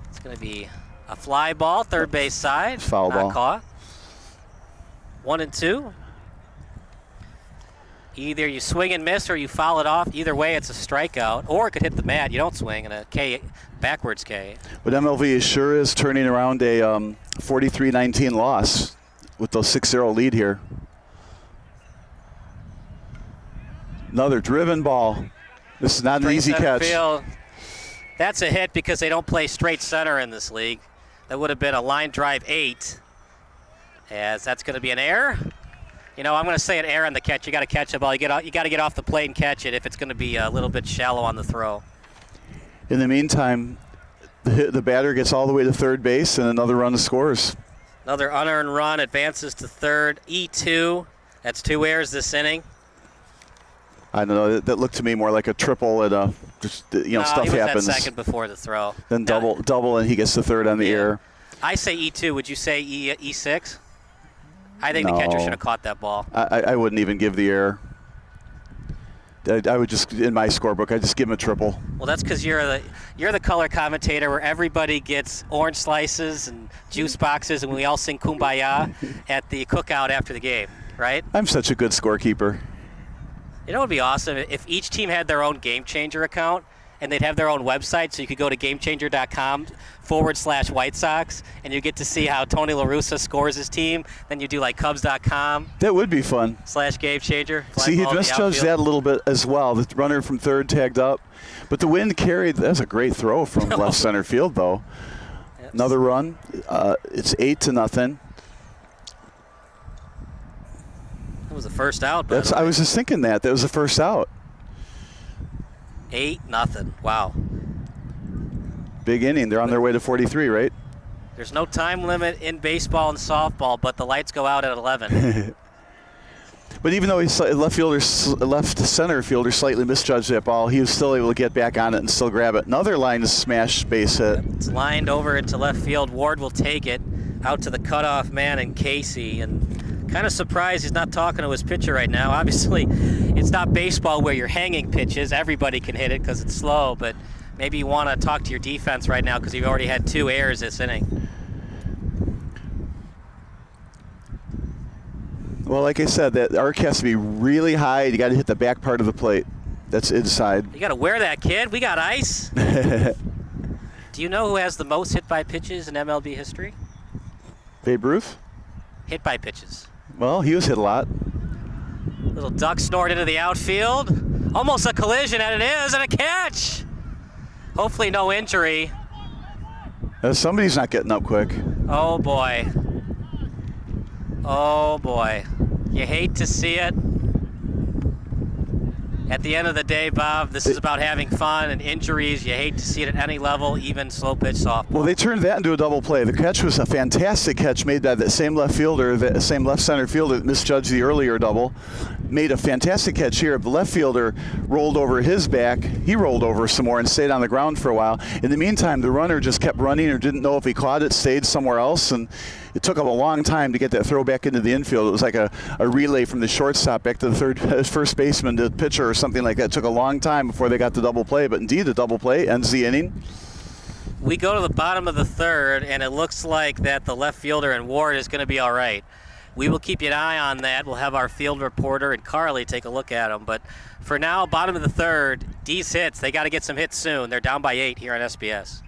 It's going to be a fly ball, third base side. Foul ball. Not caught. 1-2. Either you swing and miss or you foul it off. Either way, it's a strikeout. Or it could hit the mat. You don't swing, and a K, backwards K. But MLV sure is turning around a 43-19 loss with those 6-0 lead here. Another driven ball. This is not an easy catch. Field. That's a hit because they don't play straight center in this league. That would have been a line drive 8. As that's going to be an error. I'm going to say an error on the catch. You got to catch the ball. You got to get off the plate and catch it if it's going to be a little bit shallow on the throw. In the meantime, the batter gets all the way to third base and another run scores. Another unearned run advances to third. E2. That's 2 errors this inning. I don't know. That looked to me more like a triple and stuff he was happens. At second before the throw. Then double, and he gets the third on the error. I say E2. Would you say E6? I think the catcher should have caught that ball. I wouldn't even give the error. I would just, in my scorebook, I just give him a triple. Well, that's because you're the color commentator where everybody gets orange slices and juice boxes, and we all sing Kumbaya at the cookout after the game, right? I'm such a good scorekeeper. You know what would be awesome? If each team had their own Game Changer account, and they'd have their own website, so you could go to GameChanger.com/White Sox, and you get to see how Tony La Russa scores his team. Then you do like Cubs.com. That would be fun. /Game Changer. See, he misjudged that a little bit as well. The runner from third tagged up. But the wind carried. That's a great throw from left center field, though. Yep. Another run. It's 8-0. That was the first out. I was just thinking that was the first out. 8-0. Wow. Big inning. They're on their way to 43, right? There's no time limit in baseball and softball, but the lights go out at 11. But even though left center fielder slightly misjudged that ball, he was still able to get back on it and still grab it. Another line smash base hit. It's lined over into left field. Ward will take it out to the cutoff man and Casey, and kind of surprised he's not talking to his pitcher right now. Obviously, it's not baseball where you're hanging pitches. Everybody can hit it because it's slow, but maybe you want to talk to your defense right now because you've already had 2 errors this inning. Well, like I said, that arc has to be really high. You got to hit the back part of the plate. That's inside. You got to wear that, kid. We got ice. Do you know who has the most hit by pitches in MLB history? Babe Ruth? Hit by pitches. Well, he was hit a lot. Little duck snort into the outfield. Almost a collision, and it is, and a catch. Hopefully no injury. Somebody's not getting up quick. Oh, boy. Oh, boy. You hate to see it. At the end of the day, Bob, this is about having fun, and injuries, you hate to see it at any level, even slow pitch softball. Well, they turned that into a double play. The catch was a fantastic catch made by that same left fielder, the same left center fielder that misjudged the earlier double. Made a fantastic catch here. The left fielder rolled over his back. He rolled over some more and stayed on the ground for a while. In the meantime, the runner just kept running or didn't know if he caught it, stayed somewhere else, and it took him a long time to get that throw back into the infield. It was like a relay from the shortstop back to the first baseman to the pitcher or something like that. It took a long time before they got the double play, but indeed the double play ends the inning. We go to the bottom of the third, and it looks like that the left fielder and Ward is going to be all right. We will keep an eye on that. We'll have our field reporter and Carly take a look at them. But for now, bottom of the third, Deez hits. They got to get some hits soon. They're down by 8 here on SBS.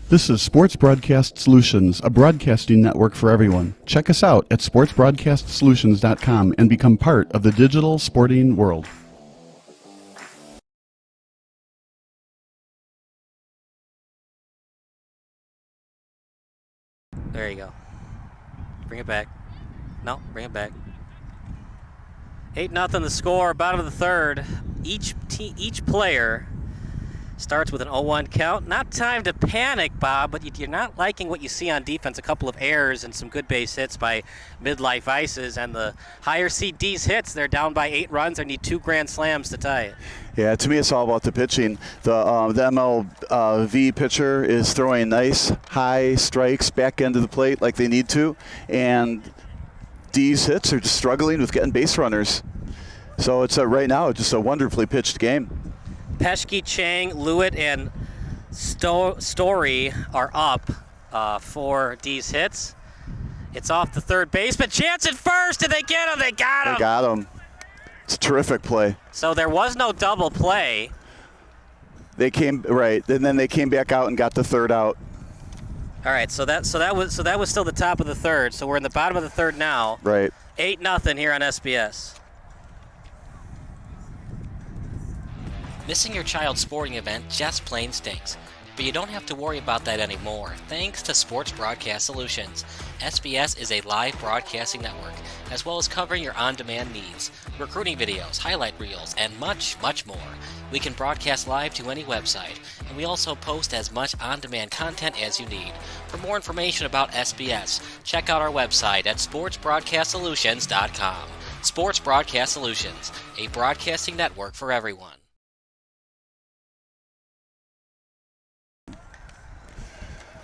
This is Sports Broadcast Solutions, a broadcasting network for everyone. Check us out at sportsbroadcastsolutions.com and become part of the digital sporting world. There you go. Bring it back. No, bring it back. 8-0 the score, bottom of the third. Each player starts with an 0-1 count. Not time to panic, Bob, but you're not liking what you see on defense. A couple of errors and some good base hits by Midlife Ices, and the higher seed Deez hits. They're down by 8 runs. They need 2 grand slams to tie it. Yeah, to me it's all about the pitching. The MLV pitcher is throwing nice high strikes back end of the plate like they need to, and Deez hits are just struggling with getting base runners. So it's right now just a wonderfully pitched game. Pesky, Chang, Lewitt, and Story are up for Deez hits. It's off the third baseman. Chance at first. Did they get him? They got him. They got him. It's a terrific play. So there was no double play. They came right, and then they came back out and got the third out. All right, so that was still the top of the third. So we're in the bottom of the third now. Right. 8-0 here on SBS. Missing your child's sporting event just plain stinks. But you don't have to worry about that anymore, thanks to Sports Broadcast Solutions. SBS is a live broadcasting network, as well as covering your on-demand needs, recruiting videos, highlight reels, and much, much more. We can broadcast live to any website, and we also post as much on-demand content as you need. For more information about SBS, check out our website at sportsbroadcastsolutions.com. Sports Broadcast Solutions, a broadcasting network for everyone.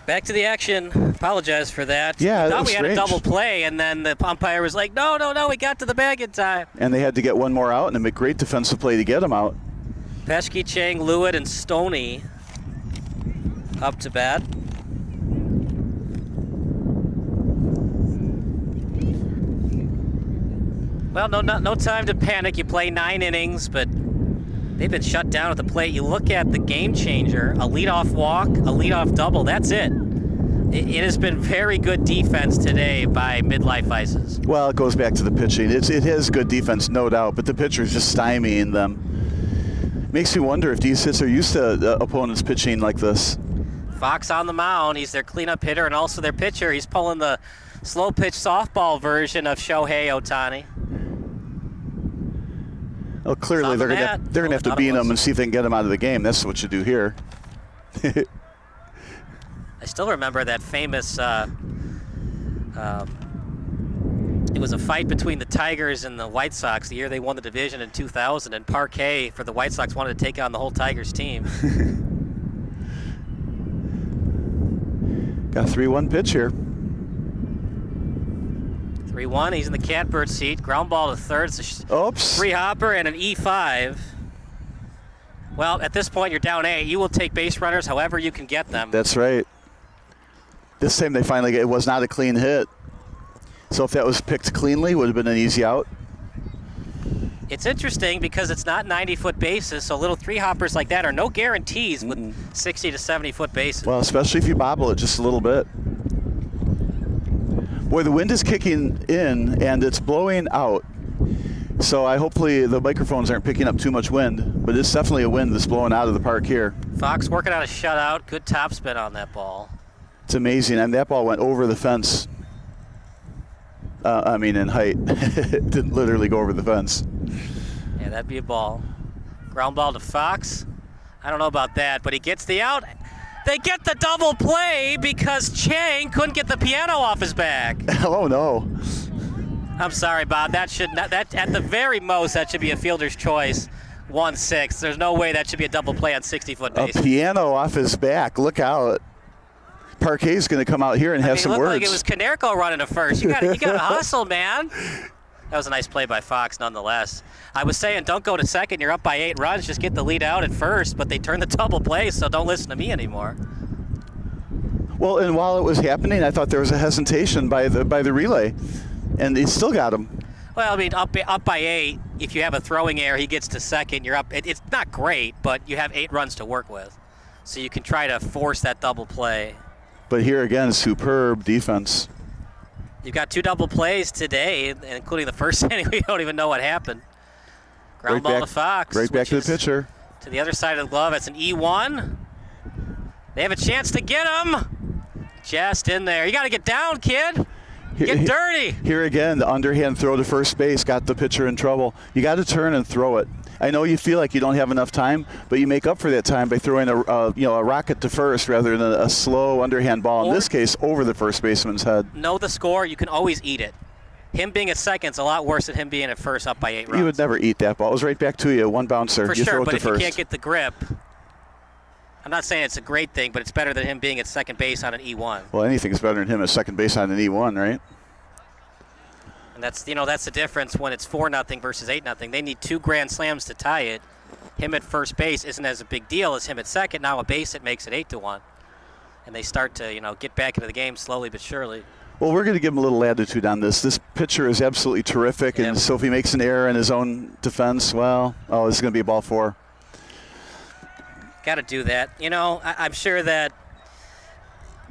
Back to the action. Apologize for that. Yeah, thought we strange. had a double play, and then the umpire was like, no, we got to the bag in time. And they had to get one more out, and a great defensive play to get him out. Pesky, Chang, Lewitt, and Stoney up to bat. Well, no time to panic. You play 9 innings, but they've been shut down at the plate. You look at the game changer, a leadoff walk, a leadoff double. That's it. It has been very good defense today by Midlife Ices. Well, it goes back to the pitching. It is good defense, no doubt, but the pitcher's just stymieing them. Makes me wonder if these hits are used to opponents pitching like this. Fox on the mound. He's their cleanup hitter and also their pitcher. He's pulling the slow pitch softball version of Shohei Ohtani. Well, clearly they're gonna have to beat him and see if they can get him out of the game. That's what you do here. I still remember that famous. It was a fight between the Tigers and the White Sox the year they won the division in 2000, and Parquet for the White Sox wanted to take on the whole Tigers team. Got a 3-1 pitch here. 3-1. He's in the catbird seat. Ground ball to third. It's a Oops. free hopper and an E5. Well, at this point, you're down 8. You will take base runners however you can get them. That's right. This time they finally it was not a clean hit. So if that was picked cleanly, it would have been an easy out. It's interesting because it's not 90-foot bases, so little 3-hoppers like that are no guarantees with 60 to 70-foot bases. Well, especially if you bobble it just a little bit. Boy, the wind is kicking in and it's blowing out. So hopefully the microphones aren't picking up too much wind, but it's definitely a wind that's blowing out of the park here. Fox working on a shutout. Good topspin on that ball. It's amazing, and that ball went over the fence. In height. It didn't literally go over the fence. Yeah, that'd be a ball. Ground ball to Fox. I don't know about that, but he gets the out. They get the double play because Chang couldn't get the piano off his back. Oh no. I'm sorry, Bob. That should not, that at the very most that should be a fielder's choice. 1-6. There's no way that should be a double play on 60-foot base. A piano off his back. Look out. Parquet's going to come out here and have some words. It looked like it was Canerco running to first. You got to hustle, man. That was a nice play by Fox, nonetheless. I was saying, don't go to second. You're up by 8 runs. Just get the lead out at first. But they turned the double play, so don't listen to me anymore. Well, and while it was happening, I thought there was a hesitation by the relay, and he still got him. Well, I mean, up by 8, if you have a throwing error, he gets to second, you're up. It's not great, but you have 8 runs to work with. So you can try to force that double play. But here again, superb defense. You've got 2 double plays today, including the first inning. We don't even know what happened. Ground ball to Fox. Right back to the pitcher. To the other side of the glove. It's an E1. They have a chance to get him. Just in there. You got to get down, kid. Get dirty. Here again, the underhand throw to first base got the pitcher in trouble. You got to turn and throw it. I know you feel like you don't have enough time, but you make up for that time by throwing a rocket to first rather than a slow underhand ball. In this case, over the first baseman's head. Know the score. You can always eat it. Him being at second's a lot worse than him being at first up by 8 runs. You would never eat that ball. It was right back to you, one bouncer. For you sure, throw it but to if first. you can't get the grip, I'm not saying it's a great thing, but it's better than him being at second base on an E1. Well, anything's better than him at second base on an E1, right? And that's the difference when it's 4-0 versus 8-0. They need 2 grand slams to tie it. Him at first base isn't as a big deal as him at second. Now a base hit makes it 8-1. And they start to, get back into the game slowly but surely. Well, we're going to give him a little latitude on this. This pitcher is absolutely terrific, and so if he makes an error in his own defense, well, this is going to be a ball 4. Got to do that. I'm sure that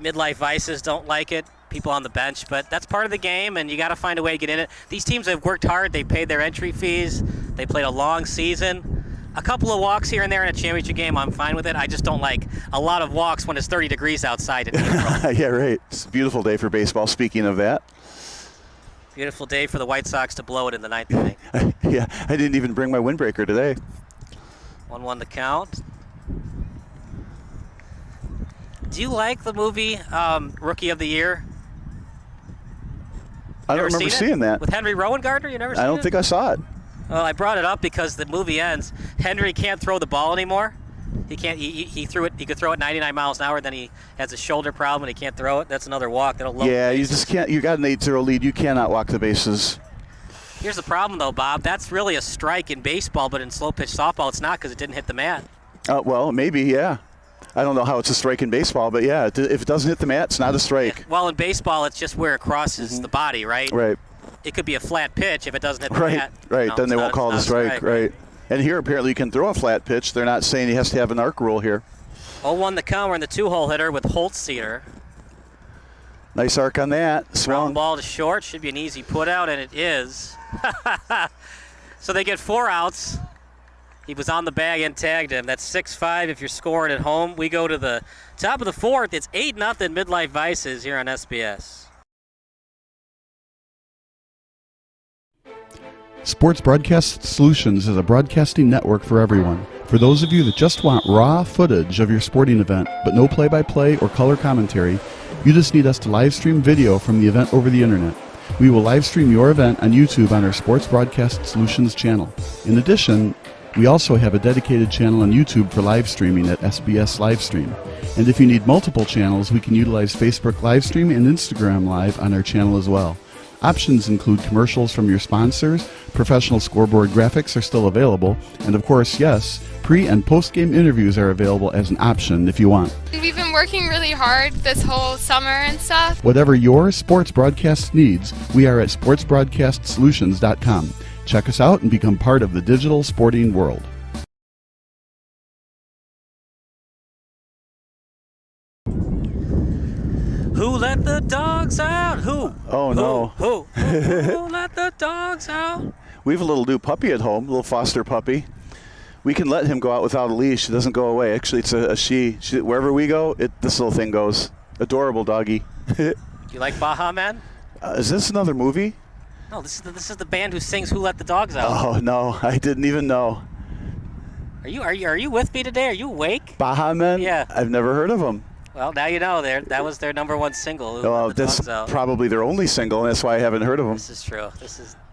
Midlife Vices don't like it, people on the bench, but that's part of the game, and you got to find a way to get in it. These teams have worked hard. They paid their entry fees. They played a long season. A couple of walks here and there in a championship game, I'm fine with it. I just don't like a lot of walks when it's 30 degrees outside in April. Yeah, right. It's a beautiful day for baseball, speaking of that. Beautiful day for the White Sox to blow it in the 9th inning. Yeah, I didn't even bring my windbreaker today. 1-1 the count. Do you like the movie Rookie of the Year? I don't remember seeing that. With Henry Rowan-Gardner? You never seen it? I don't think I saw it. Well, I brought it up because the movie ends. Henry can't throw the ball anymore. He can't. He threw it. He could throw it 99 miles an hour. Then he has a shoulder problem and he can't throw it. That's another walk. That'll load Yeah, you just can't. You got an 8-0 lead. You cannot walk the bases. Here's the problem, though, Bob. That's really a strike in baseball, but in slow pitch softball, it's not because it didn't hit the mat. Well, maybe, yeah. I don't know how it's a strike in baseball, but yeah, if it doesn't hit the mat, it's not a strike. Yeah. Well, in baseball, it's just where it crosses the body, right? Right. It could be a flat pitch if it doesn't hit the mat. Right, then they won't call it a strike, right. And here, apparently, you can throw a flat pitch. They're not saying he has to have an arc rule here. 0-1 the count. We're in the 2-hole hitter with Holtz-Cedar. Nice arc on that. Swung. Ground ball to short. Should be an easy put out, and it is. So they get 4 outs. He was on the bag and tagged him. That's 6-5 if you're scoring at home. We go to the top of the 4th. It's 8-0 Midlife Vices here on SBS. Sports Broadcast Solutions is a broadcasting network for everyone. For those of you that just want raw footage of your sporting event, but no play-by-play or color commentary, you just need us to live stream video from the event over the internet. We will live stream your event on YouTube on our Sports Broadcast Solutions channel. In addition, we also have a dedicated channel on YouTube for live streaming at SBS Livestream. And if you need multiple channels, we can utilize Facebook Livestream and Instagram Live on our channel as well. Options include commercials from your sponsors, professional scoreboard graphics are still available, and of course, yes, pre- and post-game interviews are available as an option if you want. We've been working really hard this whole summer and stuff. Whatever your sports broadcast needs, we are at sportsbroadcastsolutions.com. Check us out and become part of the digital sporting world. Who let the dogs out? Who? Oh, no. Who let the dogs out? We have a little new puppy at home, a little foster puppy. We can let him go out without a leash. It doesn't go away. Actually, it's a she. Wherever we go, this little thing goes. Adorable doggy. You like Baha Man? Is this another movie? No, this is the band who sings "Who Let the Dogs Out." Oh no, I didn't even know. Are you with me today? Are you awake? Baha Men? Yeah. I've never heard of them. Well, now you know. That was their #1 single. Well, that's probably their only single, and that's why I haven't heard of them. This is true.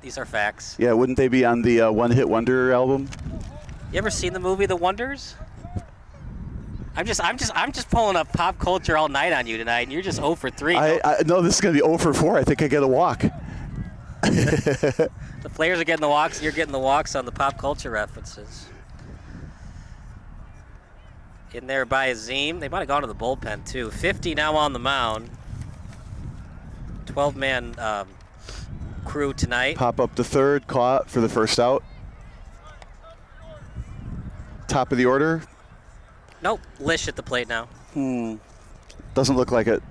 These are facts. Yeah, wouldn't they be on the One Hit Wonder album? You ever seen the movie The Wonders? I'm just pulling up pop culture all night on you tonight, and you're just 0 for 3. No, this is going to be 0 for 4. I think I get a walk. The players are getting the walks, you're getting the walks on the pop culture references. in there by Azim. They might have gone to the bullpen too. 50 now on the mound. 12-man crew tonight. Pop up to third, caught for the first out. Top of the order. Nope, Lish at the plate now. Doesn't look like it.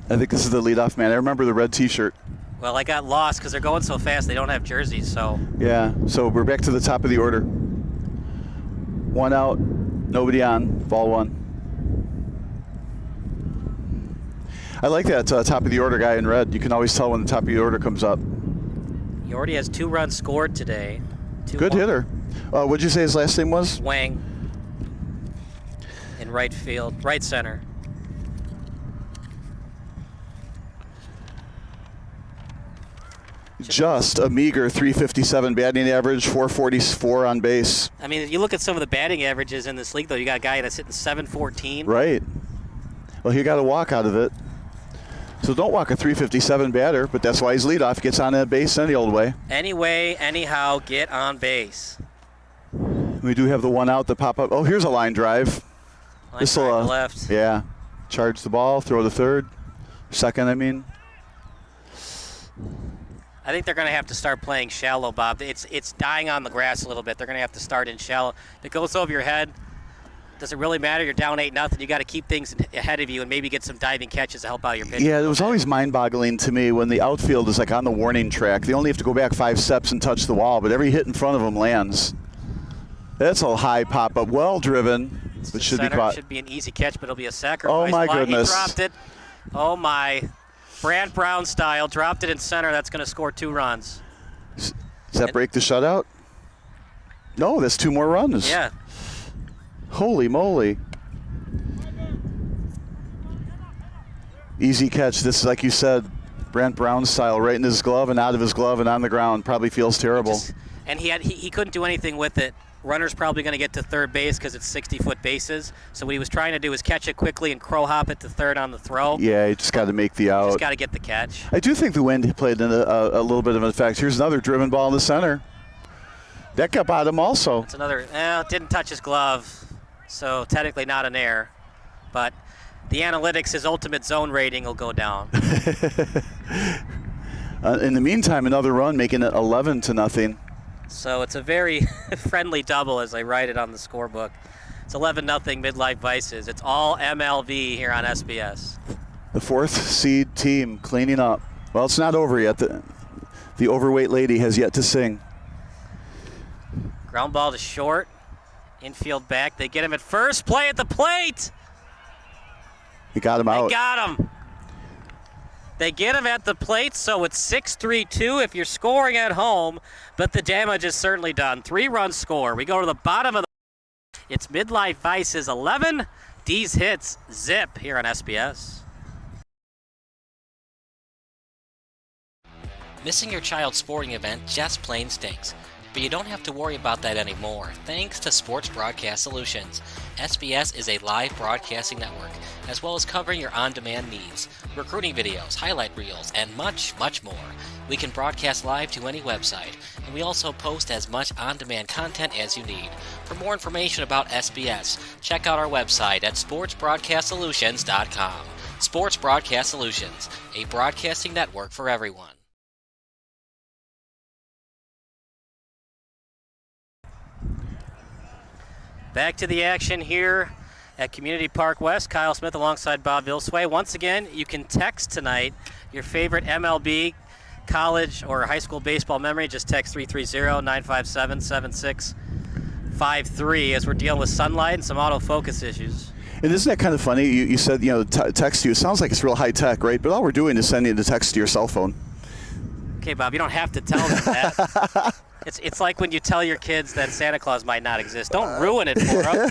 I think this is the leadoff man. I remember the red T-shirt. Well, I got lost because they're going so fast they don't have jerseys, so. Yeah, so we're back to the top of the order. One out, nobody on, ball one. I like that top of the order guy in red. You can always tell when the top of the order comes up. He already has 2 runs scored today. Good hitter. What'd you say his last name was? Wang. In right field, right center. Just a meager 357 batting average, 444 on base. I mean, you look at some of the batting averages in this league, though. You got a guy that's hitting 714. Right. Well, he got a walk out of it. So don't walk a 357 batter, but that's why he's leadoff. He gets on that base any old way. Anyway, anyhow, get on base. We do have the one out that pop up. Oh, here's a line drive. Line drive to left. Yeah. Charge the ball, throw to third. Second, I mean. I think they're going to have to start playing shallow, Bob. It's dying on the grass a little bit. They're going to have to start in shallow. If it goes over your head, does it really matter? You're down 8-0. You got to keep things ahead of you and maybe get some diving catches to help out your pitcher. Yeah, it was always mind-boggling to me when the outfield is like on the warning track. They only have to go back 5 steps and touch the wall, but every hit in front of them lands. That's a high pop-up, well-driven, but should be caught. Should be an easy catch, but it'll be a sacrifice. Oh my goodness! He dropped it. Oh my! Brant Brown style, dropped it in center. That's going to score 2 runs. Does that break the shutout? No, that's 2 more runs. Yeah. Holy moly. Easy catch. This is, like you said, Brant Brown style, right in his glove and out of his glove and on the ground. Probably feels terrible. And he couldn't do anything with it. Runner's probably going to get to third base because it's 60-foot bases. So what he was trying to do was catch it quickly and crow hop it to third on the throw. Yeah, you just got to make the out. Just got to get the catch. I do think the wind played in a little bit of an effect. Here's another driven ball in the center. That got by him also. It's another, didn't touch his glove, so technically not an error. But the analytics, his ultimate zone rating will go down. In the meantime, another run, making it 11-0. So it's a very friendly double as I write it on the scorebook. It's 11-0 Midlife Vices. It's all MLB here on SBS. The 4th seed team cleaning up. Well, it's not over yet. The overweight lady has yet to sing. Ground ball to short. Infield back. They get him at first. Play at the plate. He got him out. They got him. They get him at the plate, so it's 6-3-2 if you're scoring at home, but the damage is certainly done. 3-run score. We go to the bottom of the... It's Midlife Vices 11. Deez hits zip here on SBS. Missing your child's sporting event just plain stinks. But you don't have to worry about that anymore, thanks to Sports Broadcast Solutions. SBS is a live broadcasting network, as well as covering your on-demand needs, recruiting videos, highlight reels, and much, much more. We can broadcast live to any website, and we also post as much on-demand content as you need. For more information about SBS, check out our website at sportsbroadcastsolutions.com. Sports Broadcast Solutions, a broadcasting network for everyone. Back to the action here at Community Park West. Kyle Smith alongside Bob Vilsway. Once again, you can text tonight your favorite MLB, college, or high school baseball memory. Just text 330-957-7653 as we're dealing with sunlight and some autofocus issues. And isn't that kind of funny? You said, text you. It sounds like it's real high tech, right? But all we're doing is sending the text to your cell phone. Okay, Bob, you don't have to tell them that. It's like when you tell your kids that Santa Claus might not exist. Don't ruin it for them.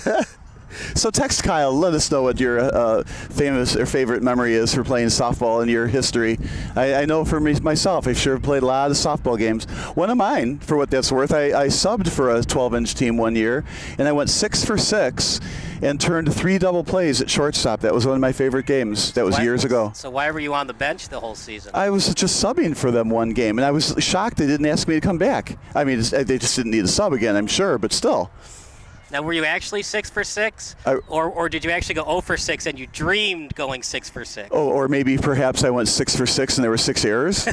So text Kyle. Let us know what your famous or favorite memory is for playing softball in your history. I know for myself, I sure played a lot of softball games. One of mine, for what that's worth, I subbed for a 12-inch team one year, and I went 6 for 6 and turned 3 double plays at shortstop. That was one of my favorite games. That was years ago. So why were you on the bench the whole season? I was just subbing for them one game, and I was shocked they didn't ask me to come back. I mean, they just didn't need a sub again, I'm sure, but still. Now, were you actually 6 for 6? Or did you actually go 0 for 6 and you dreamed going 6 for 6? Oh, or maybe perhaps I went 6 for 6 and there were 6 errors.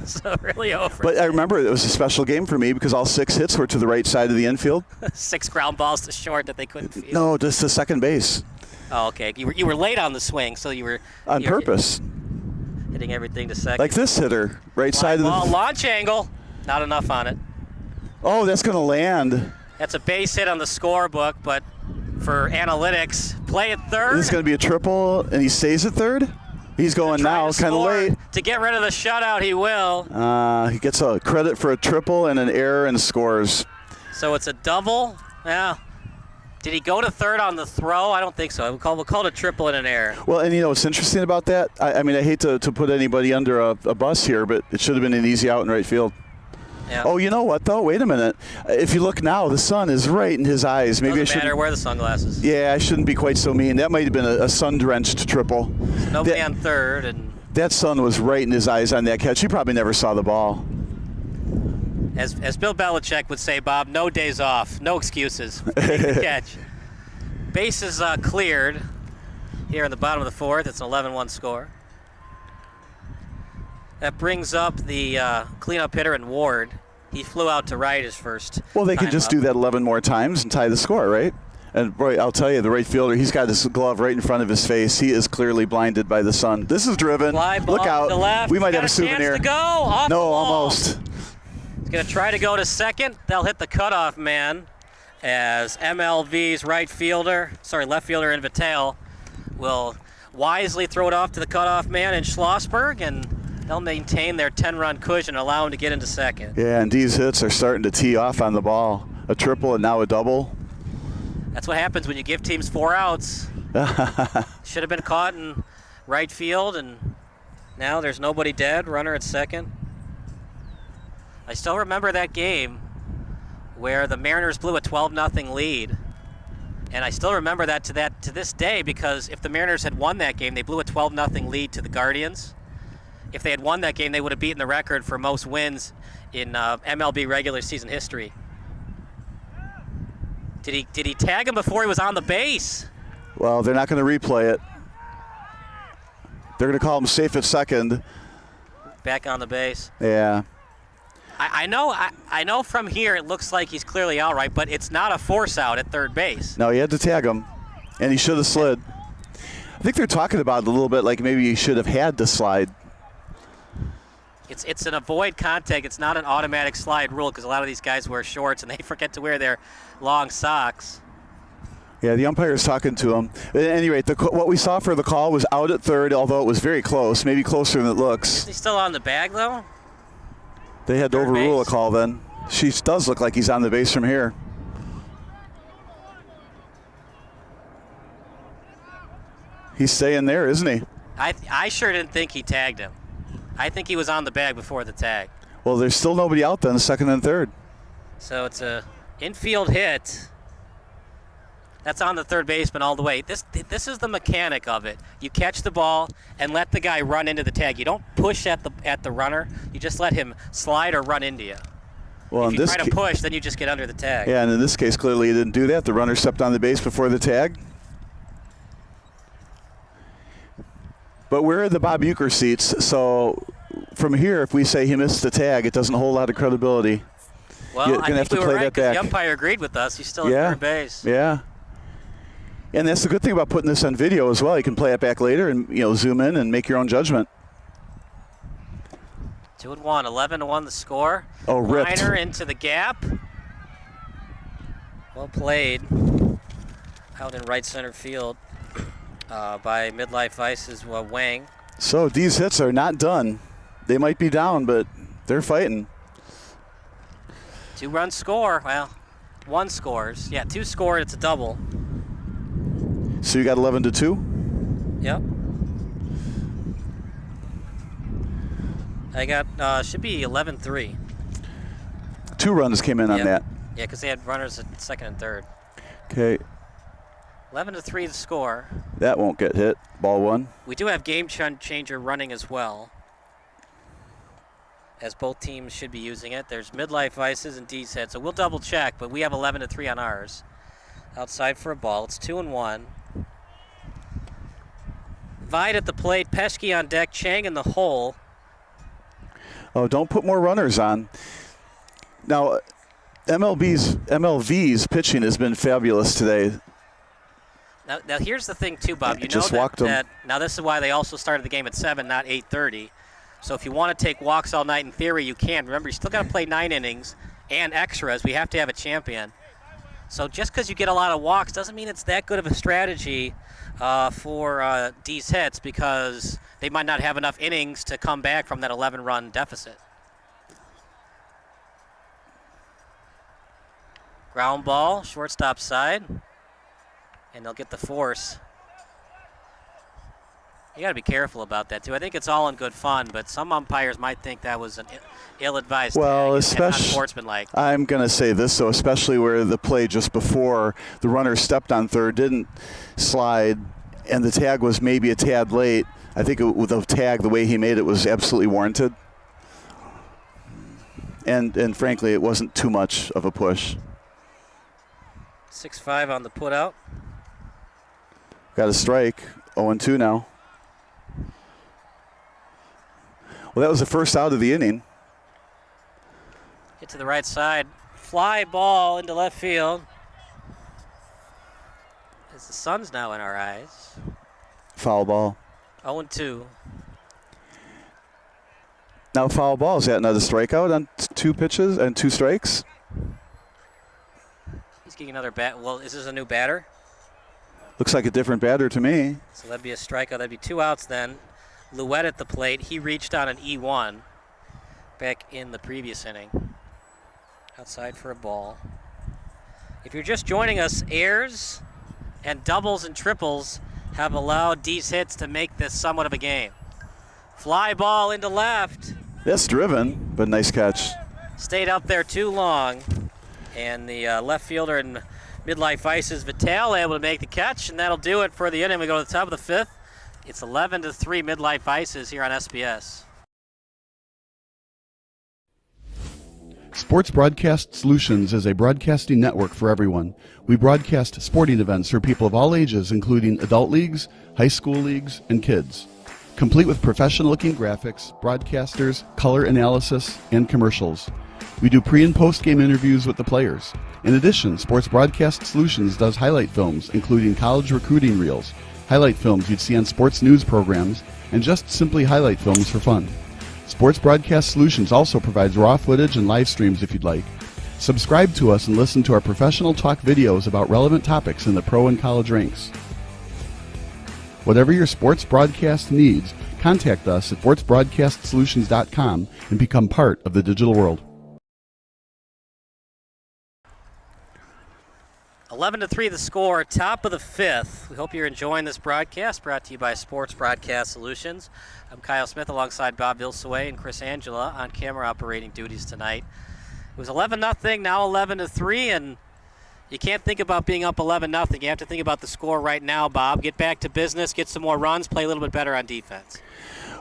So really 0 for But 6. I remember it was a special game for me because all 6 hits were to the right side of the infield. 6 ground balls to short that they couldn't field. No, just to second base. Oh, okay. You were late on the swing, so you were On purpose. hitting everything to second. Like this hitter, right side of the... Ball, launch angle. Not enough on it. Oh, that's going to land. That's a base hit on the scorebook, but for analytics, play at third. This is going to be a triple, and he stays at third? He's going now, kind of late. To get rid of the shutout, he will. He gets a credit for a triple and an error and scores. So it's a double. Yeah. Did he go to third on the throw? I don't think so. We'll call it a triple and an error. Well, and you know what's interesting about that? I mean, I hate to put anybody under a bus here, but it should have been an easy out in right field. Yeah. Oh, you know what, though? Wait a minute. If you look now, the sun is right in his eyes. Maybe Doesn't matter. Wear the sunglasses. Yeah, I shouldn't be quite so mean. That might have been a sun-drenched triple. Nobody on third. And that sun was right in his eyes on that catch. He probably never saw the ball. As Bill Belichick would say, Bob, no days off. No excuses. Take the catch. Bases cleared here in the bottom of the fourth. It's an 11-1 score. That brings up the cleanup hitter in Ward. He flew out to right his first. Well, they could time just up. do that 11 more times and tie the score, right? And boy, I'll tell you, the right fielder, he's got his glove right in front of his face. He is clearly blinded by the sun. This is driven. Fly ball Look out. to the left. We might Got have a souvenir. Chance to go. Off no, the ball. almost. He's going to try to go to second. They'll hit the cutoff man as MLV's left fielder in Vitale will wisely throw it off to the cutoff man in Schlossberg, and they'll maintain their 10-run cushion and allow him to get into second. Yeah, and these hits are starting to tee off on the ball. A triple and now a double. That's what happens when you give teams 4 outs. Should have been caught in right field, and now there's nobody dead. Runner at second. I still remember that game where the Mariners blew a 12-0 lead. And I still remember that to this day, because if the Mariners had won that game, they blew a 12-0 lead to the Guardians. If they had won that game, they would have beaten the record for most wins in MLB regular season history. Did he tag him before he was on the base? Well, they're not going to replay it. They're going to call him safe at second. Back on the base. Yeah. I know from here it looks like he's clearly all right, but it's not a force out at third base. No, he had to tag him, and he should have slid. I think they're talking about it a little bit like maybe he should have had to slide. It's an avoid contact. It's not an automatic slide rule because a lot of these guys wear shorts and they forget to wear their long socks. Yeah, the umpire's talking to him. At any rate, what we saw for the call was out at third, although it was very close, maybe closer than it looks. Is he still on the bag, though? They had to overrule a call then. She does look like he's on the base from here. He's staying there, isn't he? I sure didn't think he tagged him. I think he was on the bag before the tag. Well, there's still nobody out then, second and third. So it's a infield hit. That's on the third baseman all the way. This is the mechanic of it. You catch the ball and let the guy run into the tag. You don't push at the runner. You just let him slide or run into you. Well, if you try to push, then you just get under the tag. Yeah, and in this case, clearly he didn't do that. The runner stepped on the base before the tag. But we're in the Bob Uecker seats, so from here, if we say he missed the tag, it doesn't hold a lot of credibility. Well, You're I gonna have think to we were play right that back. because the umpire agreed with us. He's still at third base. Yeah. And that's the good thing about putting this on video as well. You can play it back later and zoom in and make your own judgment. 2-1, 11-1 the score. Oh, ripped. Liner into the gap. Well played. Out in right center field by Midlife Vice's Wang. So these hits are not done. They might be down, but they're fighting. 2-run score. Well, 1 scores. Yeah, 2 scored. It's a double. So you got 11-2? Yep. I got, should be 11-3. 2 runs came in on that. Yeah, because they had runners at second and third. Okay. 11-3 the score. That won't get hit. Ball 1. We do have game changer running as well. as both teams should be using it. There's Midlife Vices and Deez hits, so we'll double check, but we have 11-3 on ours. Outside for a ball. It's 2-1. Vide at the plate, Peschke on deck, Chang in the hole. Oh, don't put more runners on. Now, MLV's pitching has been fabulous today. Now here's the thing too, Bob. You Just know walked 'em. that now this is why they also started the game at 7, not 8:30. So if you want to take walks all night, in theory, you can. Remember, you still got to play 9 innings and extras. We have to have a champion. So just because you get a lot of walks doesn't mean it's that good of a strategy for Deez hits, because they might not have enough innings to come back from that 11-run deficit. Ground ball, shortstop side, and they'll get the force. You got to be careful about that, too. I think it's all in good fun, but some umpires might think that was an ill-advised Well, tag, especially, unsportsmanlike. I'm going to say this, so especially where the play just before the runner stepped on third, didn't slide, and the tag was maybe a tad late. I think with the tag, the way he made it was absolutely warranted. And frankly, it wasn't too much of a push. 6-5 on the putout. Got a strike, 0-2 now. Well, that was the first out of the inning. Hit to the right side. Fly ball into left field. As the sun's now in our eyes. Foul ball. 0-2. Now foul ball. Is that another strikeout on 2 pitches and 2 strikes? He's getting another bat. Well, is this a new batter? Looks like a different batter to me. So that'd be a strikeout. That'd be 2 outs then. Louette at the plate. He reached on an E1 back in the previous inning. Outside for a ball. If you're just joining us, airs and doubles and triples have allowed Deez hits to make this somewhat of a game. Fly ball into left. That's driven, but nice catch. Stayed up there too long. And the left fielder in Midlife Vices, Vital, able to make the catch, and that'll do it for the inning. We go to the top of the 5th. It's 11-3 Midlife Vices here on SBS. Sports Broadcast Solutions is a broadcasting network for everyone. We broadcast sporting events for people of all ages, including adult leagues, high school leagues, and kids. Complete with professional-looking graphics, broadcasters, color analysis, and commercials. We do pre- and post-game interviews with the players. In addition, Sports Broadcast Solutions does highlight films, including college recruiting reels, highlight films you'd see on sports news programs, and just simply highlight films for fun. Sports Broadcast Solutions also provides raw footage and live streams if you'd like. Subscribe to us and listen to our professional talk videos about relevant topics in the pro and college ranks. Whatever your sports broadcast needs, contact us at sportsbroadcastsolutions.com and become part of the digital world. 11-3 the score, top of the 5th. We hope you're enjoying this broadcast, brought to you by Sports Broadcast Solutions. I'm Kyle Smith alongside Bob Vilsaway and Chris Angela on camera operating duties tonight. It was 11-0, now 11-3, and you can't think about being up 11-0. You have to think about the score right now, Bob. Get back to business, get some more runs, play a little bit better on defense.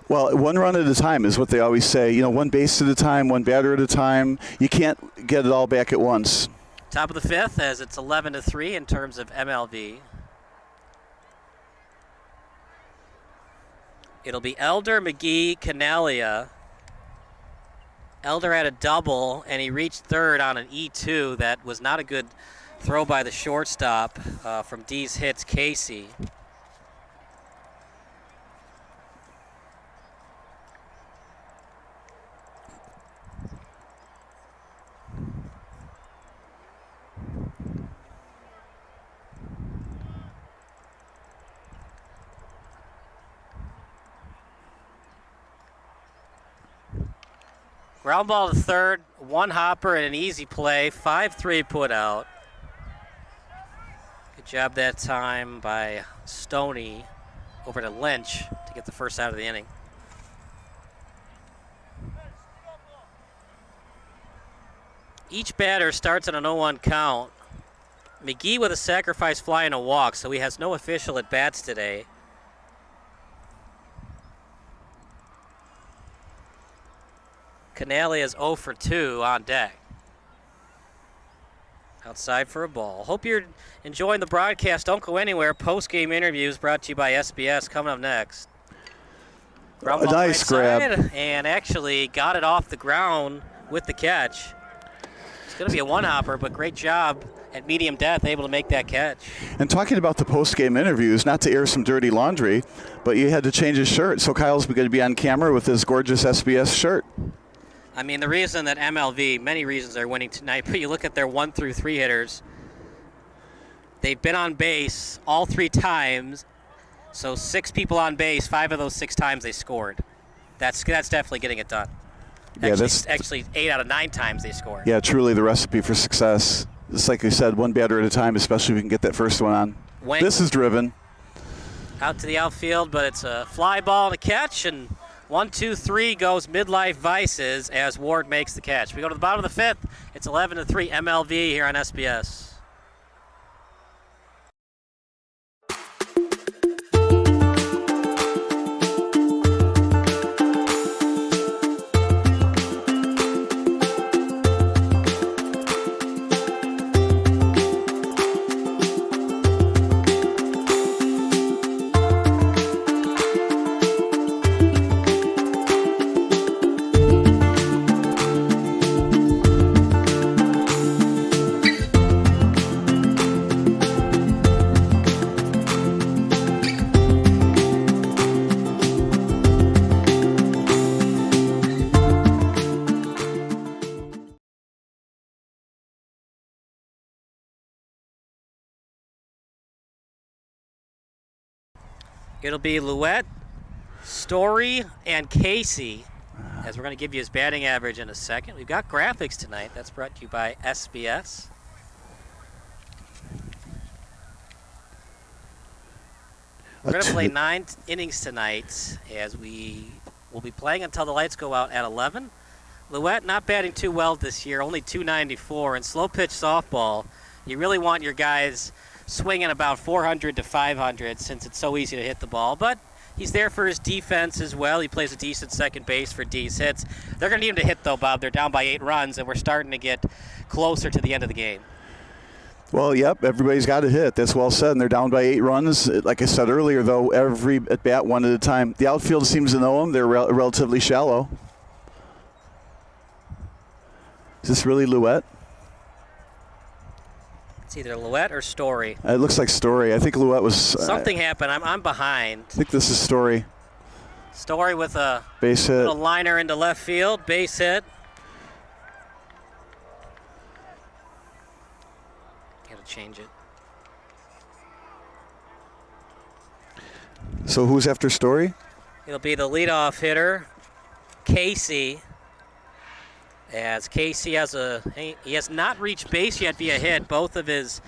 Well, 1 run at a time is what they always say. You know, 1 base at a time, 1 batter at a time. You can't get it all back at once. Top of the 5th, as it's 11-3 in terms of MLV. It'll be Elder, McGee, Canalia. Elder had a double, and he reached third on an E2. That was not a good throw by the shortstop from Deez hits Casey. Ground ball to third, 1 hopper and an easy play, 5-3 put out. Good job that time by Stoney over to Lynch to get the first out of the inning. Each batter starts on an 0-1 count. McGee with a sacrifice fly and a walk, so he has no official at bats today. Canale is 0 for 2 on deck. Outside for a ball. Hope you're enjoying the broadcast. Don't go anywhere. Post-game interviews brought to you by SBS coming up next. A nice grab. And actually got it off the ground with the catch. It's going to be a one-hopper, but great job at medium depth, able to make that catch. And talking about the post-game interviews, not to air some dirty laundry, but you had to change his shirt. So Kyle's going to be on camera with his gorgeous SBS shirt. I mean, the reason that MLV, many reasons they're winning tonight, but you look at their 1 through 3 hitters, they've been on base all 3 times. So 6 people on base, 5 of those 6 times they scored. That's definitely getting it done. Yeah, Actually 8 out of 9 times they scored. Yeah, truly the recipe for success. Just like I said, one batter at a time, especially if we can get that first one on. This is driven. Out to the outfield, but it's a fly ball and a catch, and 1, 2, 3 goes Midlife Vices as Ward makes the catch. We go to the bottom of the 5th. It's 11-3 MLV here on SBS. It'll be Louette, Story, and Casey, as we're going to give you his batting average in a second. We've got graphics tonight. That's brought to you by SBS. We're going to play 9 innings tonight, as we will be playing until the lights go out at 11. Louette not batting too well this year, only .294. In slow pitch softball, you really want your guys swinging about 400 to 500 since it's so easy to hit the ball. But he's there for his defense as well. He plays a decent second base for Deez hits. They're going to need him to hit, though, Bob. They're down by 8 runs, and we're starting to get closer to the end of the game. Well, yep, everybody's got to hit. That's well said, and they're down by 8 runs. Like I said earlier, though, every at-bat one at a time. The outfield seems to know them. They're relatively shallow. Is this really Louette? It's either Louette or Story. It looks like Story. I think Louette was... Something happened. I'm behind. I think this is Story. Story with a base hit. Little liner into left field. Base hit. Got to change it. So who's after Story? It'll be the leadoff hitter, Casey. As Casey he has not reached base yet via hit. Both of his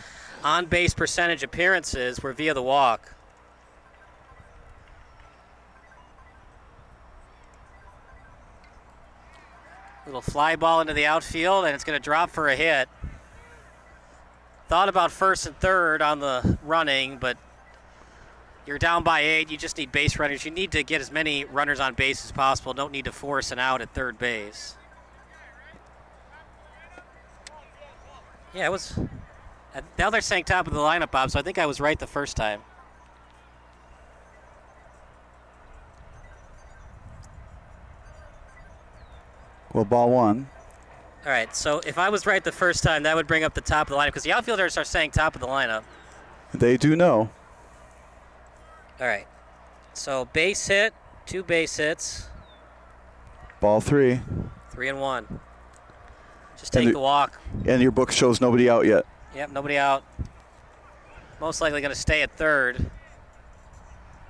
on-base percentage appearances were via the walk. Little fly ball into the outfield, and it's going to drop for a hit. Thought about first and third on the running, but you're down by 8. You just need base runners. You need to get as many runners on base as possible. Don't need to force an out at third base. Yeah, it was. Now they're saying top of the lineup, Bob, so I think I was right the first time. Well, ball 1. All right, so if I was right the first time, that would bring up the top of the lineup, because the outfielders are saying top of the lineup. They do know. All right, so base hit, 2 base hits. Ball 3. 3 and 1. Just take the walk. And your book shows nobody out yet. Yep, nobody out. Most likely going to stay at third.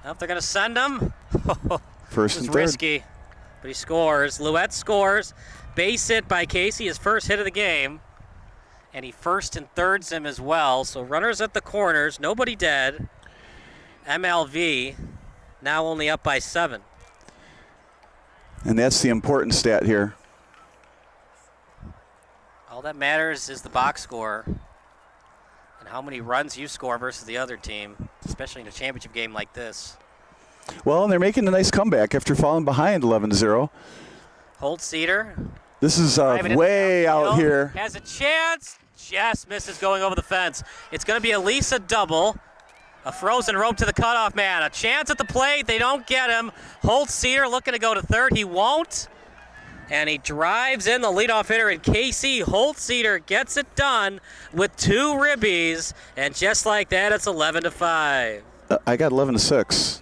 Nope, they're going to send him. First and third. Risky, but he scores. Louette scores. Base hit by Casey, his first hit of the game. And he first and thirds him as well. So runners at the corners, nobody dead. MLV now only up by 7. And that's the important stat here. All that matters is the box score and how many runs you score versus the other team, especially in a championship game like this. Well, and they're making a nice comeback after falling behind 11-0. Holtz-Cedar. This is way out here. Has a chance. Just misses going over the fence. It's going to be a Lisa double. A frozen rope to the cutoff man. A chance at the plate. They don't get him. Holtz-Cedar looking to go to third. He won't. And he drives in the leadoff hitter, and Casey Holtz-Cedar gets it done with 2 ribbies. And just like that, it's 11-5. I got 11-6.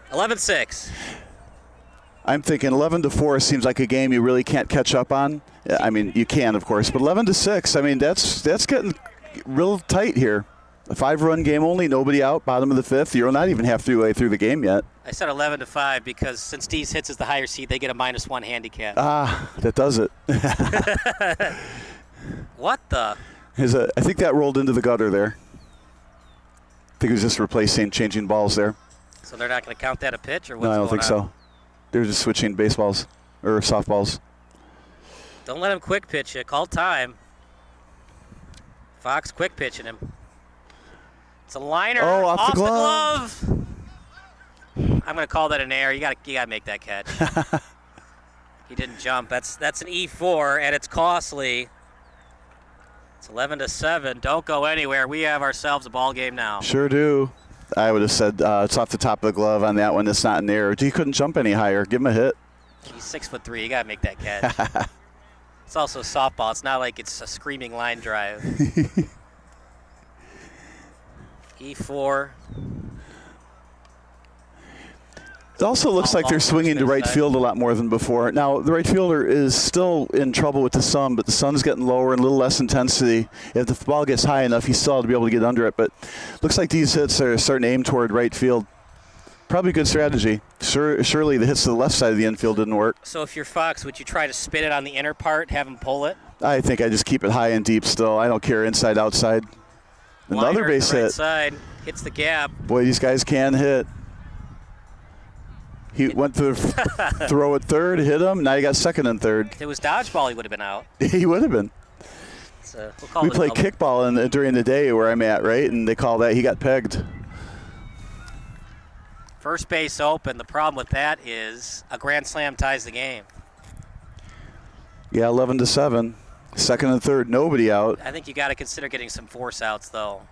11-6. I'm thinking 11-4 seems like a game you really can't catch up on. I mean, you can, of course, but 11-6. I mean, that's getting real tight here. A 5-run game only, nobody out, bottom of the 5th. You're not even half through the game yet. I said 11-5 because since Deez hits is the higher seed, they get a -1 handicap. That does it. What the? I think that rolled into the gutter there. I think it was just changing balls there. So they're not going to count that a pitch, or what's No, I don't going think on? so. They're just switching baseballs or softballs. Don't let him quick pitch you. Call time. Fox quick pitching him. It's a liner. Oh, off the glove. I'm going to call that an error. You got to make that catch. He didn't jump. That's an E4, and it's costly. It's 11-7. Don't go anywhere. We have ourselves a ball game now. Sure do. I would have said it's off the top of the glove on that one. It's not an error. He couldn't jump any higher. Give him a hit. He's 6'3". You got to make that catch. It's also softball. It's not like it's a screaming line drive. E4. It also looks like they're swinging to right field a lot more than before. Now, the right fielder is still in trouble with the sun, but the sun's getting lower and a little less intensity. If the ball gets high enough, he's still to be able to get under it. But looks like these hits are starting to aim toward right field. Probably a good strategy. Surely the hits to the left side of the infield didn't work. So if you're Fox, would you try to spin it on the inner part, have him pull it? I think I just keep it high and deep still. I don't care inside, outside. Another Liner base to the right hit. Side, hits the gap. Boy, these guys can hit. He went to throw at third, hit him. Now you got second and third. If it was dodgeball, he would have been out. He would have been. We'll we play kickball during the day where I'm at, right? And they call that he got pegged. First base open. The problem with that is a grand slam ties the game. Yeah, 11-7. Second and third, nobody out. I think you got to consider getting some force outs, though.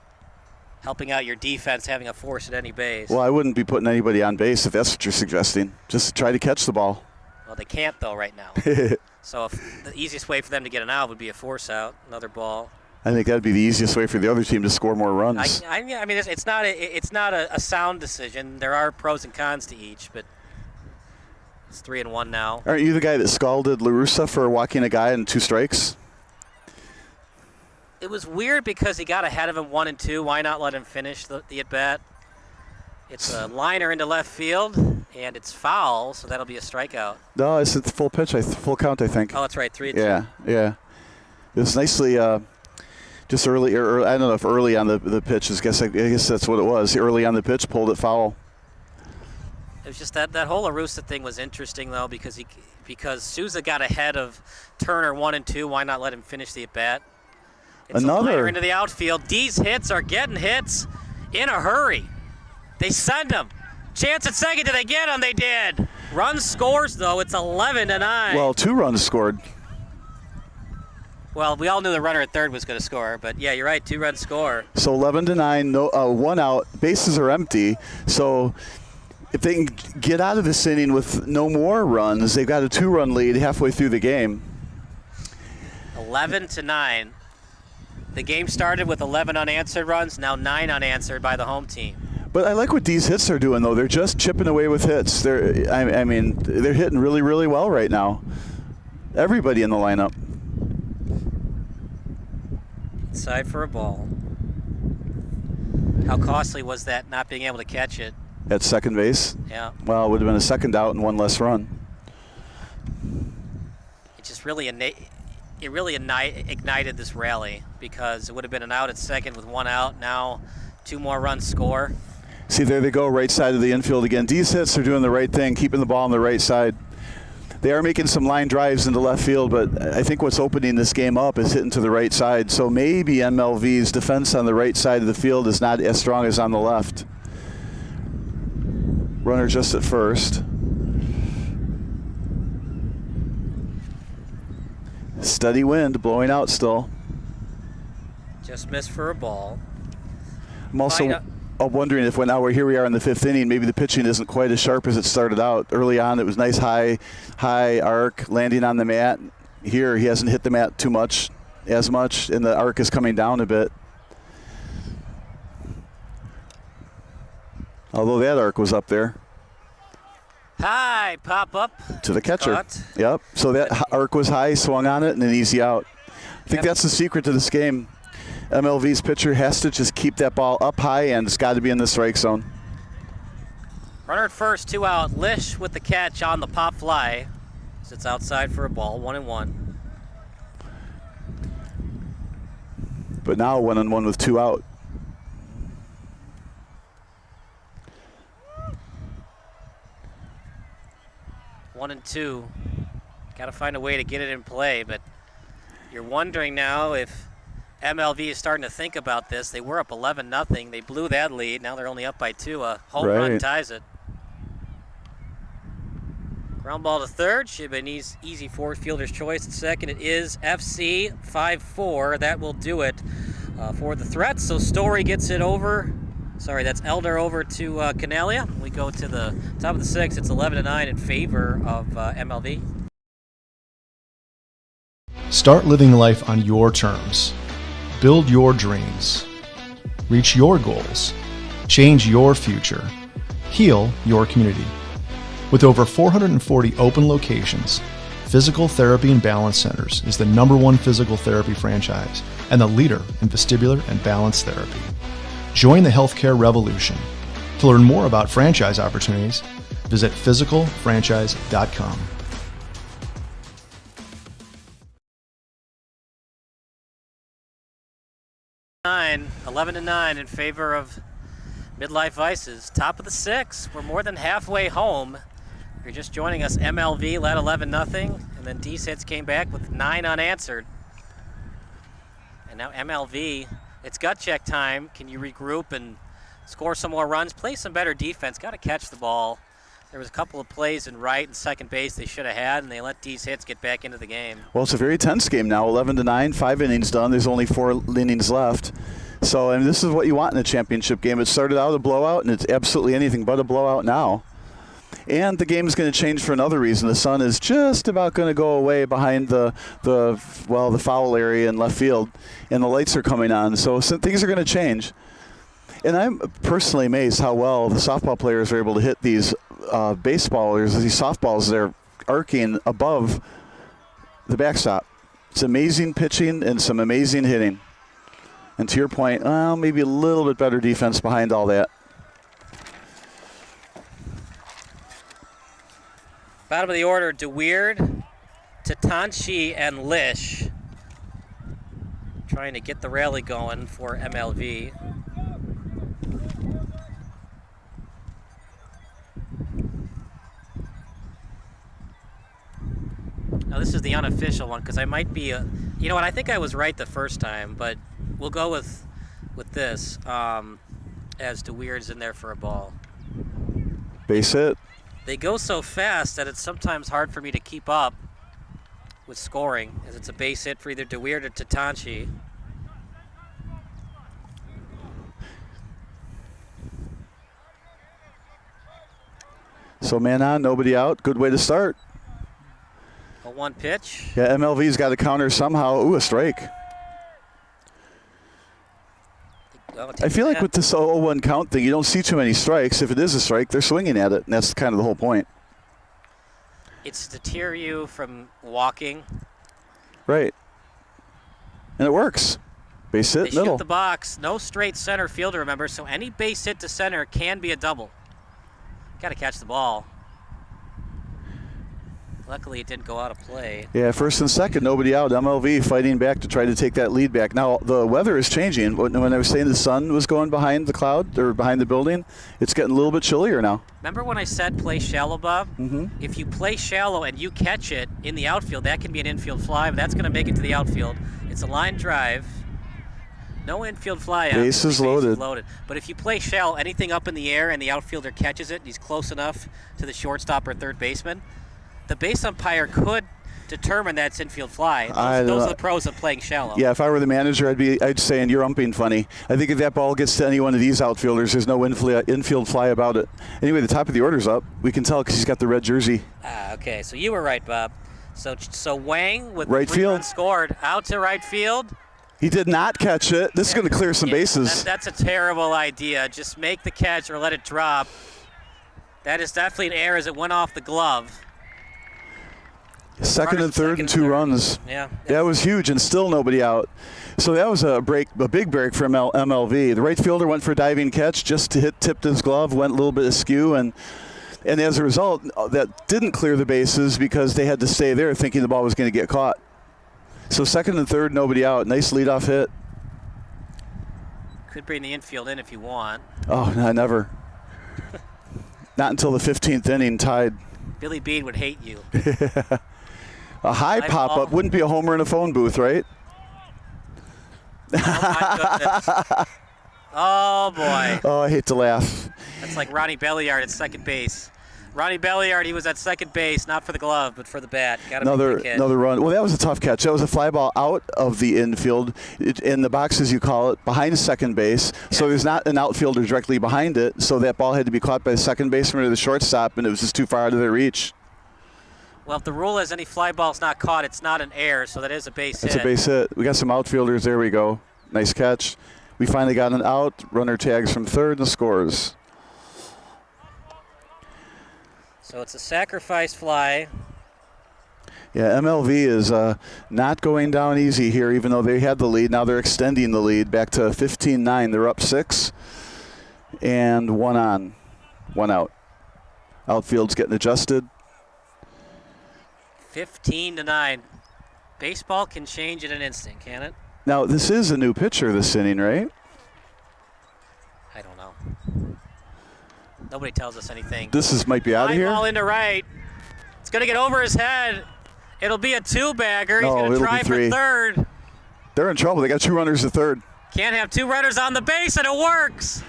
Helping out your defense, having a force at any base. Well, I wouldn't be putting anybody on base if that's what you're suggesting. Just try to catch the ball. Well, they can't, though, right now. So if the easiest way for them to get an out would be a force out, another ball. I think that would be the easiest way for the other team to score more runs. I mean, it's not a sound decision. There are pros and cons to each, but it's 3-1 now. Aren't you the guy that scalded La Russa for walking a guy in 2 strikes? It was weird because he got ahead of him 1 and 2. Why not let him finish the at-bat? It's a liner into left field, and it's foul, so that'll be a strikeout. No, it's a full pitch, full count, I think. Oh, that's right, 3-2. Yeah. It was nicely just early, or I don't know if early on the pitch. I guess that's what it was. Early on the pitch, pulled it foul. It was just that whole Arusa thing was interesting, though, because Souza got ahead of Turner 1 and 2. Why not let him finish the at-bat? It's a liner into the outfield. These hits are getting hits in a hurry. They send them. Chance at second. Did they get them? They did. Run scores, though. It's 11-9. Well, 2 runs scored. Well, we all knew the runner at third was going to score, but yeah, you're right. 2 runs score. So 11-9, no, 1 out. Bases are empty. So if they can get out of this inning with no more runs, they've got a 2-run lead halfway through the game. 11-9. The game started with 11 unanswered runs, now 9 unanswered by the home team. But I like what these hits are doing, though. They're just chipping away with hits. They're hitting really, really well right now. Everybody in the lineup. Inside for a ball. How costly was that not being able to catch it? At second base? Yeah. Well, it would have been a second out and 1 less run. It just really ignited this rally because it would have been an out at second with 1 out. Now 2 more runs score. See, there they go, right side of the infield again. These hits are doing the right thing, keeping the ball on the right side. They are making some line drives into left field, but I think what's opening this game up is hitting to the right side. So maybe MLV's defense on the right side of the field is not as strong as on the left. Runner just at first. Steady wind blowing out still. Just missed for a ball. I'm also wondering if now here we are in the 5th inning, maybe the pitching isn't quite as sharp as it started out. Early on, it was nice high arc, landing on the mat. Here, he hasn't hit the mat as much, and the arc is coming down a bit. Although that arc was up there. High pop up. To the catcher. Caught. Yep. So that arc was high, swung on it, and an easy out. I think that's the secret to this game. MLV's pitcher has to just keep that ball up high, and it's got to be in the strike zone. Runner at first, 2 out. Lish with the catch on the pop fly. Sits outside for a ball, 1-1. But now 1-1 with 2 out. One and 2. Got to find a way to get it in play, but you're wondering now if MLV is starting to think about this. They were up 11-0. They blew that lead. Now they're only up by 2. A home run ties it. Ground ball to third. Should have been an easy fourth fielder's choice at second. It is FC 5-4. That will do it for the Threats. So Story gets it over. Sorry, that's Elder over to Canalia. We go to the top of the 6th. It's 11-9 in favor of MLV. Start living life on your terms. Build your dreams. Reach your goals. Change your future. Heal your community. With over 440 open locations, Physical Therapy and Balance Centers is the #1 physical therapy franchise and the leader in vestibular and balance therapy. Join the healthcare revolution. To learn more about franchise opportunities, visit physicalfranchise.com. 11-9 in favor of Midlife Vices. Top of the 6th. We're more than halfway home. If you're just joining us, MLV led 11-0, and then Deez hits came back with 9 unanswered. And now MLV, it's gut check time. Can you regroup and score some more runs? Play some better defense. Got to catch the ball. There was a couple of plays in right and second base they should have had, and they let Deez hits get back into the game. Well, it's a very tense game now. 11-9, 5 innings done. There's only 4 innings left. So, I mean, this is what you want in a championship game. It started out a blowout, and it's absolutely anything but a blowout now. And the game is going to change for another reason. The sun is just about going to go away behind the foul area in left field, and the lights are coming on. So things are going to change. And I'm personally amazed how well the softball players are able to hit these baseballers, these softballs that are arcing above the backstop. It's amazing pitching and some amazing hitting. And to your point, maybe a little bit better defense behind all that. Bottom of the order, DeWeird, Tatanchi, and Lish. Trying to get the rally going for MLV. Now this is the unofficial one because I might be you know what, I think I was right the first time, but we'll go with this as DeWeird's in there for a ball. Base hit. They go so fast that it's sometimes hard for me to keep up with scoring, as it's a base hit for either DeWeird or Tatanchi. So man on, nobody out. Good way to start. A 1 pitch. Yeah, MLV's got to counter somehow. Ooh, a strike. I feel like with this 0-1 count thing, you don't see too many strikes. If it is a strike, they're swinging at it, and that's kind of the whole point. It's to deter you from walking. Right. And it works. Base hit, They middle. shoot the box. No straight center fielder, remember, so any base hit to center can be a double. Got to catch the ball. Luckily, it didn't go out of play. Yeah, first and second, nobody out. MLV fighting back to try to take that lead back. Now, the weather is changing. When I was saying the sun was going behind the cloud, or behind the building, it's getting a little bit chillier now. Remember when I said play shallow, Bob? Mm-hmm. If you play shallow and you catch it in the outfield, that can be an infield fly, but that's going to make it to the outfield. It's a line drive. No infield fly out. Bases loaded. But if you play shallow, anything up in the air and the outfielder catches it, and he's close enough to the shortstop or third baseman, the base umpire could determine that's infield fly. Those are the pros of playing shallow. Yeah, if I were the manager, I'd say, and you're umping funny. I think if that ball gets to any one of these outfielders, there's no infield fly about it. Anyway, the top of the order's up. We can tell because he's got the red jersey. Okay, so you were right, Bob. So Wang with right 3 field runs scored out to right field. He did not catch it. This is going to clear some bases. That's a terrible idea. Just make the catch or let it drop. That is definitely an error as it went off the glove. Second and third and 2 runs. Yeah. That was huge and still nobody out. So that was a big break for MLV. The right fielder went for a diving catch just to tipped his glove, went a little bit askew, and as a result, that didn't clear the bases because they had to stay there thinking the ball was going to get caught. So second and third, nobody out. Nice leadoff hit. Could bring the infield in if you want. Oh, no, never. Not until the 15th inning, tied. Billy Bean would hate you. A high pop-up wouldn't be a homer in a phone booth, right? Oh, my goodness. Oh, boy. Oh, I hate to laugh. That's like Ronnie Belliard at second base. Ronnie Belliard, he was at second base, not for the glove, but for the bat. Another run. Well, that was a tough catch. That was a fly ball out of the infield, in the box, as you call it, behind second base. Yeah. So there's not an outfielder directly behind it, so that ball had to be caught by the second baseman or the shortstop, and it was just too far out of their reach. Well, if the rule is any fly ball's not caught, it's not an error, so that is a base hit. It's a base hit. We got some outfielders. There we go. Nice catch. We finally got an out. Runner tags from third and scores. So it's a sacrifice fly. Yeah, MLV is not going down easy here, even though they had the lead. Now they're extending the lead back to 15-9. They're up 6 and 1 on, 1 out. Outfield's getting adjusted. 15-9. Baseball can change in an instant, can it? Now, this is a new pitcher this inning, right? I don't know. Nobody tells us anything. This might be out of here. Ball into right. It's going to get over his head. It'll be a 2-bagger. He's going to try for third. They're in trouble. They got 2 runners to third. Can't have 2 runners on the base, and it works.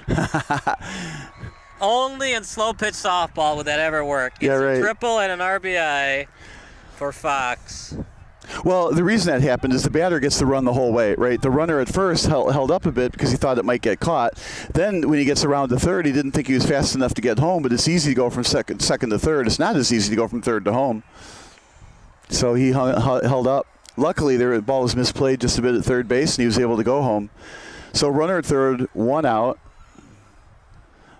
Only in slow pitch softball would that ever work. It's a triple and an RBI for Fox. Well, the reason that happened is the batter gets to run the whole way, right? The runner at first held up a bit because he thought it might get caught. Then when he gets around to third, he didn't think he was fast enough to get home, but it's easy to go from second to third. It's not as easy to go from third to home. So he held up. Luckily, the ball was misplayed just a bit at third base, and he was able to go home. So runner at third, 1 out.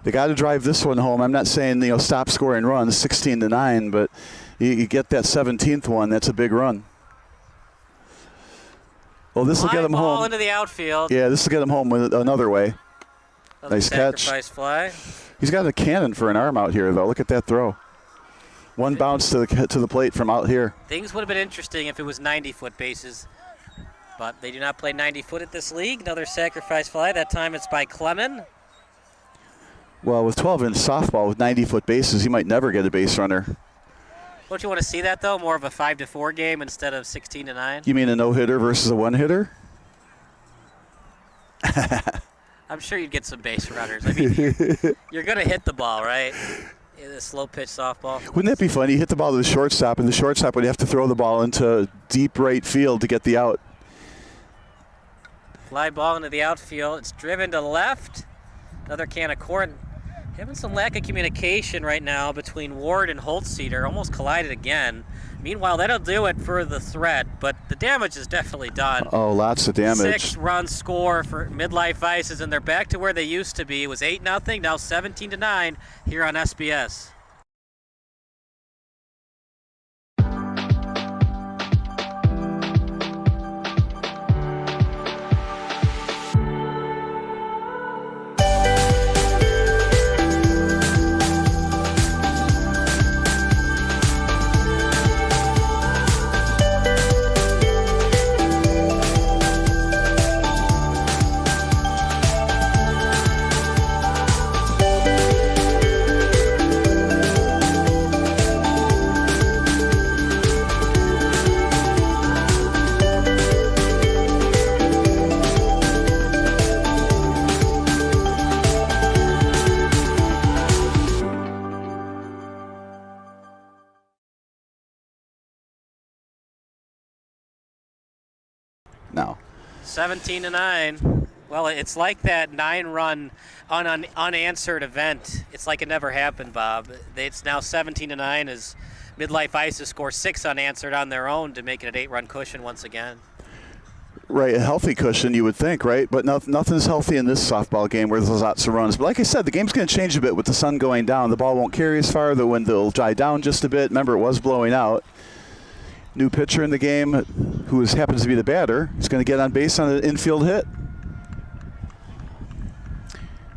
They got to drive this one home. I'm not saying, stop scoring runs, 16-9, but you get that 17th one, that's a big run. Well, this will get him home. Ball into the outfield. Yeah, this will get him home with another way. Nice catch. Sacrifice fly. He's got a cannon for an arm out here, though. Look at that throw. One bounce to the plate from out here. Things would have been interesting if it was 90-foot bases, but they do not play 90-foot at this league. Another sacrifice fly. That time it's by Clemens. Well, with 12-inch softball with 90-foot bases, he might never get a base runner. Don't you want to see that, though? More of a 5-4 game instead of 16-9? You mean a no-hitter versus a one-hitter? I'm sure you'd get some base runners. I mean, you're going to hit the ball, right? The slow pitch softball. Wouldn't that be funny? You hit the ball to the shortstop, and the shortstop would have to throw the ball into deep right field to get the out. Fly ball into the outfield. It's driven to left. Another can of corn. Having some lack of communication right now between Ward and Holtz-Cedar. Almost collided again. Meanwhile, that'll do it for the threat, but the damage is definitely done. Oh, lots of damage. 6-run score for Midlife Vices, and they're back to where they used to be. It was 8-0, now 17-9 here on SBS. 17-9. Well, it's like that 9-run unanswered event. It's like it never happened, Bob. It's now 17-9 as Midlife Ices score 6 unanswered on their own to make it an 8-run cushion once again. Right, a healthy cushion, you would think, right? But nothing's healthy in this softball game where there's lots of runs. But like I said, the game's going to change a bit with the sun going down. The ball won't carry as far. The wind will die down just a bit. Remember, it was blowing out. New pitcher in the game, who happens to be the batter, is going to get on base on an infield hit.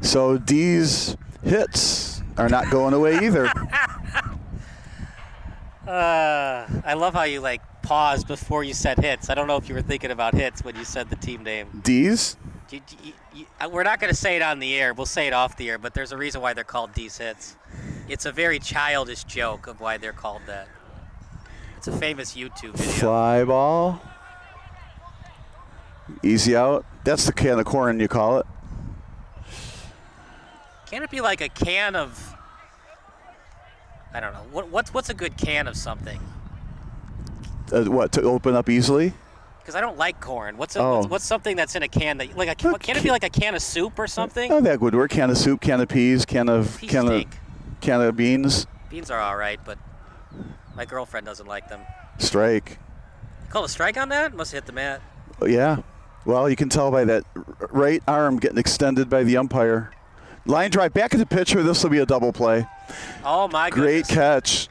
So Deez hits are not going away either. I love how you paused before you said hits. I don't know if you were thinking about hits when you said the team name. Deez? We're not going to say it on the air. We'll say it off the air, but there's a reason why they're called Deez hits. It's a very childish joke of why they're called that. It's a famous YouTube video. Fly ball. Easy out. That's the can of corn, you call it. Can it be like a can of, I don't know, what's a good can of something? What, to open up easily? Because I don't like corn. What's something that's in a can that, can it be like a can of soup or something? Oh, that would work. Can of soup, can of peas, can of beans. Beans are all right, but my girlfriend doesn't like them. Strike. You called a strike on that? Must have hit the mat. Oh, yeah. Well, you can tell by that right arm getting extended by the umpire. Line drive back at the pitcher. This will be a double play. Oh, my goodness. Great catch.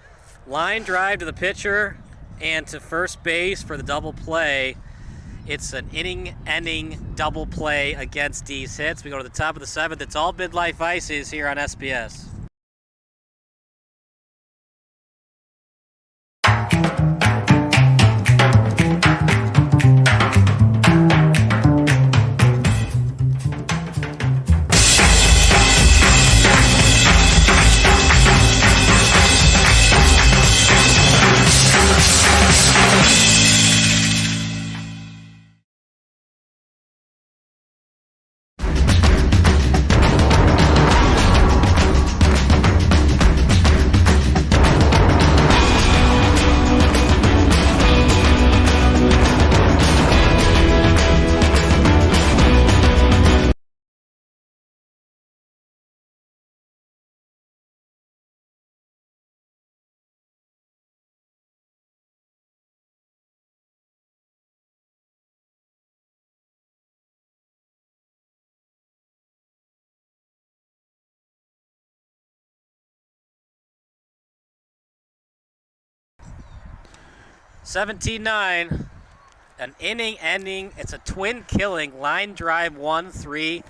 Line drive to the pitcher and to first base for the double play. It's an inning-ending double play against Deez hits. We go to the top of the 7th. It's all Midlife Ices here on SBS. $17-9, an inning ending. It's a twin killing line drive 1-3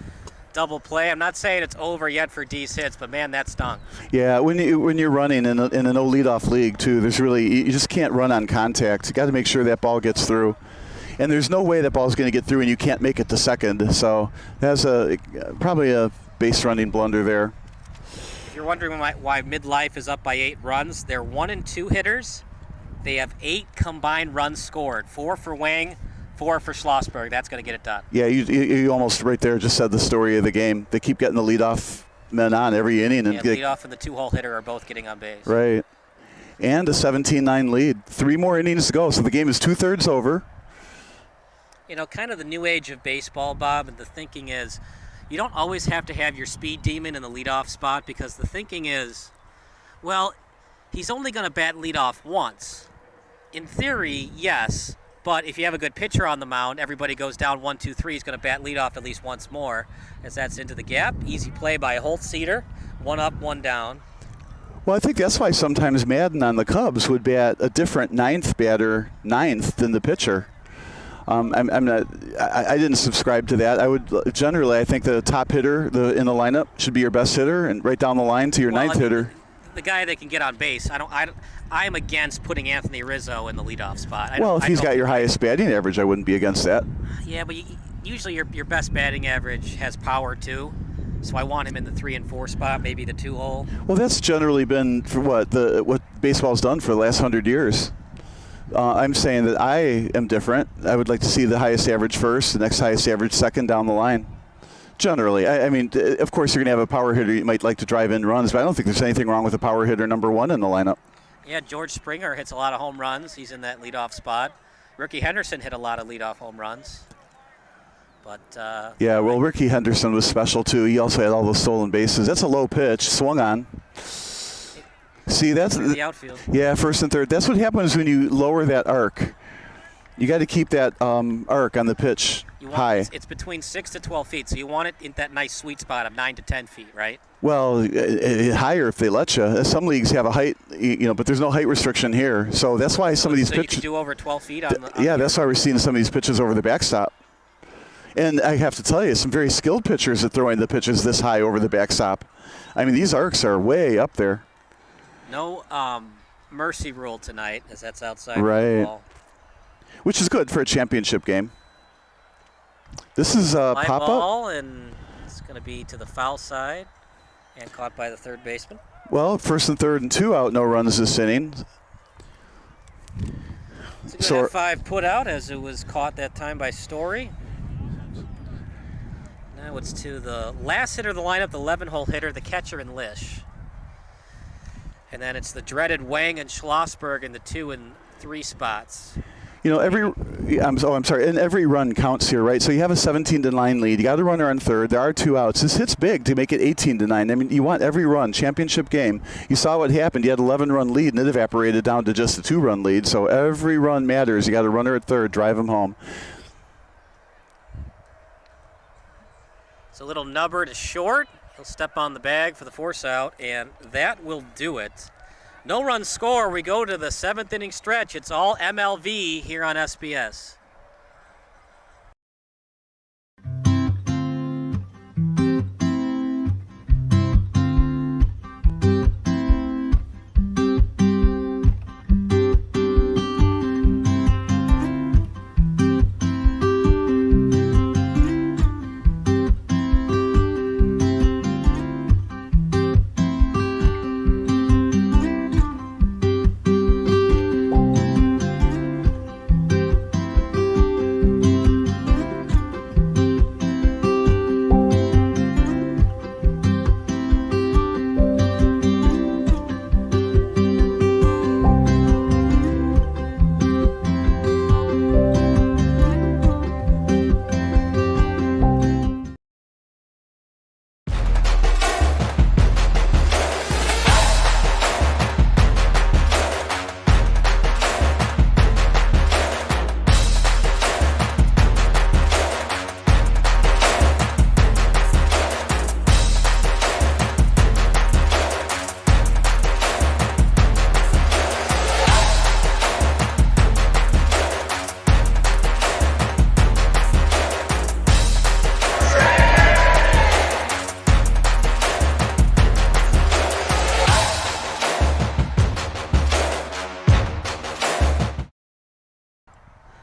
double play. I'm not saying it's over yet for Deez hits, but man, that stung. Yeah, when you're running in a no leadoff league too, you just can't run on contact. You got to make sure that ball gets through, and there's no way that ball's going to get through, and you can't make it to second. So that's probably a base running blunder there. If you're wondering why Midlife is up by 8 runs, they're 1 and 2 hitters. They have 8 combined runs scored, 4 for Wang, 4 for Schlossberg. That's going to get it done. Yeah, you almost right there just said the story of the game. They keep getting the leadoff men on every inning. And leadoff and the 2-hole hitter are both getting on base. Right. And a 17-9 lead. 3 more innings to go, so the game is 2/3 over. You know, kind of the new age of baseball, Bob, and the thinking is you don't always have to have your speed demon in the leadoff spot, because the thinking is, well, he's only going to bat leadoff once. In theory, yes, but if you have a good pitcher on the mound, everybody goes down 1, 2, 3. He's going to bat leadoff at least once more, as that's into the gap. Easy play by Holtz-Cedar. 1 up, 1 down. Well, I think that's why sometimes Madden on the Cubs would bat a different ninth batter ninth than the pitcher. I didn't subscribe to that. I think the top hitter in the lineup should be your best hitter, and right down the line to your ninth hitter. The guy that can get on base. I'm against putting Anthony Rizzo in the leadoff spot. If he's got your highest batting average, I wouldn't be against that. Yeah, but usually your best batting average has power too. So I want him in the 3 and 4 spot, maybe the 2-hole. Well, that's generally been for what baseball's done for the last 100 years. I'm saying that I am different. I would like to see the highest average first, the next highest average second down the line. Generally. I mean, of course, you're going to have a power hitter you might like to drive in runs, but I don't think there's anything wrong with a power hitter number 1 in the lineup. Yeah, George Springer hits a lot of home runs. He's in that leadoff spot. Ricky Henderson hit a lot of leadoff home runs. But yeah, well, Ricky Henderson was special too. He also had all those stolen bases. That's a low pitch, swung on. See, that's the outfield. Yeah, first and third. That's what happens when you lower that arc. You got to keep that arc on the pitch high. It's between 6 to 12 feet, so you want it in that nice sweet spot of 9 to 10 feet, right? Well, higher if they let you. Some leagues have a height, but there's no height restriction here. So that's why some of these pitches. You can do over 12 feet on the. Yeah, that's why we're seeing some of these pitches over the backstop. And I have to tell you, some very skilled pitchers are throwing the pitches this high over the backstop. I mean, these arcs are way up there. No mercy rule tonight, as that's outside right. the ball. Which is good for a championship game. This is a Fly pop-up. Ball, and it's going to be to the foul side and caught by the third baseman. Well, first and third and 2 out, no runs this inning. It's a good F5 put out as it was caught that time by Story. Now it's to the last hitter of the lineup, the 11-hole hitter, the catcher in Lish. And then it's the dreaded Wang and Schlossberg in the 2 and 3 spots. I'm sorry, and every run counts here, right? So you have a 17-9 lead. You got a runner on third. There are 2 outs. This hit's big to make it 18-9. I mean, you want every run. Championship game. You saw what happened. You had an 11-run lead, and it evaporated down to just a 2-run lead. So every run matters. You got a runner at third. Drive him home. It's a little nubber to short. He'll step on the bag for the force out, and that will do it. No run score. We go to the 7th inning stretch. It's all MLV here on SBS.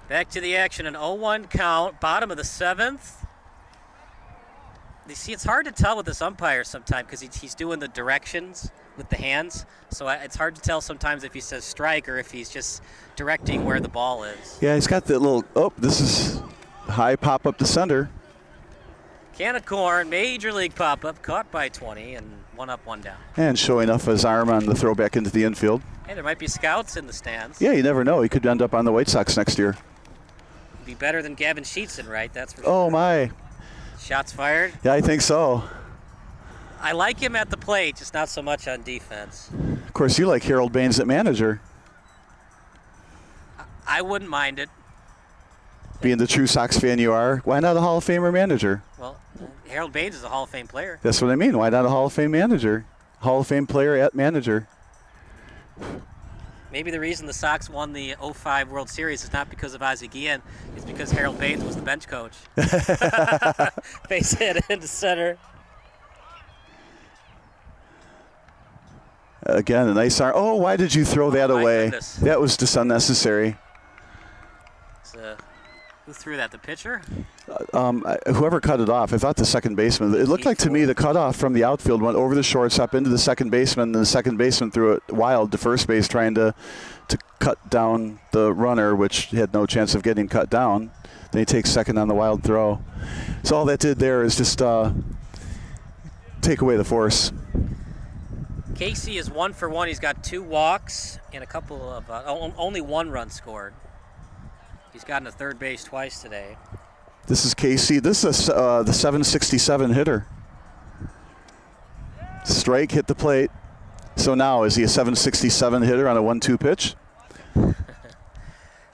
Back to the action, an 0-1 count, bottom of the 7th. You see, it's hard to tell with this umpire sometimes because he's doing the directions with the hands. So it's hard to tell sometimes if he says strike or if he's just directing where the ball is. Yeah, he's got that little, this is high pop up to center. Can of corn, major league pop-up, caught by 20 and 1 up, 1 down. And showing off his arm on the throwback into the infield. Hey, there might be scouts in the stands. Yeah, you never know. He could end up on the White Sox next year. Be better than Gavin Sheetson, right? That's for sure. Oh, my. Shots fired? Yeah, I think so. I like him at the plate, just not so much on defense. Of course, you like Harold Baines at manager. I wouldn't mind it. Being the true Sox fan you are, why not a Hall of Famer manager? Well, Harold Baines is a Hall of Fame player. That's what I mean. Why not a Hall of Fame manager? Hall of Fame player at manager. Maybe the reason the Sox won the 05 World Series is not because of Ozzie Guillen, it's because Harold Baines was the bench coach. Base hit into center. Again, a nice arm. Oh, why did you throw that away? Goodness. That was just unnecessary. Who threw that? The pitcher? Whoever cut it off. I thought the second baseman. It looked like to me the cutoff from the outfield went over the shortstop into the second baseman, and the second baseman threw it wild to first base, trying to cut down the runner, which had no chance of getting cut down. Then he takes second on the wild throw. So all that did there is just take away the force. Casey is 1 for 1. He's got 2 walks and a couple of only 1 run scored. He's gotten to third base twice today. This is Casey. This is the 767 hitter. Strike, hit the plate. So now, is he a 767 hitter on a 1-2 pitch?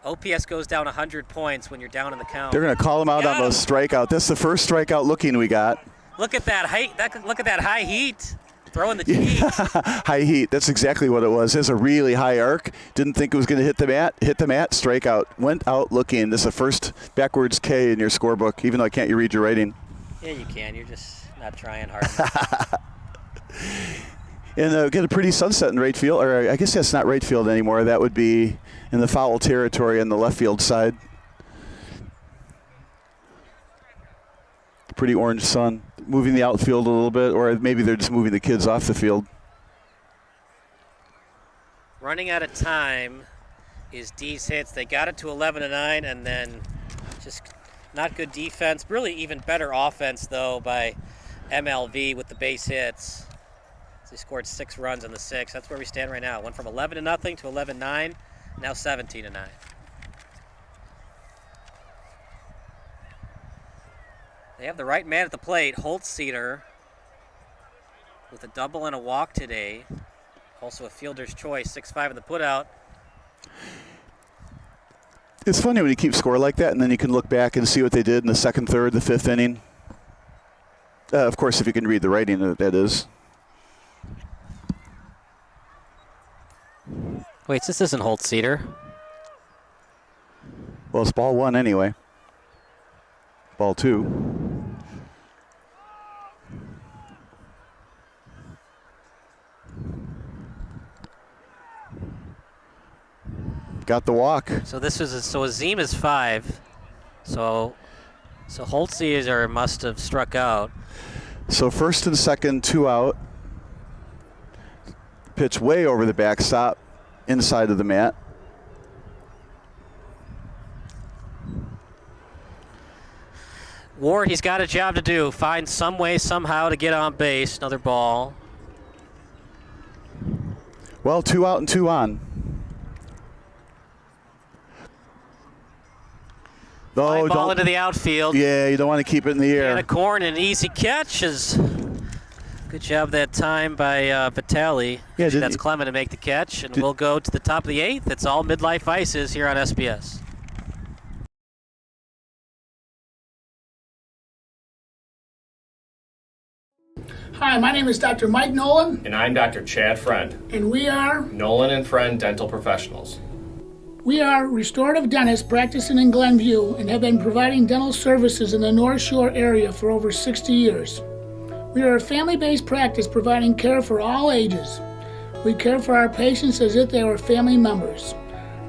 OPS goes down 100 points when you're down in the count. They're going to call him out on the strikeout. That's the first strikeout looking we got. Look at that height. Look at that high heat. Throwing the cheese. High heat. That's exactly what it was. There's a really high arc. Didn't think it was going to hit the mat. Hit the mat. Strikeout. Went out looking. This is the first backwards K in your scorebook, even though I can't read your writing. Yeah, you can. You're just not trying hard enough. And get a pretty sunset in right field. Or I guess that's not right field anymore. That would be in the foul territory on the left field side. Pretty orange sun. Moving the outfield a little bit, or maybe they're just moving the kids off the field. Running out of time is Deez hits. They got it to 11-9, and then just not good defense. Really even better offense, though, by MLV with the base hits. So they scored 6 runs in the 6. That's where we stand right now. Went from 11-0 to 11-9, now 17-9. They have the right man at the plate, Holtz-Cedar, with a double and a walk today. Also a fielder's choice, 6-5 in the putout. It's funny when you keep score like that, and then you can look back and see what they did in the 2nd, 3rd, the 5th inning. Of course, if you can read the writing, that is. Wait, this isn't Holtz-Cedar. Well, it's ball 1 anyway. Ball 2. Got the walk. So this was Azim is 5. So Holtz-Cedar must have struck out. So 1st and 2nd, 2 out. Pitch way over the backstop, inside of the mat. Ward, he's got a job to do. Find some way, somehow, to get on base. Another ball. Well, 2 out and 2 on. Fly ball into the outfield. Yeah, you don't want to keep it in the air. And a corn, an easy catch. Good job that time by Vitale. Yeah, that's Clement to make the catch. And we'll go to the top of the 8th. It's all Midlife Ices here on SBS. Hi, my name is Dr. Mike Nolan. And I'm Dr. Chad Friend. And we are Nolan and Friend Dental Professionals. We are restorative dentists practicing in Glenview and have been providing dental services in the North Shore area for over 60 years. We are a family-based practice providing care for all ages. We care for our patients as if they were family members.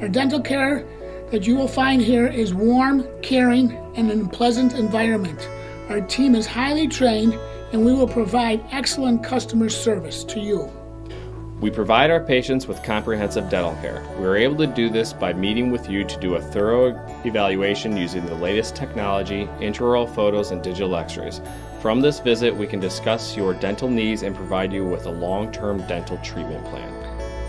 Our dental care that you will find here is warm, caring, and in a pleasant environment. Our team is highly trained and we will provide excellent customer service to you. We provide our patients with comprehensive dental care. We are able to do this by meeting with you to do a thorough evaluation using the latest technology, intraoral photos, and digital x-rays. From this visit, we can discuss your dental needs and provide you with a long-term dental treatment plan.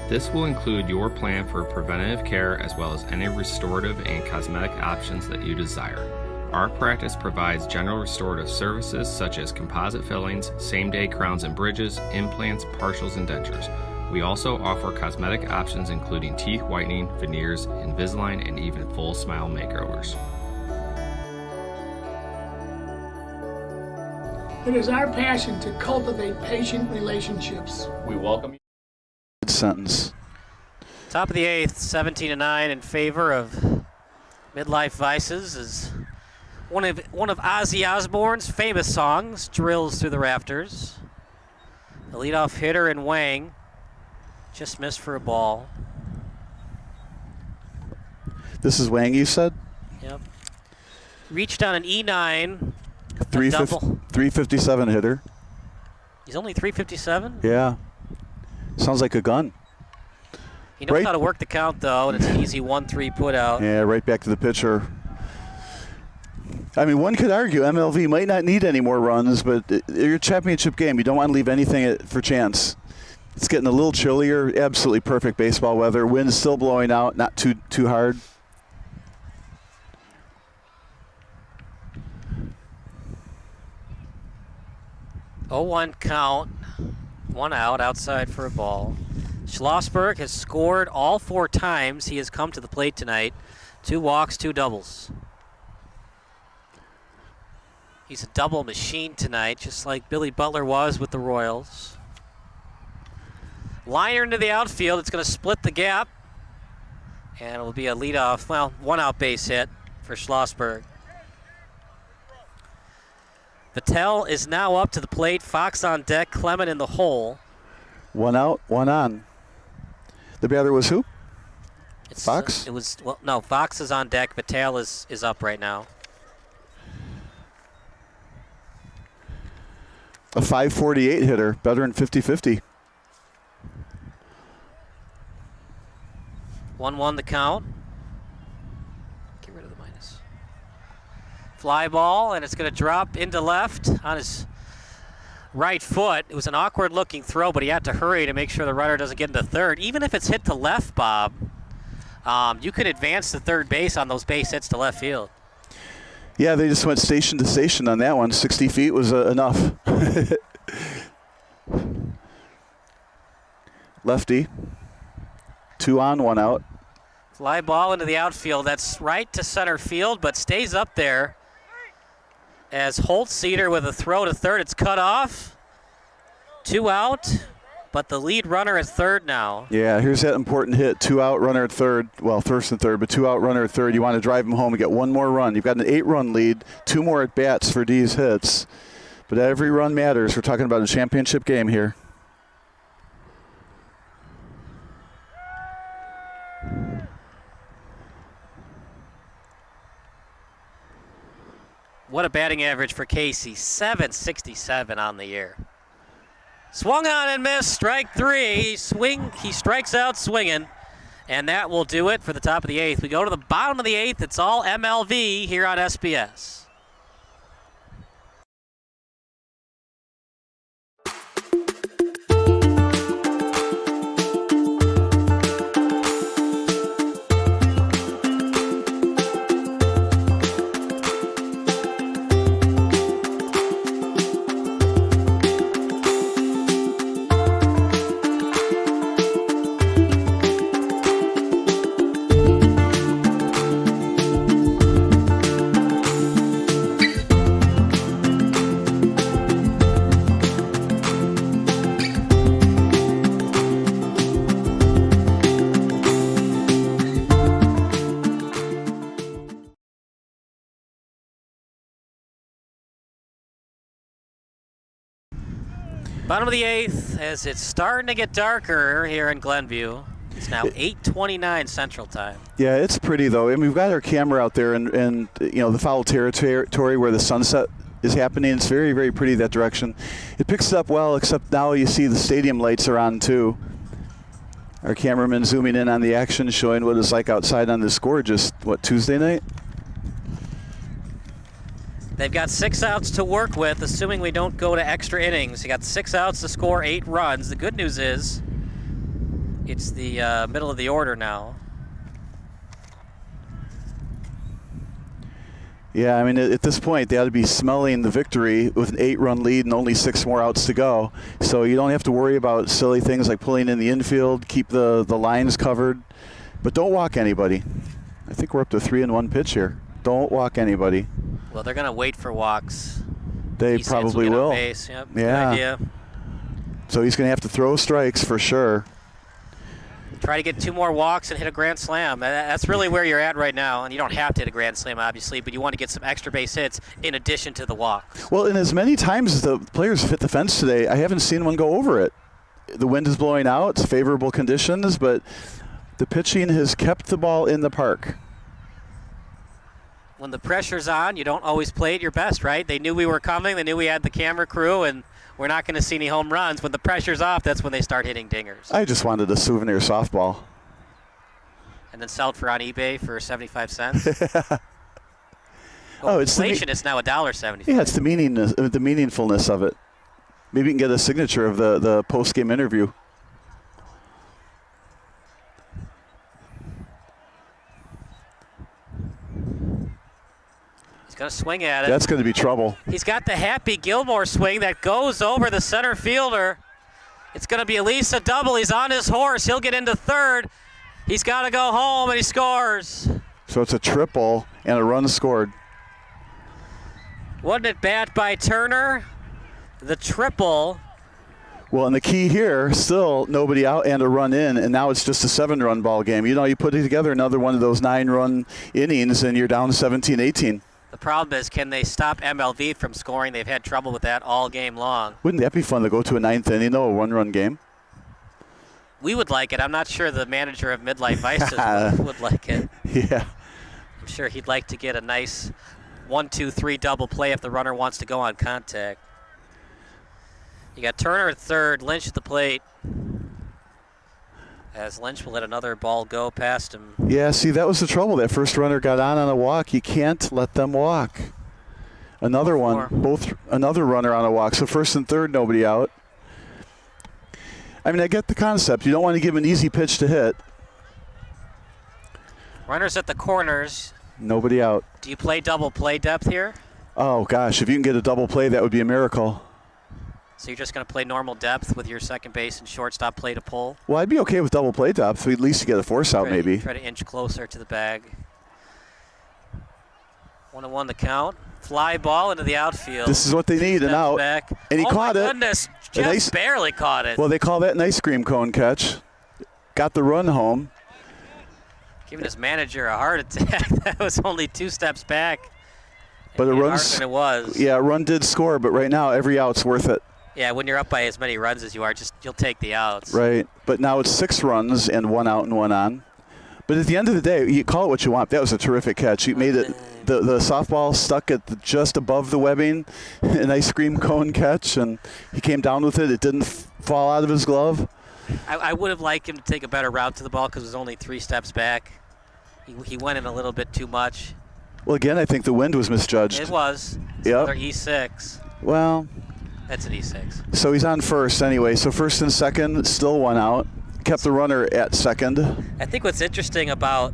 This will include your plan for preventative care as well as any restorative and cosmetic options that you desire. Our practice provides general restorative services such as composite fillings, same-day crowns and bridges, implants, partials, and dentures. We also offer cosmetic options including teeth whitening, veneers, Invisalign, and even full smile makeovers. It is our passion to cultivate patient relationships. We welcome you. Good sentence. Top of the 8th, 17-9 in favor of Midlife Vices is one of Ozzy Osbourne's famous songs, Drills Through the Rafters. The leadoff hitter in Wang just missed for a ball. This is Wang, you said? Yep. Reached on an E9. 357 hitter. He's only 357? Yeah. Sounds like a gun. He knows how to work the count, though, and it's an easy 1-3 put out. Yeah, right back to the pitcher. I mean, one could argue MLV might not need any more runs, but your championship game, you don't want to leave anything for chance. It's getting a little chillier. Absolutely perfect baseball weather. Wind's still blowing out, not too hard. 0-1 count. 1 out, outside for a ball. Schlossberg has scored all 4 times he has come to the plate tonight. 2 walks, 2 doubles. He's a double machine tonight, just like Billy Butler was with the Royals. Liner into the outfield. It's going to split the gap. And it will be a leadoff, well, 1-out base hit for Schlossberg. Vettel is now up to the plate. Fox on deck, Clement in the hole. 1 out, 1 on. The batter was who? Fox? No, Fox is on deck. Vettel is up right now. A 548 hitter, better than 50-50. 1-1 the count. Get rid of the minus. Fly ball, and it's going to drop into left on his right foot. It was an awkward looking throw, but he had to hurry to make sure the runner doesn't get into third. Even if it's hit to left, Bob, you can advance to third base on those base hits to left field. Yeah, they just went station to station on that one. 60 feet was enough. Lefty. 2 on, 1 out. Fly ball into the outfield. That's right to center field, but stays up there. As Holtz-Cedar with a throw to third. It's cut off. 2 out, but the lead runner is third now. Yeah, here's that important hit. 2 out, runner at third. Well, first and third, but 2 out, runner at third. You want to drive him home and get 1 more run. You've got an 8-run lead, 2 more at bats for Deez hits. But every run matters. We're talking about a championship game here. What a batting average for Casey. 767 on the year. Swung on and missed. Strike 3. He strikes out swinging. And that will do it for the top of the 8th. We go to the bottom of the 8th. It's all MLV here on SBS. Bottom of the 8th, as it's starting to get darker here in Glenview. It's now 8:29 Central Time. Yeah, it's pretty though. And we've got our camera out there, and you know, the foul territory where the sunset is happening. It's very, very pretty that direction. It picks it up well, except now you see the stadium lights are on too. Our cameraman zooming in on the action, showing what it's like outside on this gorgeous, Tuesday night? They've got 6 outs to work with, assuming we don't go to extra innings. You got 6 outs to score 8 runs. The good news is it's the middle of the order now. Yeah, I mean, at this point, they ought to be smelling the victory with an 8-run lead and only 6 more outs to go. So you don't have to worry about silly things like pulling in the infield, keep the lines covered, but don't walk anybody. I think we're up to 3-1 pitch here. Don't walk anybody. Well, they're going to wait for walks. They probably will. Base. Yep, yeah. Good idea. So he's going to have to throw strikes for sure. Try to get 2 more walks and hit a grand slam. That's really where you're at right now. And you don't have to hit a grand slam, obviously, but you want to get some extra base hits in addition to the walks. Well, and as many times as the players have hit the fence today, I haven't seen one go over it. The wind is blowing out. It's favorable conditions, but the pitching has kept the ball in the park. When the pressure's on, you don't always play at your best, right? They knew we were coming. They knew we had the camera crew, and we're not going to see any home runs. When the pressure's off, that's when they start hitting dingers. I just wanted a souvenir softball. And then sell it on eBay for 75 cents? Well, it's inflation is now $1.75. Yeah, it's the meaningfulness of it. Maybe you can get a signature of the post-game interview. He's Going to swing at it. That's going to be trouble. He's got the Happy Gilmore swing that goes over the center fielder. It's going to be at least a double. He's on his horse. He'll get into third. He's got to go home, and he scores. So it's a triple and a run scored. Wasn't it bat by Turner? The triple. Well, and the key here, still nobody out and a run in, and now it's just a 7-run ball game. You know, you put together another one of those 9-run innings, and you're down 17-18. The problem is, can they stop MLV from scoring? They've had trouble with that all game long. Wouldn't that be fun to go to a 9th inning, though, a 1-run game? We would like it. I'm not sure the manager of Midlife Vices would like it. Yeah. I'm sure he'd like to get a nice 1-2-3 double play if the runner wants to go on contact. You got Turner at third, Lynch at the plate. As Lynch will let another ball go past him. Yeah, see, that was the trouble. That first runner got on a walk. You can't let them walk. Another another runner on a walk. So first and third, nobody out. I mean, I get the concept. You don't want to give an easy pitch to hit. Runners at the corners. Nobody out. Do you play double play depth here? Oh, gosh, if you can get a double play, that would be a miracle. So you're just going to play normal depth with your second base and shortstop play to pull? Well, I'd be okay with double play depth. At least get a force out, maybe. Try to inch closer to the bag. 1-1 the count. Fly ball into the outfield. This is what they need, an out. Back. And he caught it. Oh, my goodness. Just barely caught it. Well, they call that an ice cream cone catch. Got the run home. Giving his manager a heart attack. That was only 2 steps back. But a run, harder than it was. Yeah, a run did score, but right now every out's worth it. Yeah, when you're up by as many runs as you are, you'll take the outs. Right, but now it's 6 runs and 1 out and 1 on. But at the end of the day, you call it what you want. That was a terrific catch. You made it. The softball stuck at just above the webbing, an ice cream cone catch, and he came down with it. It didn't fall out of his glove. I would have liked him to take a better route to the ball because it was only 3 steps back. He went in a little bit too much. Well, again, I think the wind was misjudged. It was. It's another E6. Well, that's an E6. So he's on first anyway. So first and second, still 1 out. Kept the runner at second. I think what's interesting about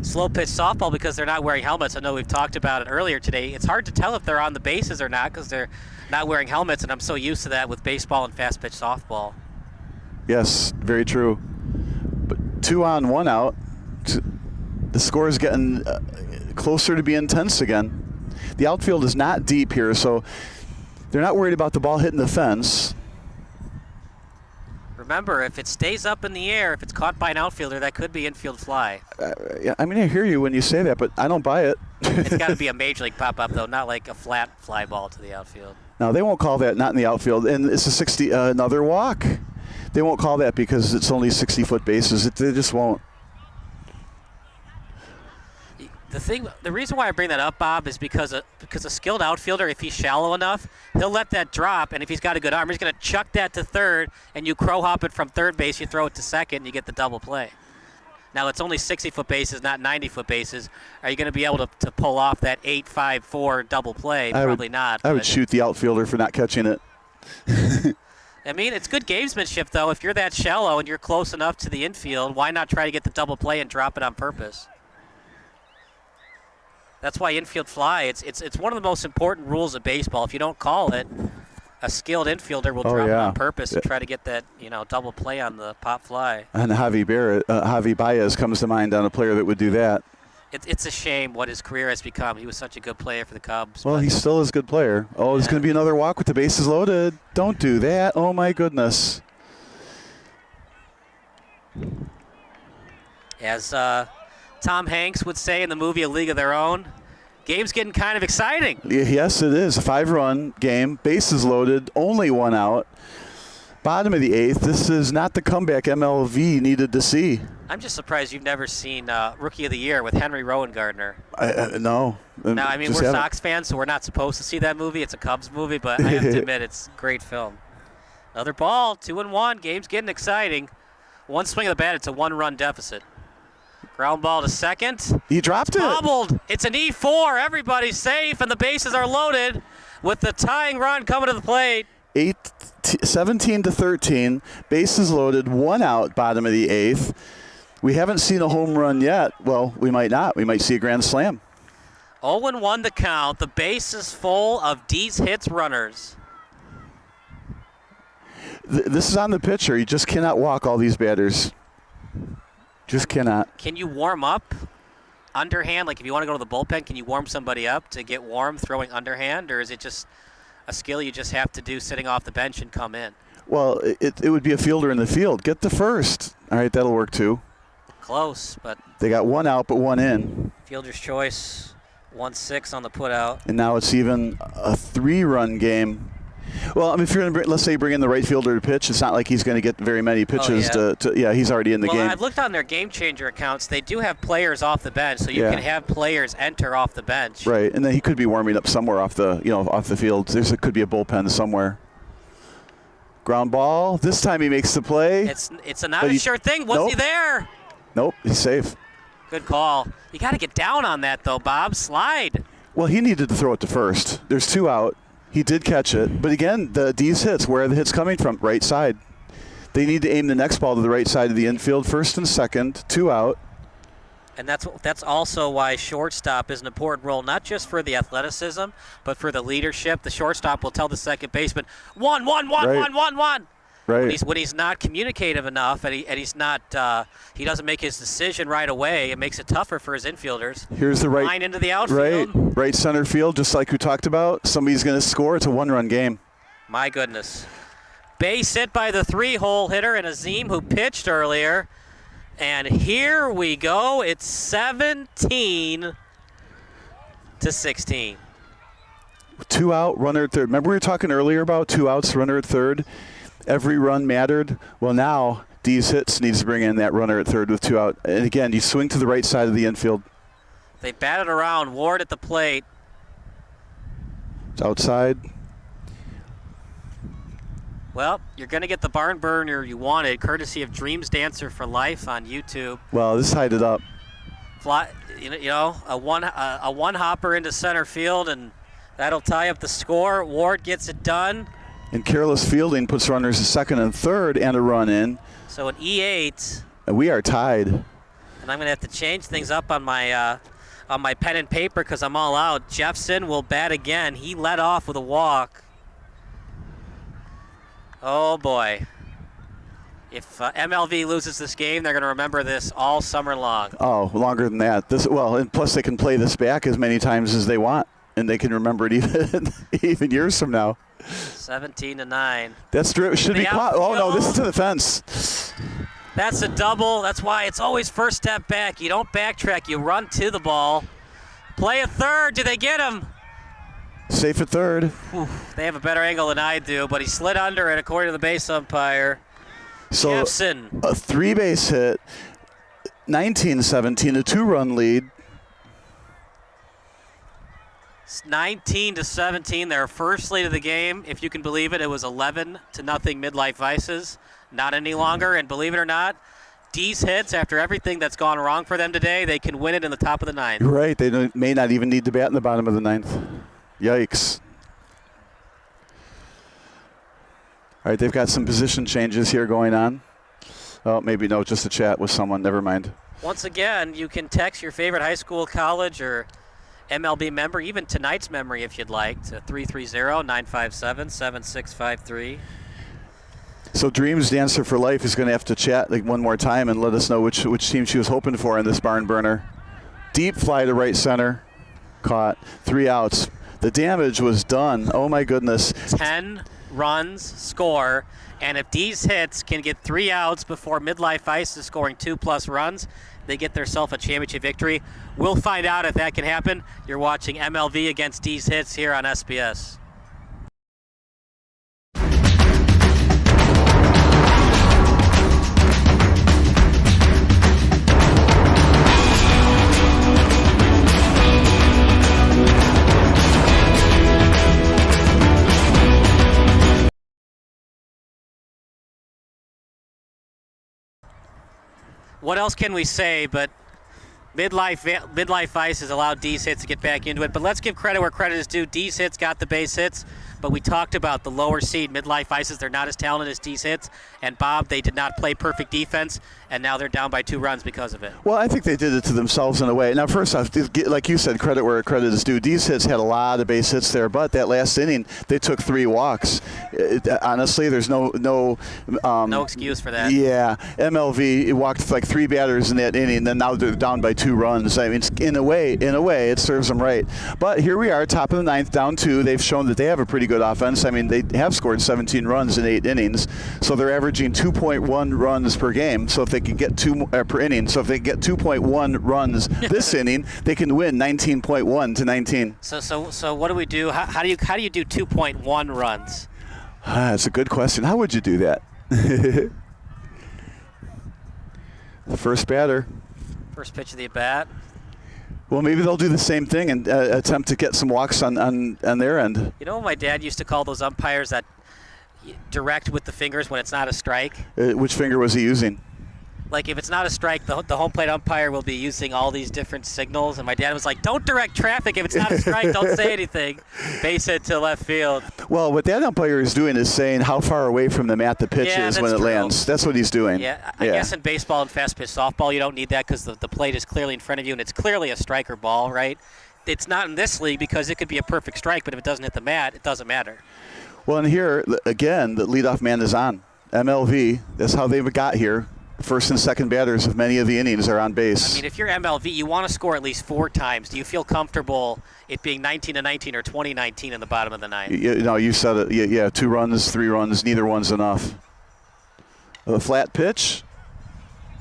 slow pitch softball, because they're not wearing helmets, I know we've talked about it earlier today, it's hard to tell if they're on the bases or not because they're not wearing helmets, and I'm so used to that with baseball and fast pitch softball. Yes, very true. But 2 on, 1 out. The score is getting closer to being tense again. The outfield is not deep here, so they're not worried about the ball hitting the fence. Remember, if it stays up in the air, if it's caught by an outfielder, that could be infield fly. Yeah, I mean, I hear you when you say that, but I don't buy it. It's got to be a major league pop-up, though, not like a flat fly ball to the outfield. No, they won't call that, not in the outfield. And it's a 60, another walk. They won't call that because it's only 60-foot bases. They just won't. The reason why I bring that up, Bob, is because a skilled outfielder, if he's shallow enough, he'll let that drop, and if he's got a good arm, he's going to chuck that to third, and you crow hop it from third base, you throw it to second, and you get the double play. Now, it's only 60-foot bases, not 90-foot bases. Are you going to be able to pull off that 8-5-4 double play? Probably not. I would shoot the outfielder for not catching it. I mean, it's good gamesmanship, though. If you're that shallow and you're close enough to the infield, why not try to get the double play and drop it on purpose? That's why infield fly, it's one of the most important rules of baseball. If you don't call it, a skilled infielder will drop it on purpose and try to get that, double play on the pop fly. And Javi Baez comes to mind on a player that would do that. It's a shame what his career has become. He was such a good player for the Cubs. Well, he still is a good player. Oh, there's going to be another walk with the bases loaded. Don't do that. Oh, my goodness. As Tom Hanks would say in the movie A League of Their Own, game's getting kind of exciting. Yes, it is. A 5-run game, bases loaded, only 1 out. Bottom of the 8th. This is not the comeback MLV needed to see. I'm just surprised you've never seen Rookie of the Year with Henry No. Rowan-Gardner. No, I mean, we're Sox fans, so we're not supposed to see that movie. It's a Cubs movie, but I have to admit, it's a great film. Another ball, 2-1. Game's getting exciting. One swing of the bat, it's a 1-run deficit. Ground ball to second. He dropped it. Bobbled. It's an E4. Everybody's safe, and the bases are loaded with the tying run coming to the plate. 17-13. Bases loaded. 1 out. Bottom of the 8th. We haven't seen a home run yet. Well, we might not. We might see a grand slam. 0-1 the count. The base is full of Deez hits runners. This is on the pitcher. You just cannot walk all these batters. Just cannot. Can you warm up underhand? Like if you want to go to the bullpen, can you warm somebody up to get warm throwing underhand? Or is it just a skill you just have to do sitting off the bench and come in? Well, it would be a fielder in the field. Get the first. All right, that'll work too. Close, but They got one out but one in. fielder's choice, 1-6 on the put out. And now it's even a 3-run game. Well, I mean, if you're going to, let's say, you bring in the right fielder to pitch, it's not like he's going to get very many pitches. Yeah. He's already in the game. I've looked on their game changer accounts. They do have players off the bench, so you Yeah. can have players enter off the bench. Right, and then he could be warming up somewhere off the field. It could be a bullpen somewhere. Ground ball. This time he makes the play. It's not a sure thing. Was he there? Nope, he's safe. Good call. You got to get down on that, though, Bob. Slide. Well, he needed to throw it to first. There's 2 out. He did catch it. But again, the Deez hits, where are the hits coming from? Right side. They need to aim the next ball to the right side of the infield, first and second, 2 out. And that's also why shortstop is an important role, not just for the athleticism, but for the leadership. The shortstop will tell the second baseman, one. Right. When he's not communicative enough and he's not he doesn't make his decision right away, it makes it tougher for his infielders. Here's the right line into the outfield. Right center field, just like we talked about. Somebody's going to score. It's a 1-run game. My goodness. Base hit by the 3-hole hitter and Azim, who pitched earlier. And here we go. It's 17-16. 2 out, runner at third. Remember we were talking earlier about 2 outs, runner at third? Every run mattered. Well, now Deez hits needs to bring in that runner at third with 2 out. And again, you swing to the right side of the infield. They batted around. Ward at the plate. It's outside. Well, you're going to get the barn burner you wanted, courtesy of Dreams Dancer for Life on YouTube. Well, this tied it up. Fly, a one hopper into center field, and that'll tie up the score. Ward gets it done. And careless fielding puts runners at second and third and a run in. So an E8. And we are tied. And I'm going to have to change things up on my pen and paper because I'm all out. Jeffson will bat again. He led off with a walk. Oh, boy. If MLV loses this game, they're going to remember this all summer long. Oh, longer than that. And plus they can play this back as many times as they want, and they can remember it even years from now. 17-9. That's true. Should be caught. Oh, no, this is to the fence. That's a double. That's why it's always first step back. You don't backtrack. You run to the ball. Play a third. Do they get him? Safe at third. Whew, they have a better angle than I do, but he slid under it according to the base umpire. So Jeffson. A 3-base hit, 19-17, a 2-run lead. It's 19-17, their first lead of the game. If you can believe it, it was 11-0 Midlife Vices. Not any longer, and believe it or not, Deez hits, after everything that's gone wrong for them today, they can win it in the top of the ninth. Right, they may not even need to bat in the bottom of the ninth. Yikes. All right, they've got some position changes here going on. Oh, maybe no, just a chat with someone. Never mind. Once again, you can text your favorite high school, college, or MLB member, even tonight's memory if you'd like, to 330-957-7653. So Dreams Dancer for Life is going to have to chat one more time and let us know which team she was hoping for in this barn burner. Deep fly to right center. Caught. 3 outs. The damage was done. Oh, my goodness. 10 runs score, and if Deez hits can get 3 outs before Midlife Ice is scoring 2+ runs, they get themselves a championship victory. We'll find out if that can happen. You're watching MLV against Deez hits here on SBS. What else can we say but Midlife Vice has allowed Deez Hits to get back into it, but let's give credit where credit is due. Deez Hits got the base hits, but we talked about the lower seed Midlife Vices. They're not as talented as Deez Hits, and Bob, they did not play perfect defense, and now they're down by 2 runs because of it. Well, I think they did it to themselves in a way. Now, first off, like you said, credit where credit is due. Deez Hits had a lot of base hits there, but that last inning, they took 3 walks. Honestly, there's no excuse for that. Yeah, MLV walked like 3 batters in that inning, and now they're down by 2 runs. I mean, in a way, it serves them right. But here we are, top of the 9th, down 2. They've shown that they have a pretty good offense. I mean, they have scored 17 runs in 8 innings, so they're averaging 2.1 runs per game. So if they can get 2 per inning, so if they get 2.1 runs this inning, they can win 19.1 to 19. So what do we do? How do you do 2.1 runs? That's a good question. How would you do that? The first batter. First pitch of the at bat. Well, maybe they'll do the same thing and attempt to get some walks on their end. You know what my dad used to call those umpires that direct with the fingers when it's not a strike? Which finger was he using? Like, if it's not a strike, the home plate umpire will be using all these different signals, and my dad was like, don't direct traffic. If it's not a strike, don't say anything. Base hit to left field. Well, what that umpire is doing is saying how far away from the mat the pitch is when it lands. That's what he's doing. Yeah, I guess in baseball and fast-pitch softball, you don't need that because the plate is clearly in front of you, and it's clearly a striker ball, right? It's not in this league because it could be a perfect strike, but if it doesn't hit the mat, it doesn't matter. Well, and here, again, the leadoff man is on. MLV, that's how they got here. First and second batters of many of the innings are on base. I mean, if you're MLV, you want to score at least 4 times. Do you feel comfortable it being 19-19 or 20-19 in the bottom of the 9th? You said it. Yeah, 2 runs, 3 runs, neither one's enough. A flat pitch.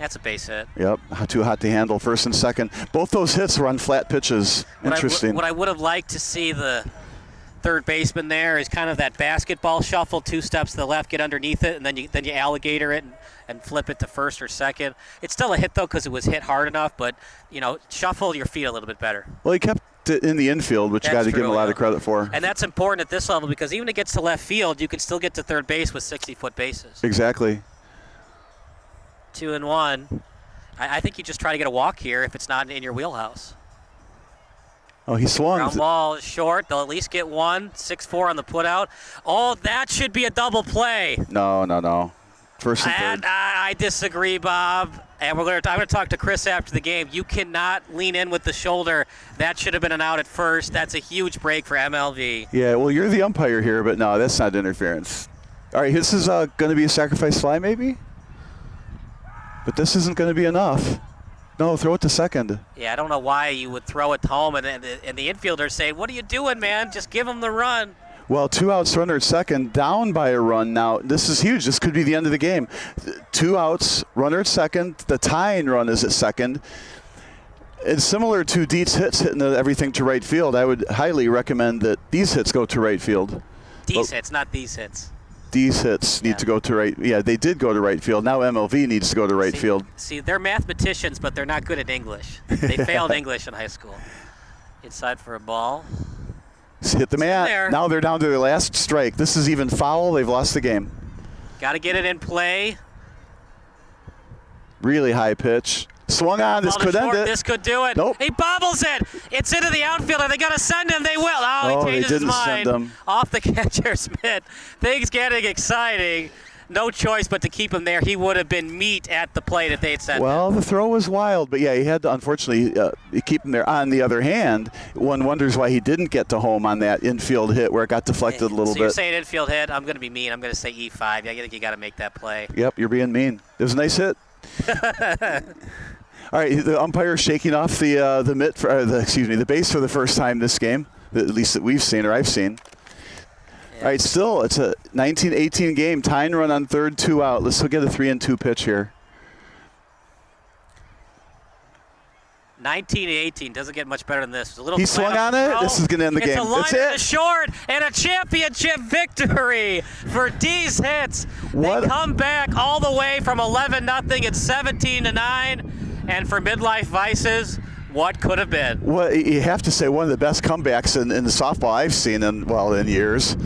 That's a base hit. Yep, too hot to handle. First and second. Both those hits were on flat pitches. Interesting. What I would have liked to see the third baseman there is kind of that basketball shuffle, 2 steps to the left, get underneath it, and then you alligator it and flip it to first or second. It's still a hit, though, because it was hit hard enough, but, shuffle your feet a little bit better. Well, he kept it in the infield, which you got to give him a lot of credit for. And that's important at this level because even if it gets to left field, you can still get to third base with 60-foot bases. Exactly. 2-1. I think you just try to get a walk here if it's not in your wheelhouse. Oh, he swung. Ground ball is short. They'll at least get 1. 6-4 on the putout. Oh, that should be a double play. No. First and third. I disagree, Bob. And I'm going to talk to Chris after the game. You cannot lean in with the shoulder. That should have been an out at first. That's a huge break for MLV. Yeah, well, you're the umpire here, but no, that's not interference. All right, this is going to be a sacrifice fly maybe? But this isn't going to be enough. No, throw it to second. Yeah, I don't know why you would throw it home, and the infielder saying, what are you doing, man? Just give him the run. Well, 2 outs, runner at second, down by a run now. This is huge. This could be the end of the game. 2 outs, runner at second. The tying run is at second. It's similar to Deez Hits hitting everything to right field. I would highly recommend that these hits go to right field. Deez Hits, not these hits. These hits need to go to right. Yeah, they did go to right field. Now MLV needs to go to right field. See, they're mathematicians, but they're not good at English. They failed English in high school. Inside for a ball. Hit the mat. Now they're down to their last strike. This is even foul. They've lost the game. Got to get it in play. Really high pitch. Swung on. This could end it. This could do it. Nope. He bobbles it. It's into the outfielder. They got to send him. They will. Oh, he changes his mind. Send him. Off the catcher's mitt. Things getting exciting. No choice but to keep him there. He would have been meat at the plate if they had sent him. Well, the throw was wild, but yeah, he had to unfortunately keep him there. On the other hand, one wonders why he didn't get to home on that infield hit where it got deflected a little bit. So you're saying infield hit? I'm going to be mean. I'm going to say E5. I think you got to make that play. Yep, you're being mean. It was a nice hit. All right, the umpire shaking off the base for the first time this game, at least that we've seen or I've seen. All right, still, it's a 19-18 game. Tying run on third, 2 out. Let's get a 3-2 pitch here. 19-18 doesn't get much better than this. He swung on it. This is going to end the game. It's a line to short and a championship victory for Deez Hits. They come back all the way from 11-0. It's 17-9. And for Midlife Vices, what could have been? Well, you have to say one of the best comebacks in the softball I've seen in years.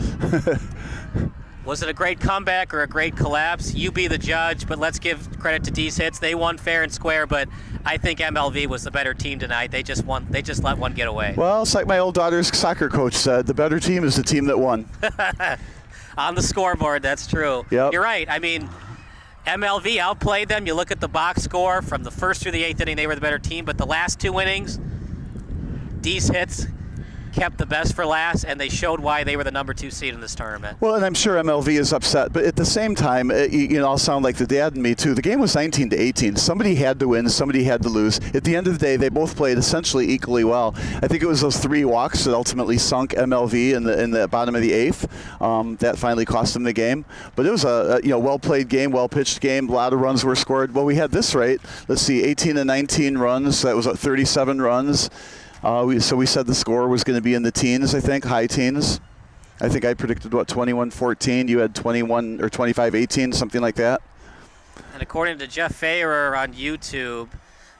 Was it a great comeback or a great collapse? You be the judge, but let's give credit to Deez Hits. They won fair and square, but I think MLV was the better team tonight. They just let one get away. Well, it's like my old daughter's soccer coach said, the better team is the team that won. On the scoreboard, that's true. Yep. You're right. I mean, MLV outplayed them. You look at the box score from the first through the 8th inning, they were the better team, but the last 2 innings, Deez Hits kept the best for last, and they showed why they were the number 2 seed in this tournament. Well, and I'm sure MLV is upset, but at the same time, I'll sound like the dad in me too. The game was 19-18. Somebody had to win, somebody had to lose. At the end of the day, they both played essentially equally well. I think it was those 3 walks that ultimately sunk MLV in the bottom of the 8th. That finally cost them the game. But it was a well-played game, well-pitched game. A lot of runs were scored. Well, we had this right. Let's see, 18 and 19 runs. That was 37 runs. So we said the score was going to be in the teens, I think, high teens. I think I predicted, 21-14. You had 21 or 25-18, something like that. And according to Jeff Fahrer on YouTube,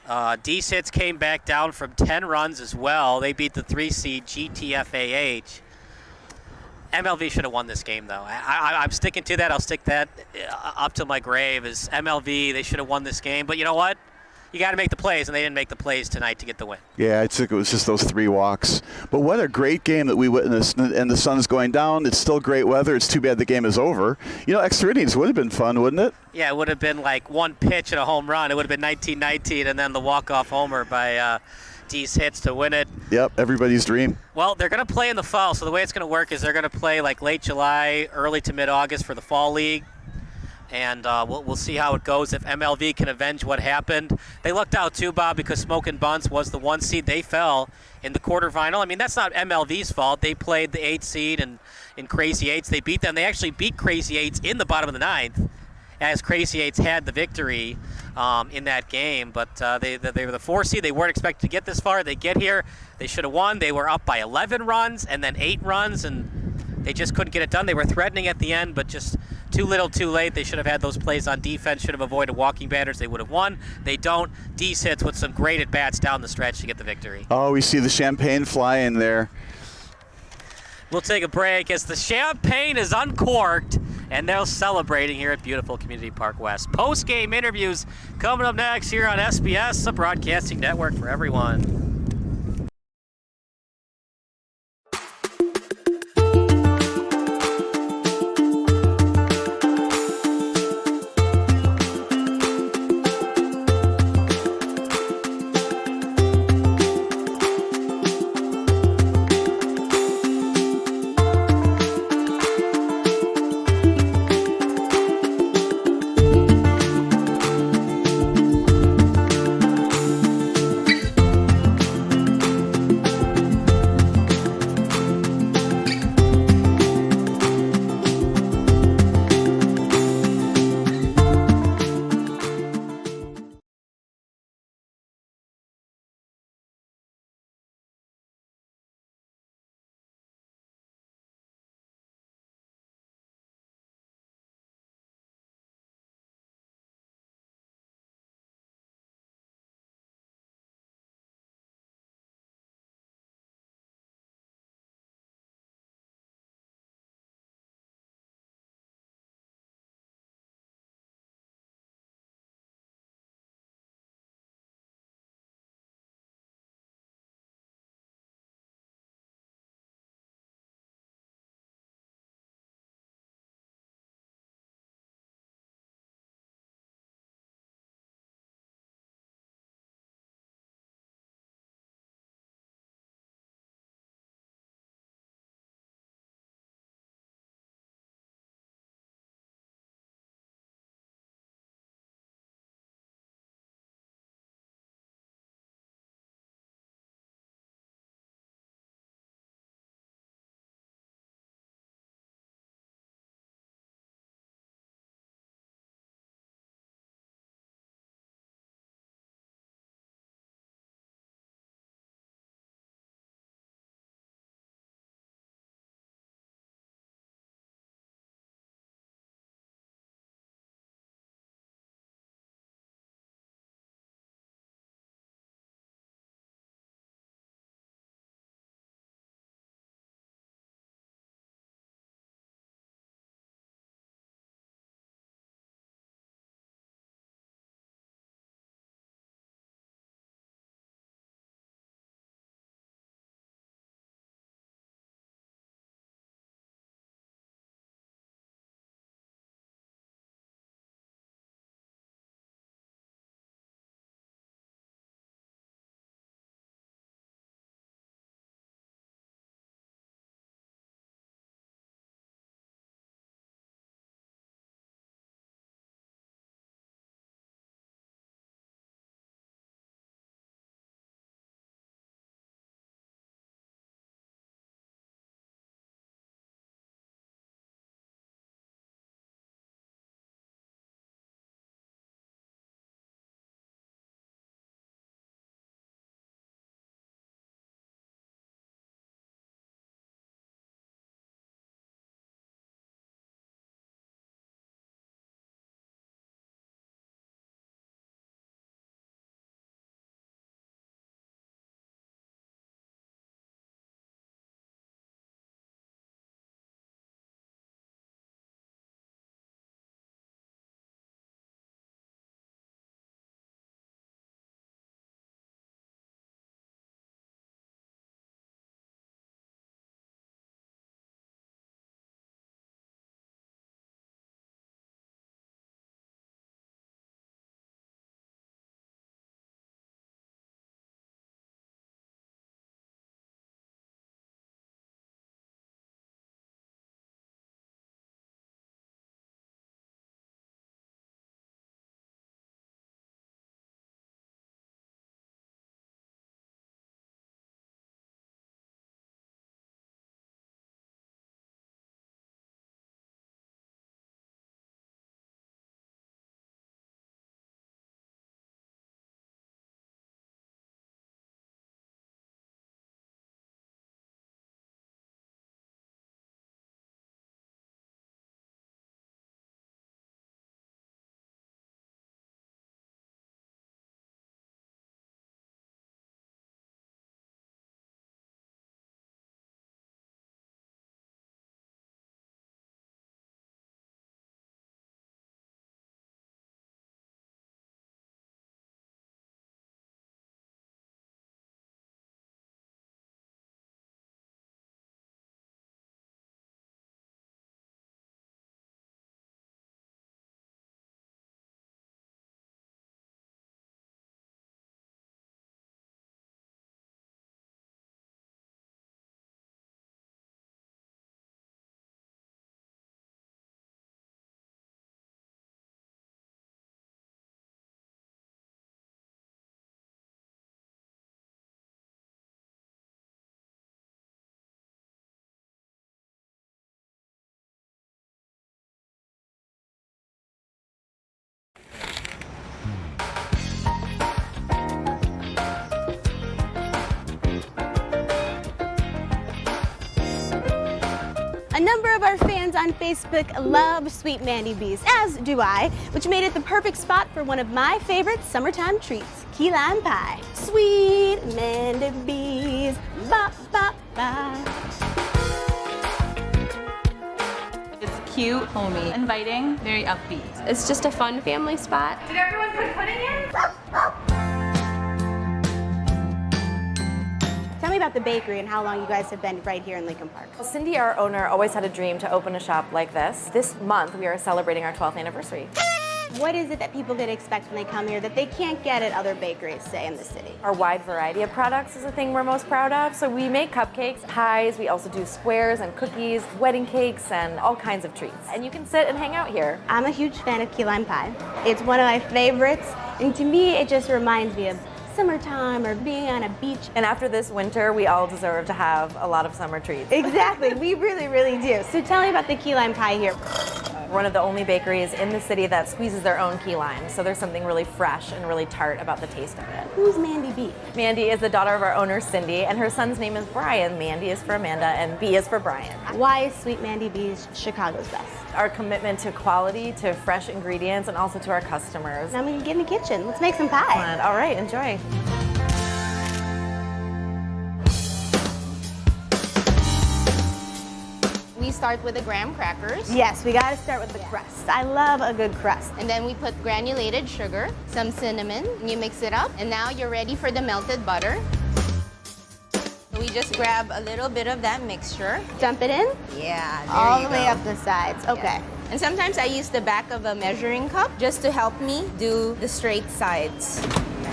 Deez Hits came back down from 10 runs as well. They beat the 3 seed GTFAH. MLV should have won this game, though. I'm sticking to that. I'll stick that up to my grave. Is MLV, they should have won this game. But you know what? You got to make the plays, and they didn't make the plays tonight to get the win. Yeah, I think it was just those 3 walks. But what a great game that we witnessed, and the sun's going down. It's still great weather. It's too bad the game is over. Extra innings would have been fun, wouldn't it? Yeah, it would have been like 1 pitch and a home run. It would have been 19-19, and then the walk-off homer by Deez Hits to win it. Yep, everybody's dream. Well, they're going to play in the fall, so the way it's going to work is they're going to play like late July, early to mid-August for the fall league. And we'll see how it goes if MLV can avenge what happened. They lucked out too, Bob, because Smokin' Buns was the 1 seed. They fell in the quarterfinal. I mean, that's not MLV's fault. They played the 8th seed and in Crazy 8s. They beat them. They actually beat Crazy 8s in the bottom of the 9th, as Crazy 8s had the victory in that game. But they were the 4 seed. They weren't expected to get this far. They get here. They should have won. They were up by 11 runs and then 8 runs, and they just couldn't get it done. They were threatening at the end, but just too little, too late. They should have had those plays on defense, should have avoided walking batters. They would have won. They don't. Deez Hits with some great at-bats down the stretch to get the victory. Oh, we see the champagne flying there. We'll take a break as the champagne is uncorked, and they're celebrating here at beautiful Community Park West. Post-game interviews coming up next here on SBS, the broadcasting network for everyone. A number of our fans on Facebook love Sweet Mandy Bees, as do I, which made it the perfect spot for one of my favorite summertime treats, key lime pie. Sweet Mandy Bees, ba ba ba. It's cute, homey, inviting, very upbeat. It's just a fun family spot. Did everyone put pudding in? Tell me about the bakery and how long you guys have been right here in Lincoln Park. Well, Cindy, our owner, always had a dream to open a shop like this. This month, we are celebrating our 12th anniversary. What is it that people can expect when they come here that they can't get at other bakeries, say, in the city? Our wide variety of products is the thing we're most proud of. So we make cupcakes, pies, we also do squares and cookies, wedding cakes, and all kinds of treats. And you can sit and hang out here. I'm a huge fan of key lime pie. It's one of my favorites, and to me, it just reminds me of summertime or being on a beach. And after this winter, we all deserve to have a lot of summer treats. Exactly, we really, really do. So tell me about the key lime pie here. We're one of the only bakeries in the city that squeezes their own key lime. So there's something really fresh and really tart about the taste of it. Who's Mandy B? Mandy is the daughter of our owner, Cindy, and her son's name is Brian. Mandy is for Amanda, and B is for Brian. Why is Sweet Mandy B's Chicago's best? Our commitment to quality, to fresh ingredients, and also to our customers. Now we can get in the kitchen. Let's make some pie. All right, enjoy. We start with the graham crackers. Yes, we gotta start with the crust. I love a good crust. And then we put granulated sugar, some cinnamon, and you mix it up. And now you're ready for the melted butter. We just grab a little bit of that mixture. Dump it in? Yeah, there all you the way go. up the sides. Okay. Yeah. And sometimes I use the back of a measuring cup just to help me do the straight sides.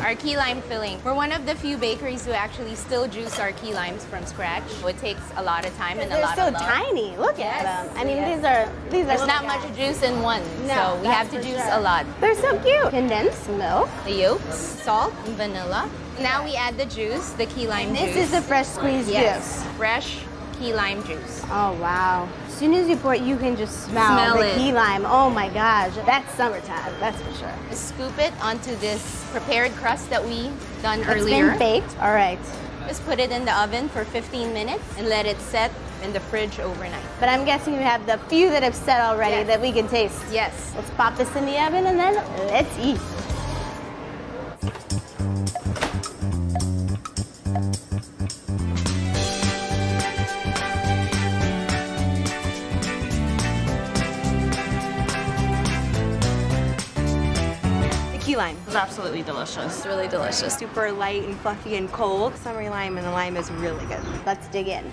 Our key lime filling. We're one of the few bakeries who actually still juice our key limes from scratch. It takes a lot of time and a lot They're of so love. tiny. Look at them. I mean, yes. these are There's little not guys. much juice in one, No, so we have that's to for juice sure. a lot. They're so cute. Condensed milk. The yolks, salt, and vanilla. Now we add the juice, the key lime And juice. this is the fresh squeezed Yes, juice. fresh key lime juice. Oh, wow. As soon as you pour it, you can just smell the it. key lime. Oh my gosh, that's summertime, that's for sure. Scoop it onto this prepared crust that we done It's earlier. been baked, all right. Just put it in the oven for 15 minutes and let it set in the fridge overnight. But I'm guessing you have the few that have set already Yes. that we can taste. Yes. Let's pop this in the oven and then let's eat. Key lime is absolutely delicious. It's really delicious. Super light and fluffy and cold. Summery lime, and the lime is really good. Let's dig in.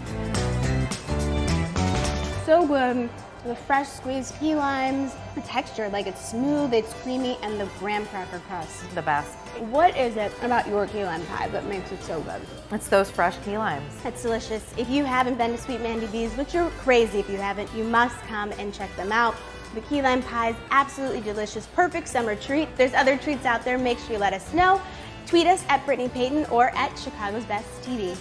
So good. The fresh squeezed key limes, the texture, like it's smooth, it's creamy, and the graham cracker crust. The best. What is it about your key lime pie that makes it so good? It's those fresh key limes. It's delicious. If you haven't been to Sweet Mandy Bees, which you're crazy if you haven't, you must come and check them out. The key lime pie is absolutely delicious, perfect summer treat. There's other treats out there, make sure you let us know. Tweet us at Brittany Payton or at Chicago's Best TV.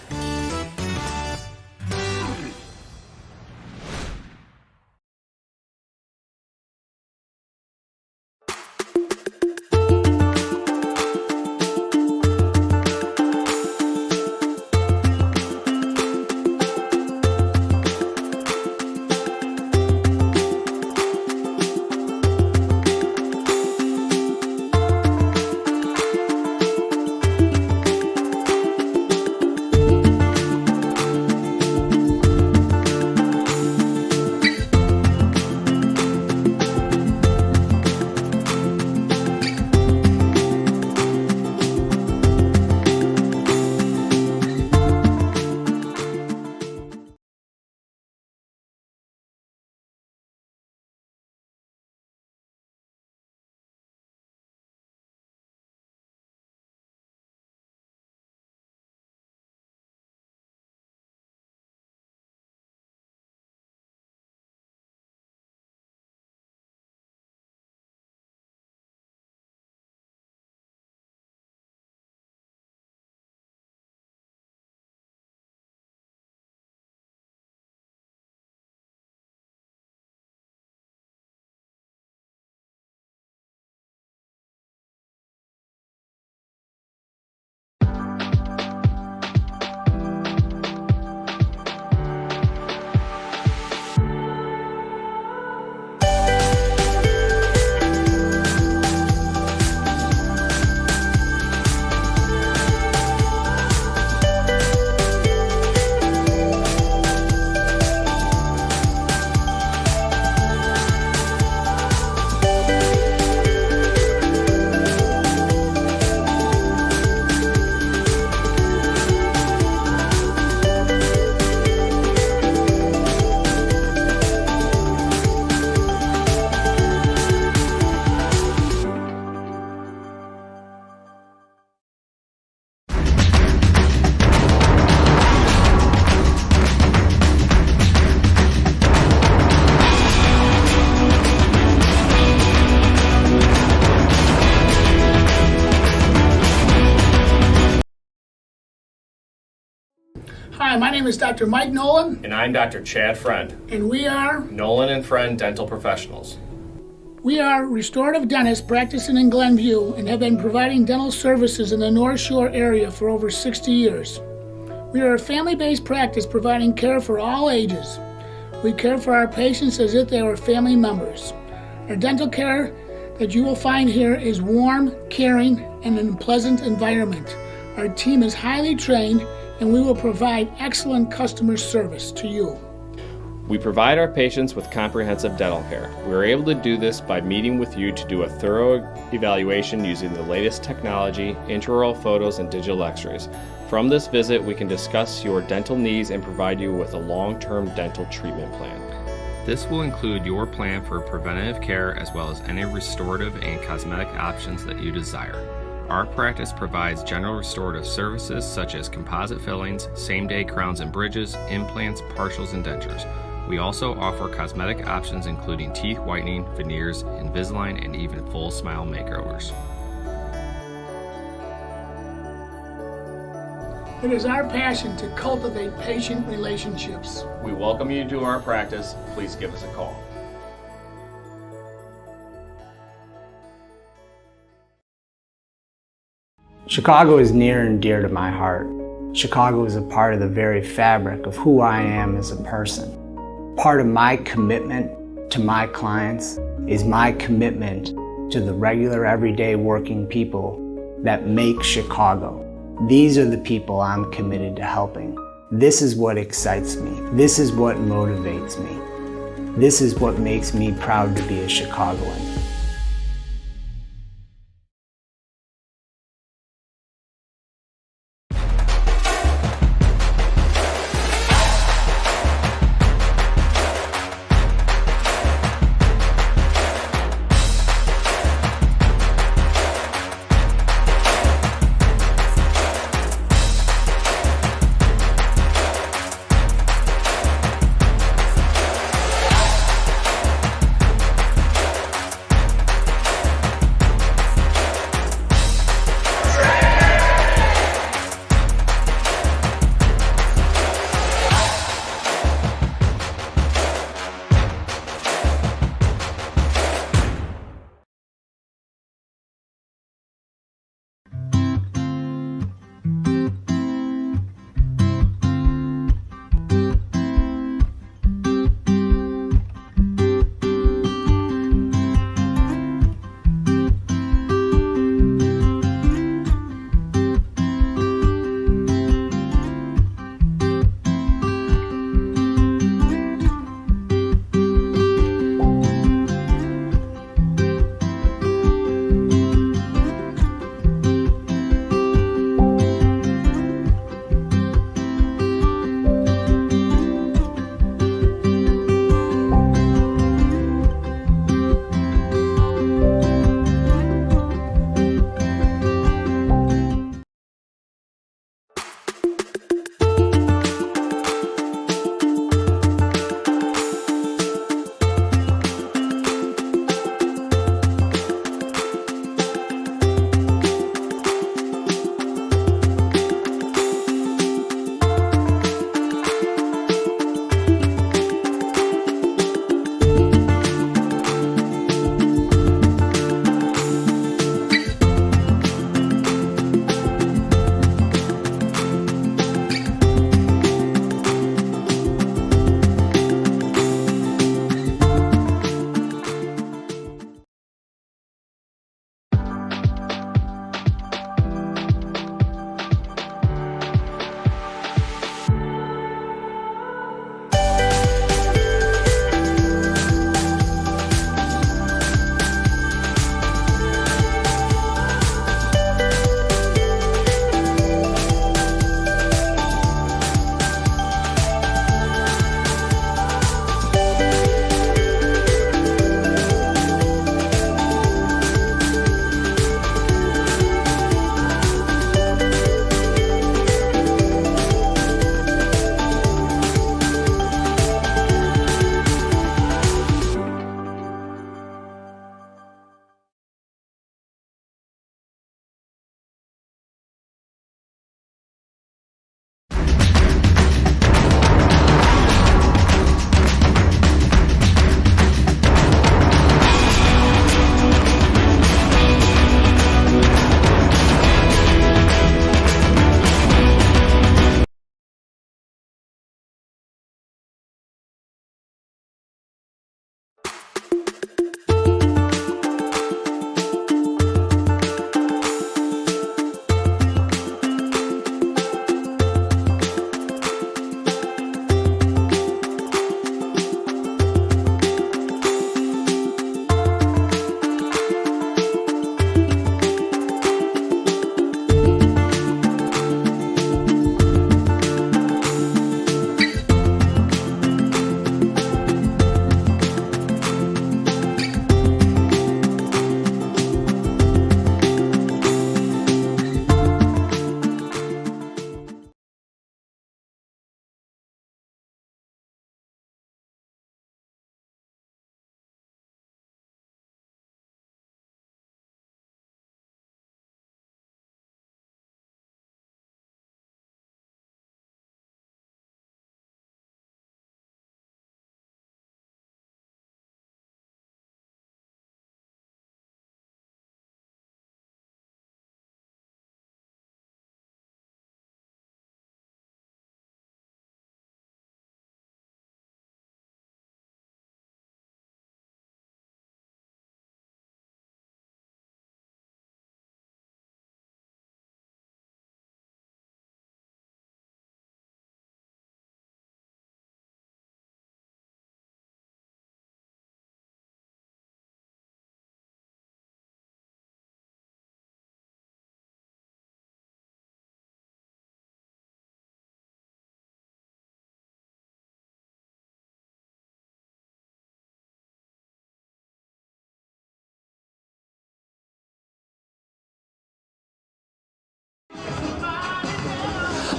Hi, my name is Dr. Mike Nolan, And I'm Dr. Chad Friend, and we are Nolan and Friend Dental Professionals. We are restorative dentists practicing in Glenview and have been providing dental services in the North Shore area for over 60 years. We are a family-based practice providing care for all ages. We care for our patients as if they were family members. Our dental care that you will find here is warm, caring, and in a pleasant environment. Our team is highly trained and we will provide excellent customer service to you. We provide our patients with comprehensive dental care. We are able to do this by meeting with you to do a thorough evaluation using the latest technology, intraoral photos, and digital x-rays. From this visit, we can discuss your dental needs and provide you with a long-term dental treatment plan. This will include your plan for preventative care as well as any restorative and cosmetic options that you desire. Our practice provides general restorative services such as composite fillings, same-day crowns and bridges, implants, partials, and dentures. We also offer cosmetic options including teeth whitening, veneers, Invisalign, and even full smile makeovers. It is our passion to cultivate patient relationships. We welcome you to our practice. Please give us a call. Chicago is near and dear to my heart. Chicago is a part of the very fabric of who I am as a person. Part of my commitment to my clients is my commitment to the regular, everyday working people that make Chicago. These are the people I'm committed to helping. This is what excites me. This is what motivates me. This is what makes me proud to be a Chicagoan.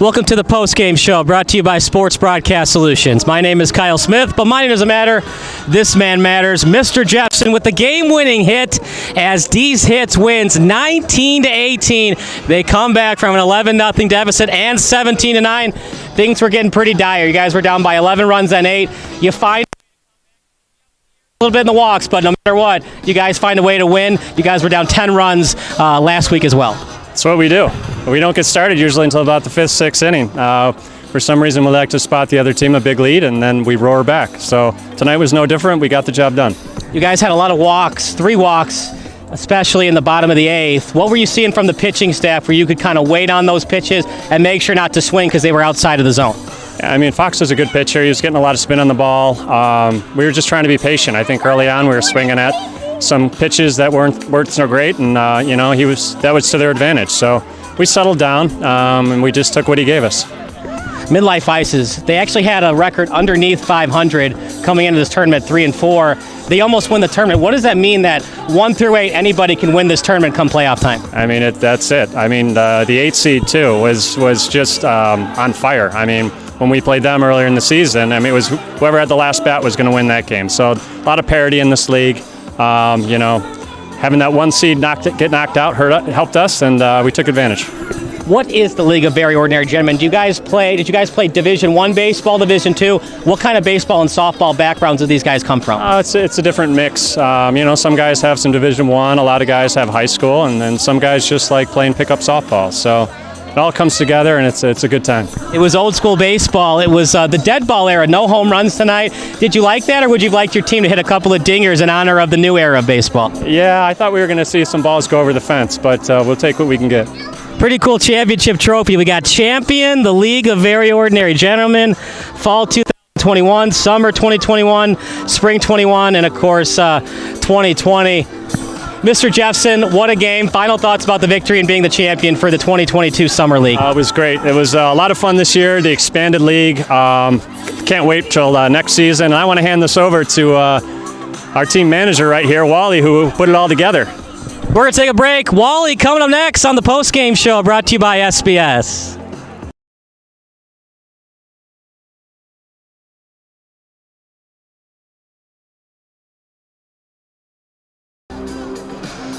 Welcome to the post-game show, brought to you by Sports Broadcast Solutions. My name is Kyle Smith, but my name doesn't matter. This man matters. Mr. Jefferson with the game-winning hit as Deez hits wins 19-18. They come back from an 11-0 deficit and 17-9. Things were getting pretty dire. You guys were down by 11 runs and 8. You find a little bit in the walks, but no matter what, you guys find a way to win. You guys were down 10 runs last week as well. That's what we do. We don't get started usually until about the 5th, 6th inning. For some reason, we like to spot the other team a big lead, and then we roar back. So tonight was no different. We got the job done. You guys had a lot of walks, 3 walks, especially in the bottom of the 8th. What were you seeing from the pitching staff where you could kind of wait on those pitches and make sure not to swing because they were outside of the zone? I mean, Fox was a good pitcher. He was getting a lot of spin on the ball. We were just trying to be patient. I think early on we were swinging at some pitches that weren't so great, and that was to their advantage. So we settled down, and we just took what he gave us. Midlife Ices, they actually had a record underneath 500 coming into this tournament, 3-4. They almost win the tournament. What does that mean that 1 through 8, anybody can win this tournament come playoff time? I mean, that's it. I mean, the 8 seed too was just on fire. I mean, when we played them earlier in the season, I mean, it was whoever had the last bat was going to win that game. So a lot of parity in this league. Having that 1 seed get knocked out helped us, and we took advantage. What is the League of Very Ordinary Gentlemen? Did you guys play Division I baseball, Division II? What kind of baseball and softball backgrounds do these guys come from? It's a different mix. Some guys have some Division I, a lot of guys have high school, and then some guys just like playing pickup softball. So it all comes together, and it's a good time. It was old school baseball. It was the dead ball era. No home runs tonight. Did you like that, or would you have liked your team to hit a couple of dingers in honor of the new era of baseball? Yeah, I thought we were going to see some balls go over the fence, but we'll take what we can get. Pretty cool championship trophy. We got champion, the League of Very Ordinary Gentlemen, fall 2021, summer 2021, spring 21, and of course 2020. Mr. Jeffson, what a game. Final thoughts about the victory and being the champion for the 2022 Summer League. It was great. It was a lot of fun this year, the expanded league. Can't wait till next season. And I want to hand this over to our team manager right here, Wally, who put it all together. We're going to take a break. Wally coming up next on the post-game show brought to you by SBS.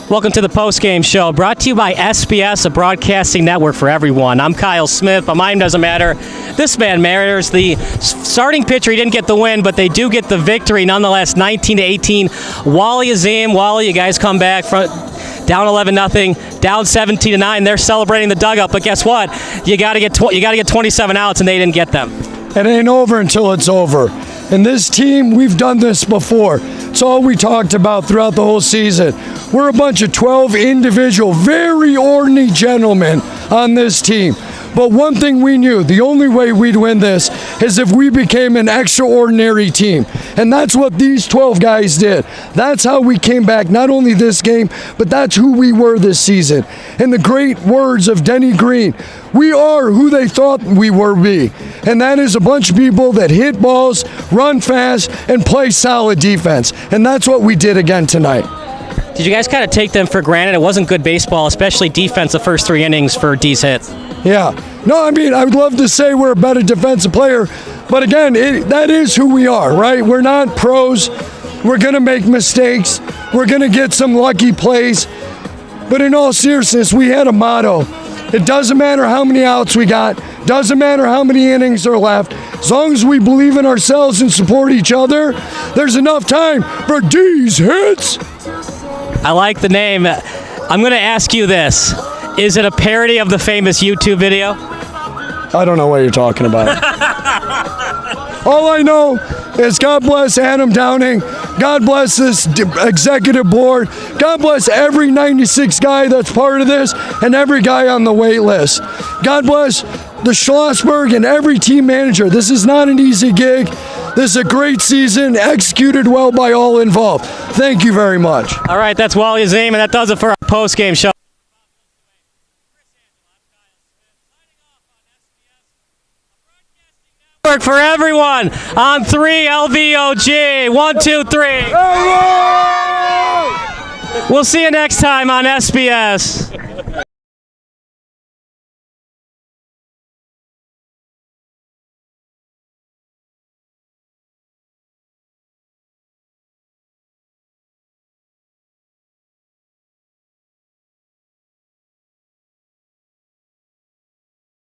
Welcome to the post-game show, brought to you by SBS, a broadcasting network for everyone. I'm Kyle Smith, but mine doesn't matter. This man matters. The starting pitcher, he didn't get the win, but they do get the victory nonetheless, 19-18. Wally Azim, Wally, you guys come back from down 11-0, down 17-9. They're celebrating the dugout, but guess what? You got to get 27 outs, and they didn't get them. It ain't over until it's over. And this team, we've done this before. It's all we talked about throughout the whole season. We're a bunch of 12 individual, very ordinary gentlemen on this team. But one thing we knew, the only way we'd win this is if we became an extraordinary team. And that's what these 12 guys did. That's how we came back, not only this game, but that's who we were this season. In the great words of Denny Green, we are who they thought we were be. And that is a bunch of people that hit balls, run fast, and play solid defense. And that's what we did again tonight. Did you guys kind of take them for granted? It wasn't good baseball, especially defense, the first 3 innings for Deez hits. Yeah. No, I mean, I would love to say we're a better defensive player, but again, that is who we are, right? We're not pros. We're going to make mistakes. We're going to get some lucky plays. But in all seriousness, we had a motto. It doesn't matter how many outs we got. Doesn't matter how many innings are left. As long as we believe in ourselves and support each other, there's enough time for Deez hits. I like the name. I'm going to ask you this. Is it a parody of the famous YouTube video? I don't know what you're talking about. All I know is God bless Adam Downing. God bless this executive board. God bless every 96 guy that's part of this and every guy on the wait list. God bless the Schlossberg and every team manager. This is not an easy gig. This is a great season, executed well by all involved. Thank you very much. All right, that's Wally Azim, and that does it for our post-game show. For everyone on 3 LVOG. 1, 2, 3. We'll see you next time on SBS.